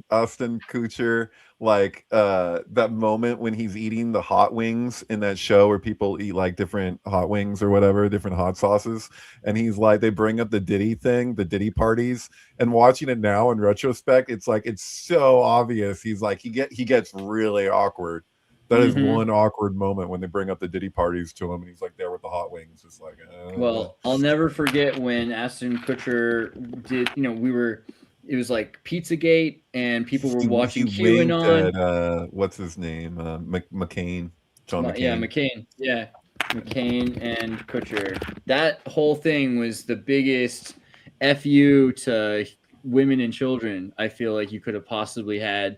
Austin Kutcher, like that moment when he's eating the hot wings in that show where people eat like different hot wings or whatever, different hot sauces, and he's like, they bring up the Diddy thing, the Diddy parties, and watching it now in retrospect, it's like it's so obvious. He's like he gets really awkward. That is one awkward moment when they bring up the Diddy parties to him, and he's like there with the hot wings. It's like, well, I'll never forget when Ashton Kutcher did. It was like Pizzagate, and people were watching QAnon. At, what's his name? McCain. John McCain. Yeah, McCain. Yeah, McCain and Kutcher. That whole thing was the biggest FU to women and children I feel like you could have possibly had.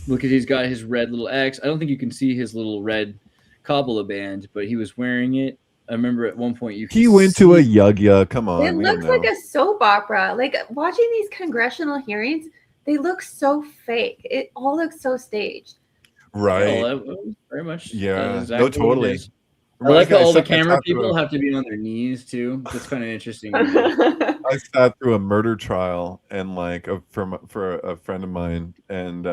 Look at, he's got his red little X. I don't think you can see his little red Kabbalah band, but he was wearing it. I remember at one point he went to a yug. Come on. It looks like a soap opera. Like watching these congressional hearings, they look so fake. It all looks so staged. Right. Very much. Yeah. Exactly no, totally. I like how all the camera people have to be on their knees too. That's kind of interesting. I sat through a murder trial and like for a friend of mine, and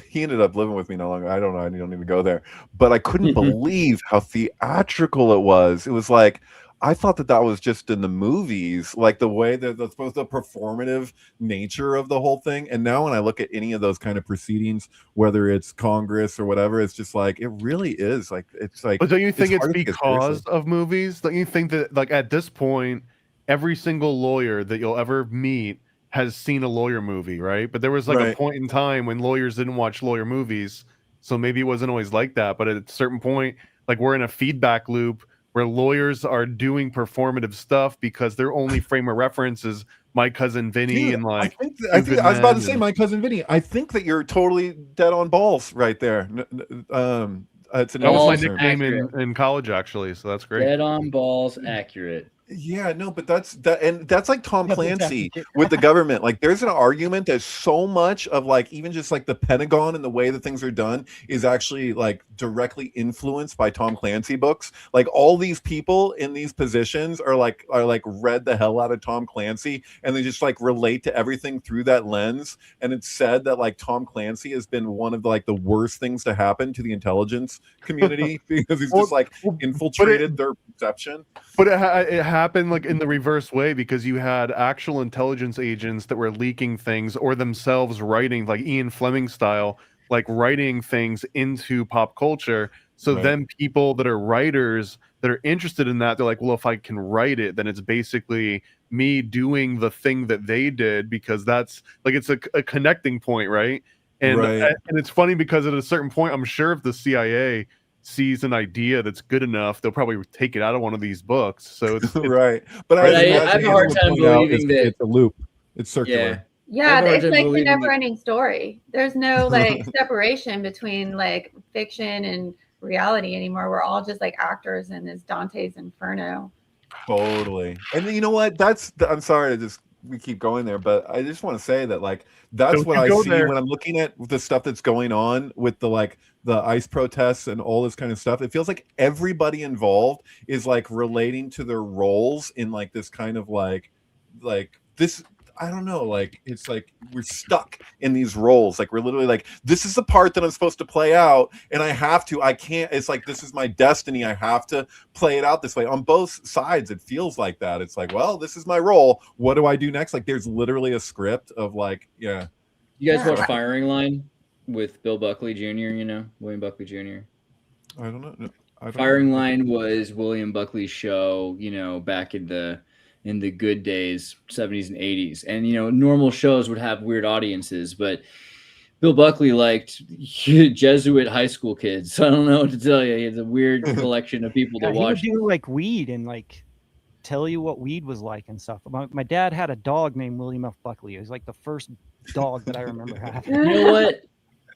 he ended up living with me no longer. I don't know. I don't need to go there, but I couldn't believe how theatrical it was. It was like, I thought that was just in the movies, like the way that that's supposed to performative nature of the whole thing. And now when I look at any of those kind of proceedings, whether it's Congress or whatever, it's just like, it really is like, it's like. But don't you think it's because of movies? Don't you think that like at this point, every single lawyer that you'll ever meet has seen a lawyer movie, right? But there was like a point in time when lawyers didn't watch lawyer movies. So maybe it wasn't always like that. But at a certain point, like we're in a feedback loop where lawyers are doing performative stuff because their only frame of reference is My Cousin Vinny. And like, I was about to say My Cousin Vinny. I think that you're totally dead on balls right there. It's that was my nickname in college, actually. So that's great. Dead on balls, accurate. Yeah, no, but that's like Tom Clancy with the government. Like there's an argument that so much of like even just like the Pentagon and the way that things are done is actually like directly influenced by Tom Clancy books. Like all these people in these positions are like read the hell out of Tom Clancy, and they just like relate to everything through that lens. And it's said that like Tom Clancy has been one of the worst things to happen to the intelligence community because he's just like infiltrated their perception. But it happened like in the reverse way, because you had actual intelligence agents that were leaking things or themselves writing, like Ian Fleming style, like writing things into pop culture. So then people that are writers that are interested in that, they're like, well, if I can write it, then it's basically me doing the thing that they did, because that's like, it's a connecting point, right? And it's funny because at a certain point, I'm sure if the CIA sees an idea that's good enough, they'll probably take it out of one of these books. So it's right. But I have a hard time believing that it's a loop. It's circular. Yeah, it's like the never-ending story. There's no like separation between like fiction and reality anymore. We're all just like actors in this Dante's Inferno. Totally. And you know what? I'm sorry to we keep going there, but I just want to say that like that's what I see when I'm looking at the stuff that's going on with the ICE protests and all this kind of stuff. It feels like everybody involved is like relating to their roles in like this kind of like this. I don't know, like it's like we're stuck in these roles. Like we're literally like, this is the part that I'm supposed to play out, and I can't, it's like this is my destiny. I have to play it out this way. On both sides, it feels like that. It's like, well, this is my role. What do I do next? Like there's literally a script of like, yeah. You guys watch Firing Line with Bill Buckley Jr., William Buckley Jr.? I don't know. Firing Line was William Buckley's show, back in the good days, 70s and 80s. And, normal shows would have weird audiences, but Bill Buckley liked Jesuit high school kids. So I don't know what to tell you. He has a weird collection of people to watch. He would do like weed and like tell you what weed was like and stuff. My dad had a dog named William F. Buckley. It was like the first dog that I remember having. You know what?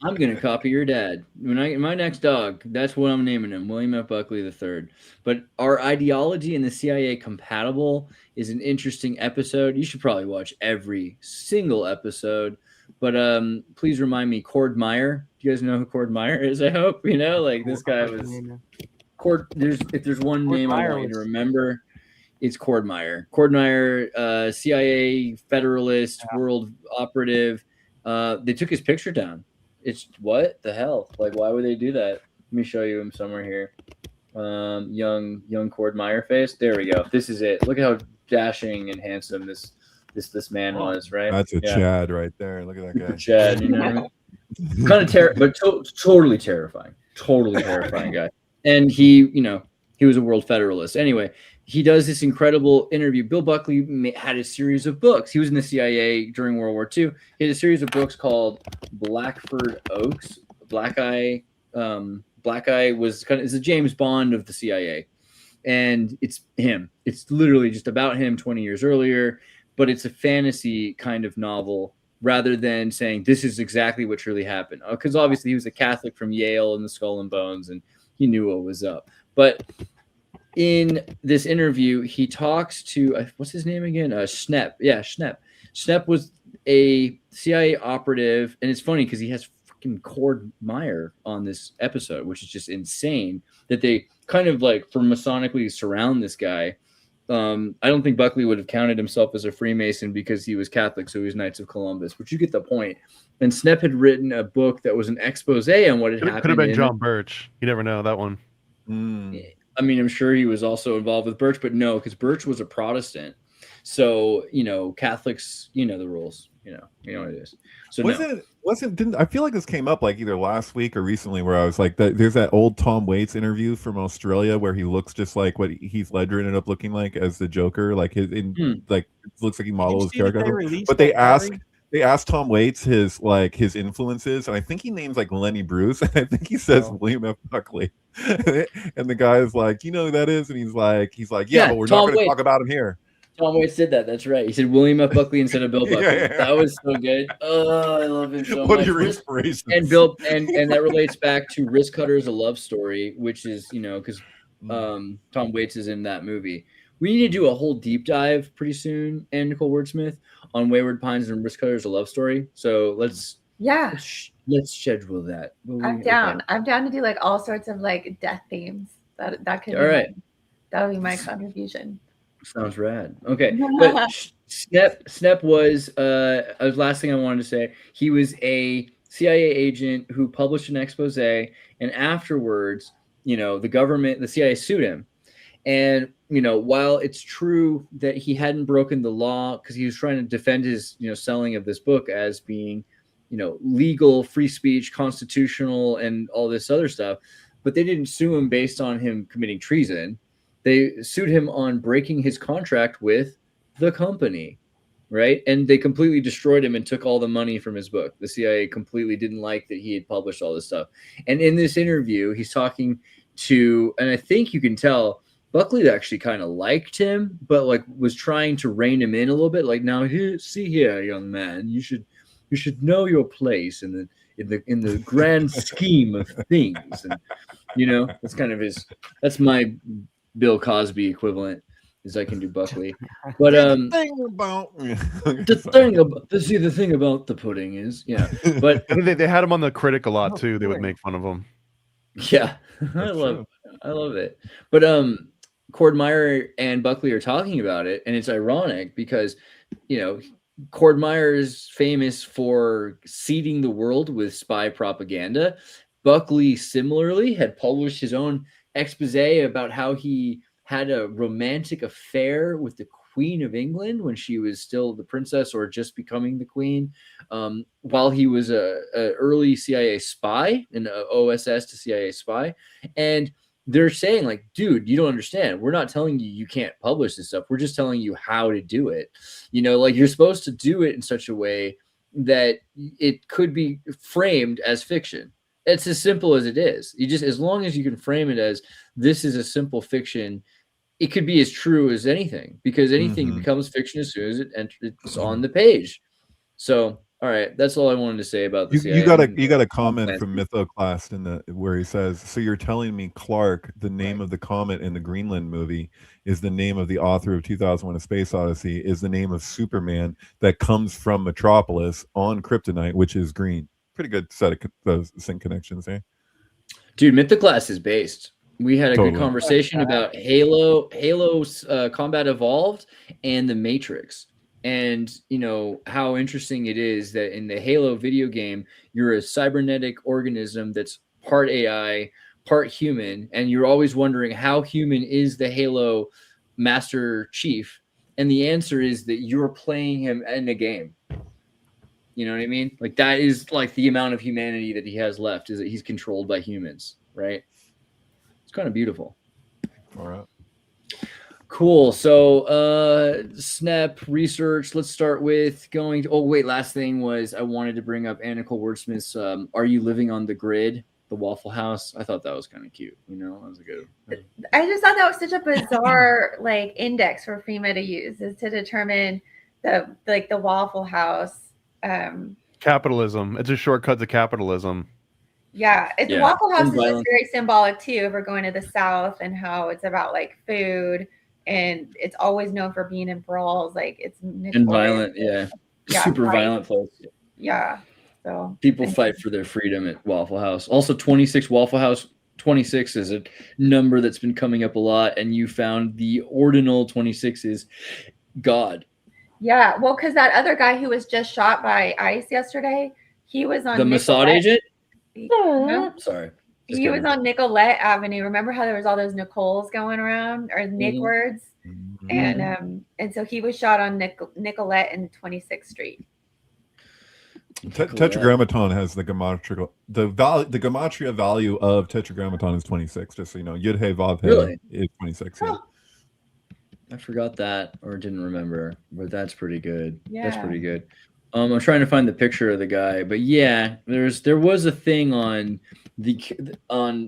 I'm going to copy your dad. My next dog, that's what I'm naming him, William F. Buckley III. But our ideology and the CIA compatible is an interesting episode. You should probably watch every single episode. But please remind me, Cord Meyer. Do you guys know who Cord Meyer is? I hope, this guy was... if there's one name I want you to was- remember, it's Cord Meyer. Cord Meyer, CIA Federalist, world operative. They took his picture down. It's what the hell? Like, why would they do that? Let me show you him somewhere here. Young Cord Meyer face. There we go. This is it. Look at how dashing and handsome this man was, right? That's a Chad right there. Look at that guy. Chad, you know what I mean? Kind of but totally terrifying. Totally terrifying guy. And he was a world federalist. Anyway, he does this incredible interview. Bill Buckley had a series of books. He was in the CIA during World War II. He had a series of books called Blackford Oaks. Black Eye is a James Bond of the CIA. And it's him. It's literally just about him 20 years earlier, but it's a fantasy kind of novel rather than saying this is exactly what truly happened. Because obviously he was a Catholic from Yale and the Skull and Bones, and he knew what was up. But in this interview, he talks to what's his name again? Schnepp. Yeah, Schnepp. Schnepp was a CIA operative, and it's funny because he has freaking Cord Meyer on this episode, which is just insane that they kind of like for Masonically surround this guy. I don't think Buckley would have counted himself as a Freemason because he was Catholic, so he was Knights of Columbus. But you get the point. And Schnepp had written a book that was an expose on what had happened. Could have been John Birch. You never know that one. I mean, I'm sure he was also involved with Birch, but no, because Birch was a Protestant. So, Catholics, the rules, what it is. So didn't I feel like this came up like either last week or recently where I was like, there's that old Tom Waits interview from Australia where he looks just like what Heath Ledger ended up looking like as the Joker, like looks like he modeled his character. But they asked Tom Waits his influences, and I think he names like Lenny Bruce, and I think he says William F. Buckley. And the guy is like, you know who that is? And he's like, yeah, but we're not going to talk about him here. Tom Waits did that. That's right. He said William F. Buckley instead of Bill Buckley. Yeah. That was so good. Oh, I love him so much. What are your inspirations? And Bill, and that relates back to Risk Cutters: A Love Story, which is because Tom Waits is in that movie. We need to do a whole deep dive pretty soon, and Nicole Wordsmith, on Wayward Pines and Risk Cutters: A Love Story. So let's schedule that. I'm down. Okay. I'm down to do like all sorts of like death themes. That could all right. That'll be my contribution. Sounds rad. Okay, but Schnepp was last thing I wanted to say. He was a CIA agent who published an expose, and afterwards, the government, the CIA sued him. And while it's true that he hadn't broken the law because he was trying to defend his selling of this book as being legal, free speech, constitutional, and all this other stuff, but they didn't sue him based on him committing treason. They sued him on breaking his contract with the company, right? And they completely destroyed him and took all the money from his book. The CIA completely didn't like that he had published all this stuff. And in this interview, he's talking to, and I think you can tell, Buckley actually kind of liked him, but like was trying to rein him in a little bit. Like, now here, see here, young man, you should know your place in the grand scheme of things. And that's kind of that's my Bill Cosby equivalent, is I can do Buckley. But the thing about the pudding is, but they had him on the Critic a lot too. They would make fun of him. Yeah, I love it. But Cord Meyer and Buckley are talking about it, and it's ironic because Cord Meyer is famous for seeding the world with spy propaganda. Buckley similarly had published his own expose about how he had a romantic affair with the Queen of England when she was still the princess or just becoming the queen, while he was a early CIA spy, an OSS to CIA spy. And they're saying like, dude, you don't understand. We're not telling you can't publish this stuff. We're just telling you how to do it. Like you're supposed to do it in such a way that it could be framed as fiction. It's as simple as it is. You just, as long as you can frame it as this is a simple fiction, it could be as true as anything, because anything becomes fiction as soon as it's on the page. So, all right, that's all I wanted to say about this. You got a comment from Mythoclast where he says, "So you're telling me Clark, the name of the comet in the Greenland movie, is the name of the author of 2001: A Space Odyssey, is the name of Superman that comes from Metropolis on Kryptonite, which is green." Pretty good set of those sync connections there. Dude, Mythoclast is based. We had a Totally. good conversation about Halo's Combat Evolved and the Matrix. And, you know, how interesting it is that in the Halo video game, you're a cybernetic organism that's part AI, part human. And you're always wondering how human is the Halo Master Chief. And the answer is that you're playing him in a game. You know what I mean? Like, that is like the amount of humanity that he has left, is that he's controlled by humans, right? It's kind of beautiful. All right. Cool. So Snap research. Let's start with going to, last thing was I wanted to bring up Anna Nicole Wordsmith's Are You Living on the Grid? The Waffle House. I thought that was kind of cute. You know, that was a good. I just thought that was such a bizarre like index for FEMA to use, is to determine the Waffle House. Capitalism. It's a shortcut to capitalism. Yeah, the Waffle House is just violence. very symbolic too. If we're going to the South and how it's about like food, and it's always known for being in brawls, like it's And violent, yeah. Super violent place. Yeah, so People fight for their freedom at Waffle House. Also, 26 Waffle House. 26 is a number that's been coming up a lot, and you found the ordinal 26 is God. Yeah, well, because that other guy who was just shot by ICE yesterday, he was on The Mossad agent. No? Sorry. He was on Nicolette Avenue. Remember how there was all those Nicoles going around, or Nick words? And so he was shot on Nicolette and 26th Street. Tetragrammaton has the gematria. The gematria value of Tetragrammaton is 26. Just so you know, Yud Hey Vav Hey is 26. Yeah. I forgot that or didn't remember, but that's pretty good. Yeah. That's pretty good. I'm trying to find the picture of the guy, but yeah, there was a thing on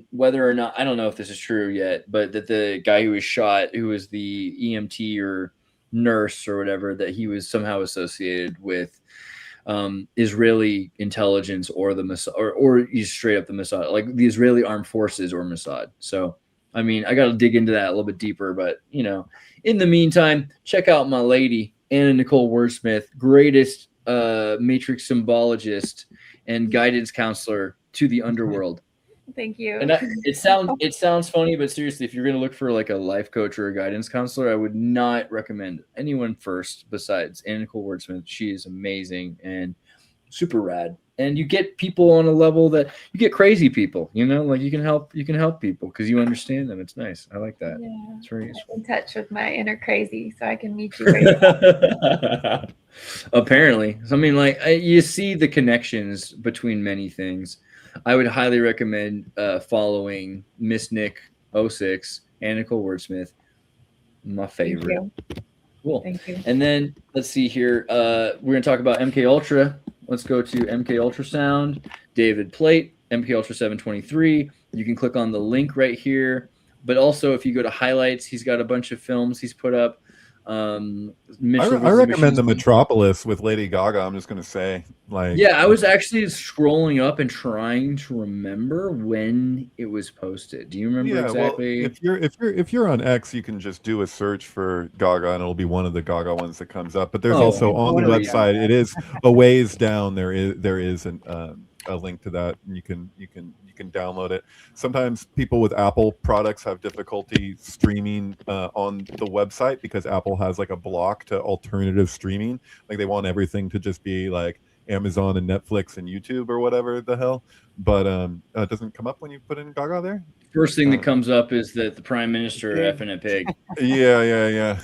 whether or not, I don't know if this is true yet, but that the guy who was shot, who was the EMT or nurse or whatever, that he was somehow associated with Israeli intelligence or the Mossad, or he's straight up the Mossad, like the Israeli armed forces or Mossad. So, I mean, I got to dig into that a little bit deeper, but you know, in the meantime, check out my lady, Anna Nicole Wordsmith, greatest matrix symbologist and guidance counselor to the underworld. Thank you. And it sounds funny, but seriously, if you're going to look for like a life coach or a guidance counselor, I would not recommend anyone first besides Anna Nicole Wordsmith. She is amazing and super rad. And you get people on a level that you get crazy people, you know, like you can help people because you understand them. It's nice. I like that. Yeah. It's very useful. I'm in touch with my inner crazy, so I can meet you right Apparently. So, I mean, like you see the connections between many things. I would highly recommend following Miss Nick 06, Anna Nicole Wordsmith, my favorite. Thank you. Cool. Thank you. And then let's see here. We're gonna talk about MK Ultra. Let's go to MK Ultrasound, David Plate, MK Ultra 723. You can click on the link right here. But also, if you go to highlights, he's got a bunch of films he's put up. I recommend the Metropolis with Lady Gaga. I'm just gonna say, like, yeah, I was actually scrolling up and trying to remember when it was posted. Do you remember exactly? Well, if you're on X, you can just do a search for Gaga, and it'll be one of the Gaga ones that comes up. But there's also on the website. It is a ways down. There is a link to that, and you can download it. Sometimes people with Apple products have difficulty streaming on the website because Apple has like a block to alternative streaming. Like they want everything to just be like Amazon and Netflix and YouTube or whatever the hell. But it doesn't come up when you put in Gaga there. First thing that comes up is that the Prime Minister effing a pig. Yeah.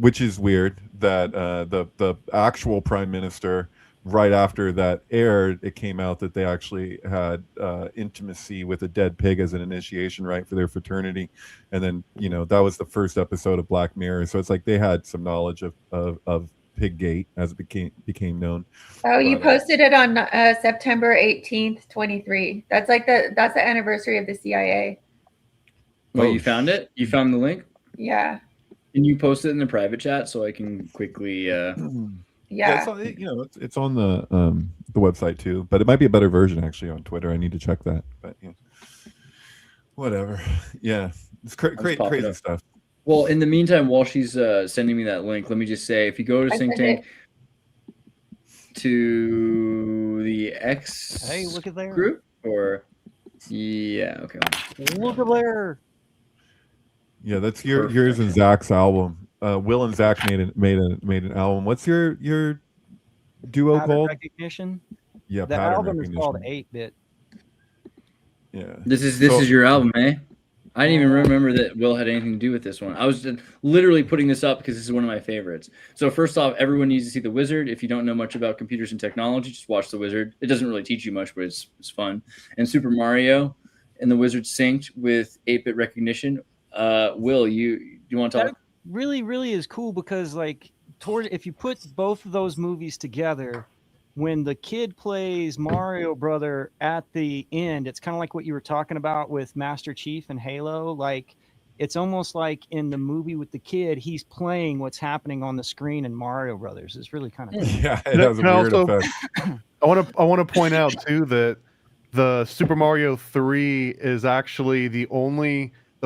Which is weird that the actual Prime Minister, right after that aired, it came out that they actually had intimacy with a dead pig as an initiation rite for their fraternity. And then, you know, that was the first episode of Black Mirror. So it's like they had some knowledge of Piggate, as it became known. Oh, you posted it on September 18th, 23. That's the anniversary of the CIA. Oh, you found it? You found the link? Yeah. Can you post it in the private chat so I can quickly Yeah, it's on the website too, but it might be a better version actually on Twitter. I need to check that, but yeah, whatever. Yeah, it's crazy stuff. Well, in the meantime, while she's sending me that link, let me just say, if you go to Synctank to the X look at there. group, or yeah, okay, look at there. Yeah, that's Perfect. yours and Zach's album. Will and Zach made an album. What's your duo Pattern called? recognition. Yeah, The pattern album is recognition. called 8-bit. Yeah. This is your album, eh? I didn't even remember that Will had anything to do with this one. I was literally putting this up because this is one of my favorites. So first off, everyone needs to see The Wizard. If you don't know much about computers and technology, just watch The Wizard. It doesn't really teach you much, but it's fun. And Super Mario and The Wizard synced with 8-bit recognition. Will, you want to talk? That really is cool because like if you put both of those movies together, when the kid plays Mario Brother at the end, it's kind of like what you were talking about with Master Chief and Halo. Like, it's almost like in the movie with the kid, he's playing what's happening on the screen in Mario Brothers. It's really kind of cool. Yeah, it has a weird effect. I want to point out too that the Super Mario 3 is actually the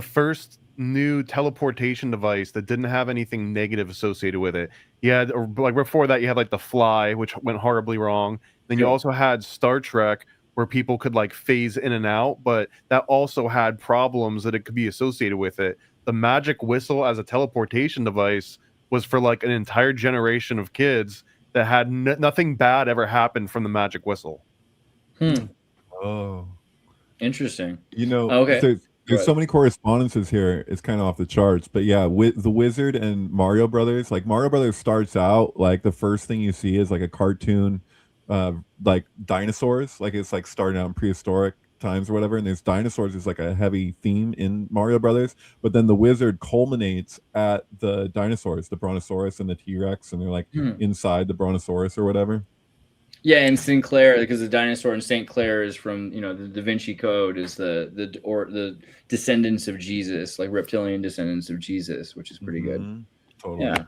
first new teleportation device that didn't have anything negative associated with it. You had, like before that, you had like the Fly, which went horribly wrong. Then you also had Star Trek, where people could like phase in and out, but that also had problems that it could be associated with it. The magic whistle as a teleportation device was for like an entire generation of kids that had nothing bad ever happened from the magic whistle. Oh, interesting. You know, okay. There's so many correspondences here. It's kind of off the charts, but yeah, with The Wizard and Mario Brothers, like Mario Brothers starts out like the first thing you see is like a cartoon, like dinosaurs. Like it's like starting out in prehistoric times or whatever, and there's dinosaurs is like a heavy theme in Mario Brothers. But then The Wizard culminates at the dinosaurs, the Brontosaurus and the T-Rex, and they're like inside the Brontosaurus or whatever. Yeah, and Sinclair, because the dinosaur in St. Clair is from, the Da Vinci Code is the descendants of Jesus, like reptilian descendants of Jesus, which is pretty good. Totally. Yeah,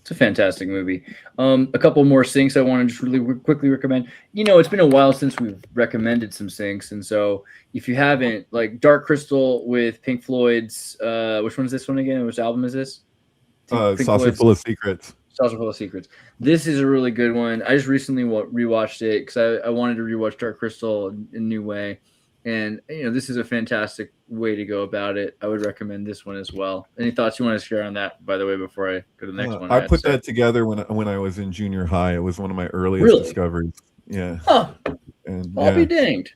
it's a fantastic movie. A couple more syncs I want to just really quickly recommend. It's been a while since we've recommended some syncs, and so if you haven't, like Dark Crystal with Pink Floyd's, which one is this one again? Which album is this? Saucer Full of Secrets. Saucer Full of Secrets. This is a really good one. I just recently rewatched it because I wanted to rewatch Dark Crystal in a new way. And, this is a fantastic way to go about it. I would recommend this one as well. Any thoughts you want to share on that, by the way, before I go to the next one? I put that together when I was in junior high. It was one of my earliest discoveries. Yeah. Huh. And I'll be danged.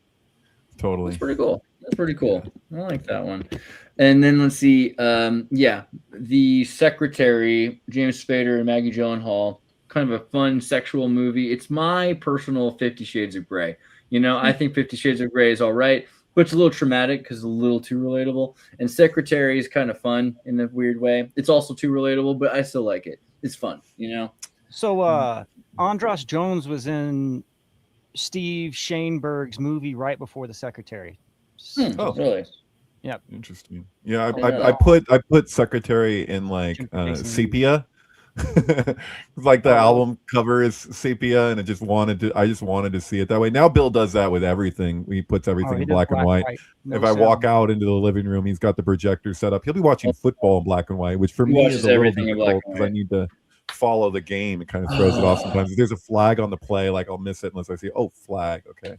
Totally. That's pretty cool. I like that one. And then let's see. The Secretary, James Spader and Maggie Gyllenhaal, kind of a fun sexual movie. It's my personal 50 Shades of Grey. I think 50 Shades of Grey is all right, but it's a little traumatic because it's a little too relatable. And Secretary is kind of fun in a weird way. It's also too relatable, but I still like it. It's fun, So Andras Jones was in Steve Shainberg's movie right before The Secretary. Oh, really? Yeah. Interesting. Yeah, I put Secretary in like sepia. Like the album cover is sepia, and I just wanted to see it that way. Now Bill does that with everything. He puts everything in black and white. If I walk out into the living room, he's got the projector set up. He'll be watching football in black and white, which for me is a little difficult because I need to follow the game. It kind of throws it off sometimes. If there's a flag on the play, like I'll miss it unless I see, flag. Okay.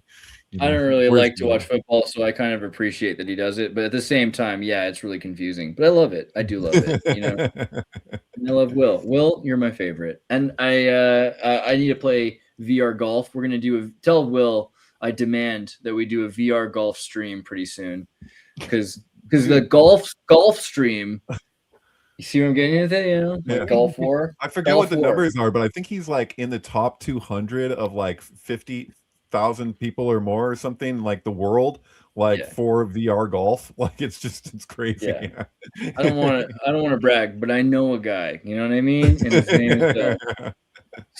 I don't really like to watch football, so I kind of appreciate that he does it. But at the same time, yeah, it's really confusing. But I love it. I do love it. And I love Will. Will, you're my favorite. And I need to play VR golf. We're gonna tell Will I demand that we do a VR golf stream pretty soon, because the golf stream. You see what I'm getting at that, like Gulf War? I forget what the numbers are, but I think he's like in the top 200 of like 50,000 people or more or something, like the world, for VR golf. Like it's crazy. Yeah. I don't want to brag, but I know a guy. You know what I mean? And his name is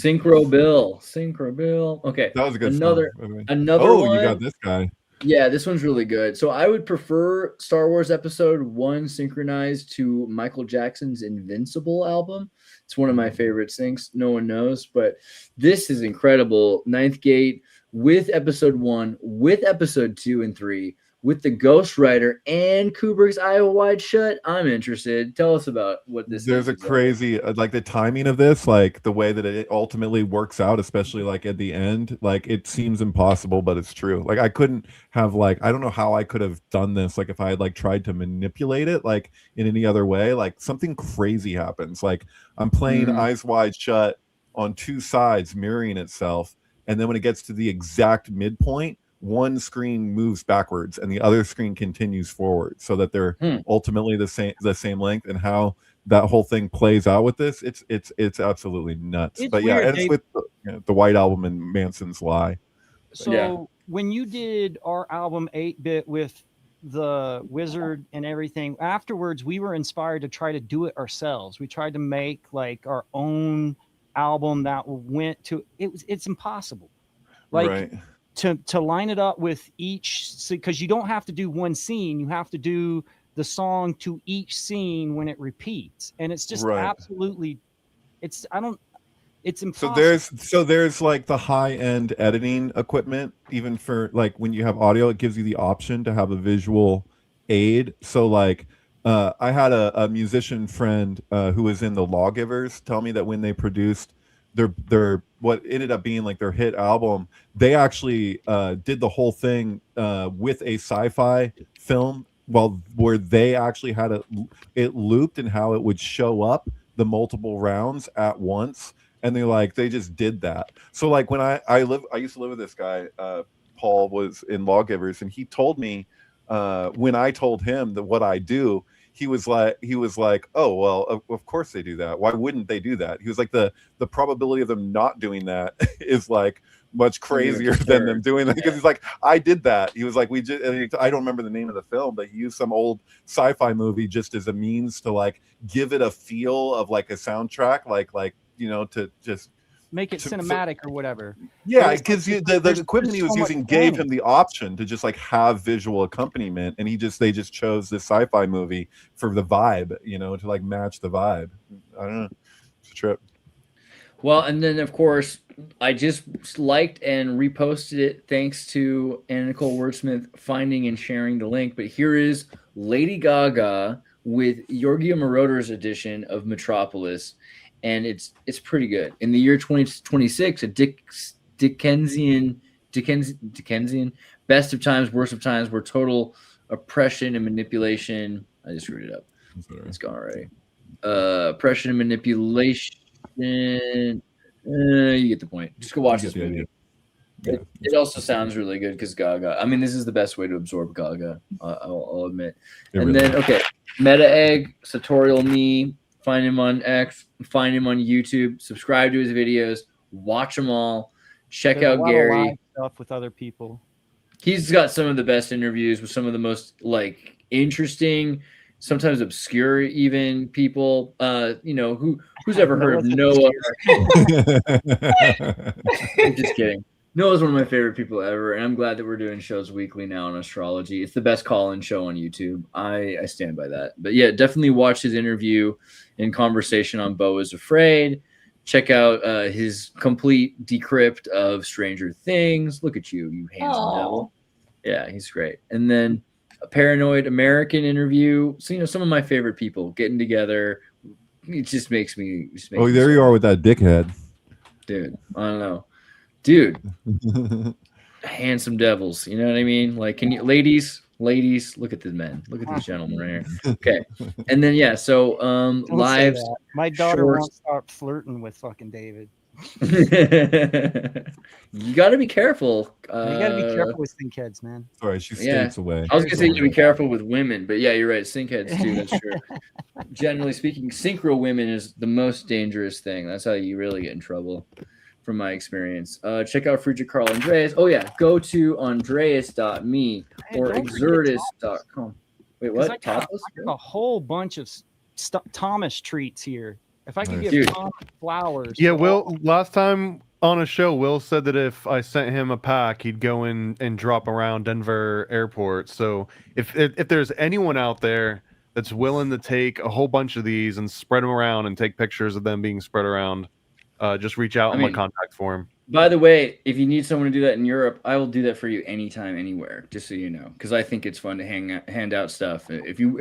Synchro Bill. Okay. That was a good another one. one. You got this guy. Yeah, this one's really good. So I would prefer Star Wars Episode 1 synchronized to Michael Jackson's Invincible album. It's one of my favorite syncs. No one knows, but this is incredible. Ninth Gate with Episode 1, with Episode 2 and 3, with the ghostwriter and Kubrick's Eye Wide Shut. I'm interested. Tell us about what this There's is. a crazy like the timing of this, like the way that it ultimately works out, especially like at the end, like it seems impossible, but it's true. Like I couldn't have like, I don't know how I could have done this, like if I had like tried to manipulate it like in any other way. Like something crazy happens. Like I'm playing Eyes Wide Shut on two sides mirroring itself, and then when it gets to the exact midpoint, one screen moves backwards and the other screen continues forward, so that they're ultimately the same length. And how that whole thing plays out with this, it's absolutely nuts. It's but weird, yeah, and it's with the White Album and Manson's Lie. So when you did our album 8-Bit with the Wizard and everything, afterwards we were inspired to try to do it ourselves. We tried to make like our own album that went to it's impossible. Like right. To line it up with each, because you don't have to do one scene, you have to do the song to each scene when it repeats, and it's just absolutely, it's impossible. So there's like the high-end editing equipment, even for like when you have audio, it gives you the option to have a visual aid. So like I had a musician friend who was in the Lawgivers tell me that when they produced their what ended up being like their hit album, they actually did the whole thing with a sci-fi film, where they actually had it looped and how it would show up the multiple rounds at once, and they just did that. So like when I used to live with this guy, Paul was in Lawgivers, and he told me when I told him that what I do, he was like, oh, well, of course they do that. Why wouldn't they do that? He was like, the probability of them not doing that is like much crazier than them doing that. Because he's like, I did that. He was like, I don't remember the name of the film, but he used some old sci-fi movie just as a means to like give it a feel of like a soundtrack, like to just make it cinematic or whatever. Yeah, it gives you the equipment he was using gave him the option to just like have visual accompaniment, and they just chose this sci-fi movie for the vibe, to like match the vibe. I don't know, it's a trip. Well, and then of course I just liked and reposted it thanks to Anna Nicole Wordsmith finding and sharing the link. But here is Lady Gaga with Giorgio Moroder's edition of Metropolis. And it's pretty good. In the year 2026, a Dickensian best of times, worst of times, where total oppression and manipulation. I just screwed it up. It's gone already. Oppression and manipulation. You get the point. Just go watch this movie. It also sounds really good because Gaga. I mean, this is the best way to absorb Gaga. I'll admit. And then Meta Egg, Sartorial Me. Find him on X, find him on YouTube, subscribe to his videos, watch them all, check out Gary. Stuff with other people. He's got some of the best interviews with some of the most like interesting, sometimes obscure even people. Who's ever heard of Noah? I'm just kidding. Noah's one of my favorite people ever, and I'm glad that we're doing shows weekly now on astrology. It's the best call-in show on YouTube. I stand by that. But yeah, definitely watch his interview and conversation on Beau is Afraid. Check out his complete decrypt of Stranger Things. Look at you handsome devil. Yeah, he's great. And then a Paranoid American interview. So some of my favorite people getting together. It just makes me. There you are with that dickhead, dude. I don't know. Dude, handsome devils, you know what I mean? Like, can you, ladies, look at the men, look at these gentlemen right here. Okay, and then so lives. My daughter won't stop flirting with fucking David. You got to be careful. You got to be careful with sinkheads, man. Sorry, she states away. I was gonna say you got to be careful with women, but yeah, you're right. Sinkheads too. That's true. Generally speaking, synchro women is the most dangerous thing. That's how you really get in trouble. From my experience, check out Friedrich Karl Andreas. Oh yeah, go to andreas.me or exertus.com. Wait, what? I got a whole bunch of Thomas treats here. If I could give Thomas flowers. Yeah, Will, last time on a show, Will said that if I sent him a pack, he'd go in and drop around Denver airport. So if there's anyone out there that's willing to take a whole bunch of these and spread them around and take pictures of them being spread around, just reach out on my contact form. By the way, if you need someone to do that in Europe, I will do that for you anytime, anywhere. Just so you know, because I think it's fun to hand out stuff. If you,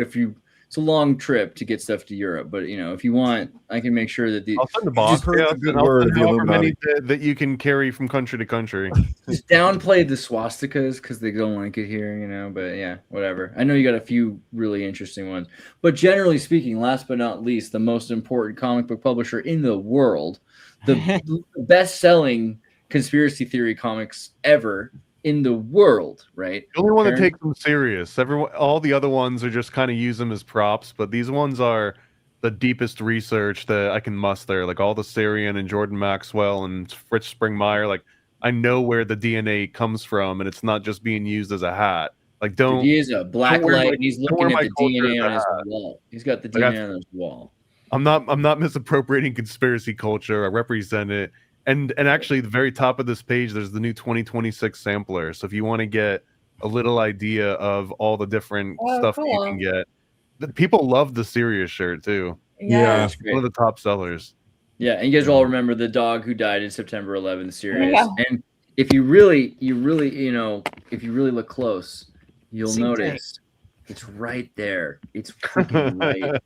it's a long trip to get stuff to Europe, but if you want, I can make sure that I'll send the box. However many that you can carry from country to country. Just downplay the swastikas because they don't like it here, But yeah, whatever. I know you got a few really interesting ones, but generally speaking, last but not least, the most important comic book publisher in the world, the best-selling conspiracy theory comics ever in the world, right? The only one that takes them serious. All the other ones are just kind of use them as props, but these ones are the deepest research that I can muster. Like all the Syrian and Jordan Maxwell and Fritz Springmeier. Like I know where the DNA comes from, and it's not just being used as a hat. Like don't. He is a black light. And he's looking at the DNA on his wall. He's got the DNA on his wall. I'm not misappropriating conspiracy culture. I represent it. And actually, the very top of this page, there's the new 2026 sampler. So if you want to get a little idea of all the different stuff that you can get, people love the Sirius shirt too. Yeah, it's one of the top sellers. Yeah, and you guys all remember the dog who died in September 11th, Sirius. Yeah. And if you really, if you really look close, you'll notice it's right there. It's freaking right.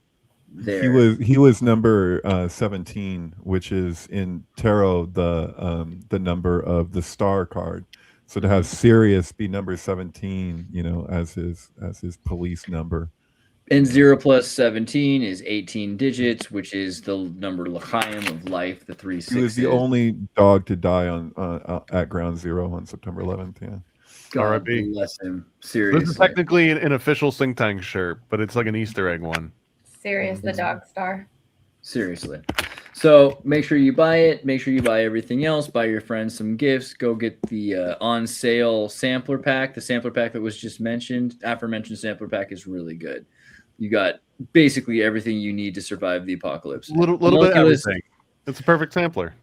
There. He was number 17, which is in tarot the number of the star card. So to have Sirius be number 17, as his police number. And 0 plus 17 is 18 digits, which is the number L'chaim of life, the 3 6. He was the only dog to die on at Ground Zero on September 11th. Yeah. God bless him. Seriously. This is technically an official Synctank shirt, but it's like an Easter egg one. Sirius the dog star. Seriously. So make sure you buy it. Make sure you buy everything else. Buy your friends some gifts. Go get the on sale sampler pack. The sampler pack that was just mentioned, aforementioned sampler pack is really good. You got basically everything you need to survive the apocalypse. Little bit of everything. It's a perfect sampler.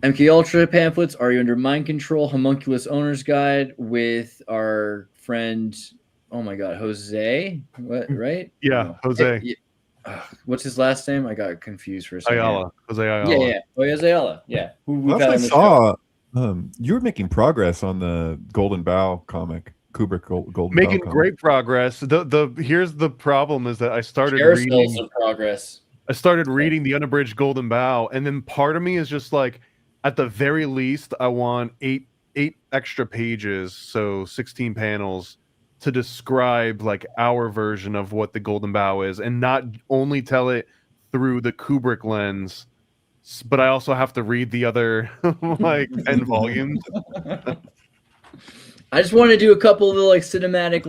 MK Ultra pamphlets. Are you under mind control? Homunculus owner's guide with our friend. Oh my God, Jose. What? Right? Yeah, Jose. Yeah. What's his last name? I got confused for a second. Ayala. Jose Ayala. Yeah. Oh, Jose Ayala. Yeah. Who we've had I on the saw you were making progress on the Golden Bough comic. Kubrick Golden making Bough great progress. Here's the problem is that I started reading some progress. I started reading the unabridged Golden Bough, and then part of me is just like, at the very least, I want eight extra pages, so 16 panels, to describe like our version of what the Golden Bough is, and not only tell it through the Kubrick lens, but I also have to read the other like 10 volumes. I just want to do a couple of the like cinematic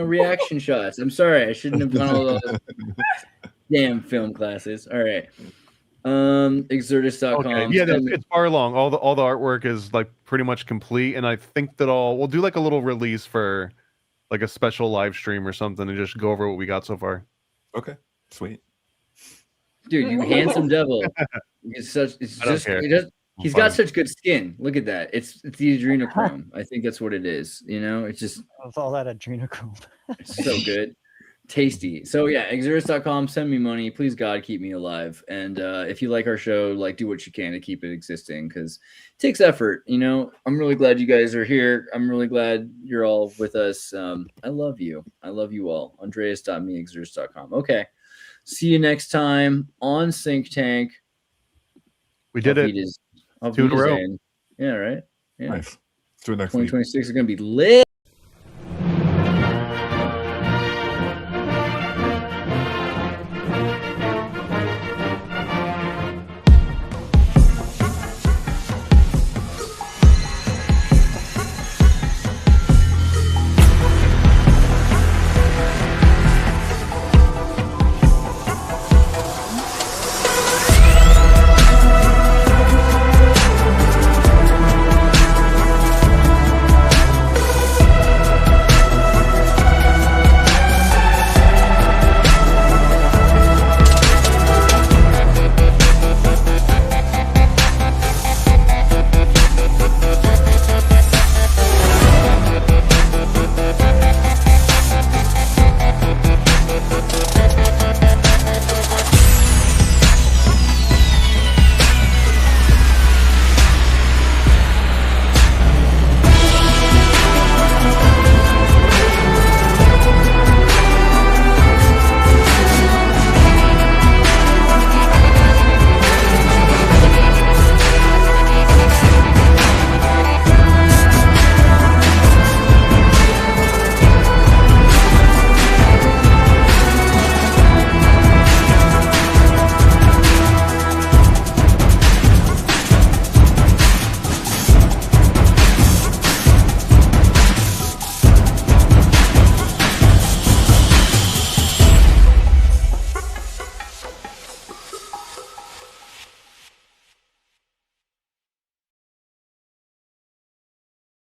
reaction shots. I'm sorry, I shouldn't have done all those damn film classes. All right. Xirtus.com. Okay. Yeah, it's far along. All the artwork is like pretty much complete, and I think that we'll do like a little release for like a special live stream or something and just go over what we got so far. Okay, sweet. Dude, you handsome devil. He's got such good skin. Look at that. It's the adrenochrome. I think that's what it is. It's just with all that adrenochrome. It's so good. Tasty. So yeah, Xirtus.com, send me money. Please God, keep me alive. And if you like our show, do what you can to keep it existing, because it takes effort. I'm really glad you guys are here. I'm really glad you're all with us. I love you. I love you all. Andreas.me, Xirtus.com. Okay. See you next time on Synctank. We did it. 2 in a row. Yeah, right? Yeah. Nice. Let's do it next week. 2026 is going to be lit.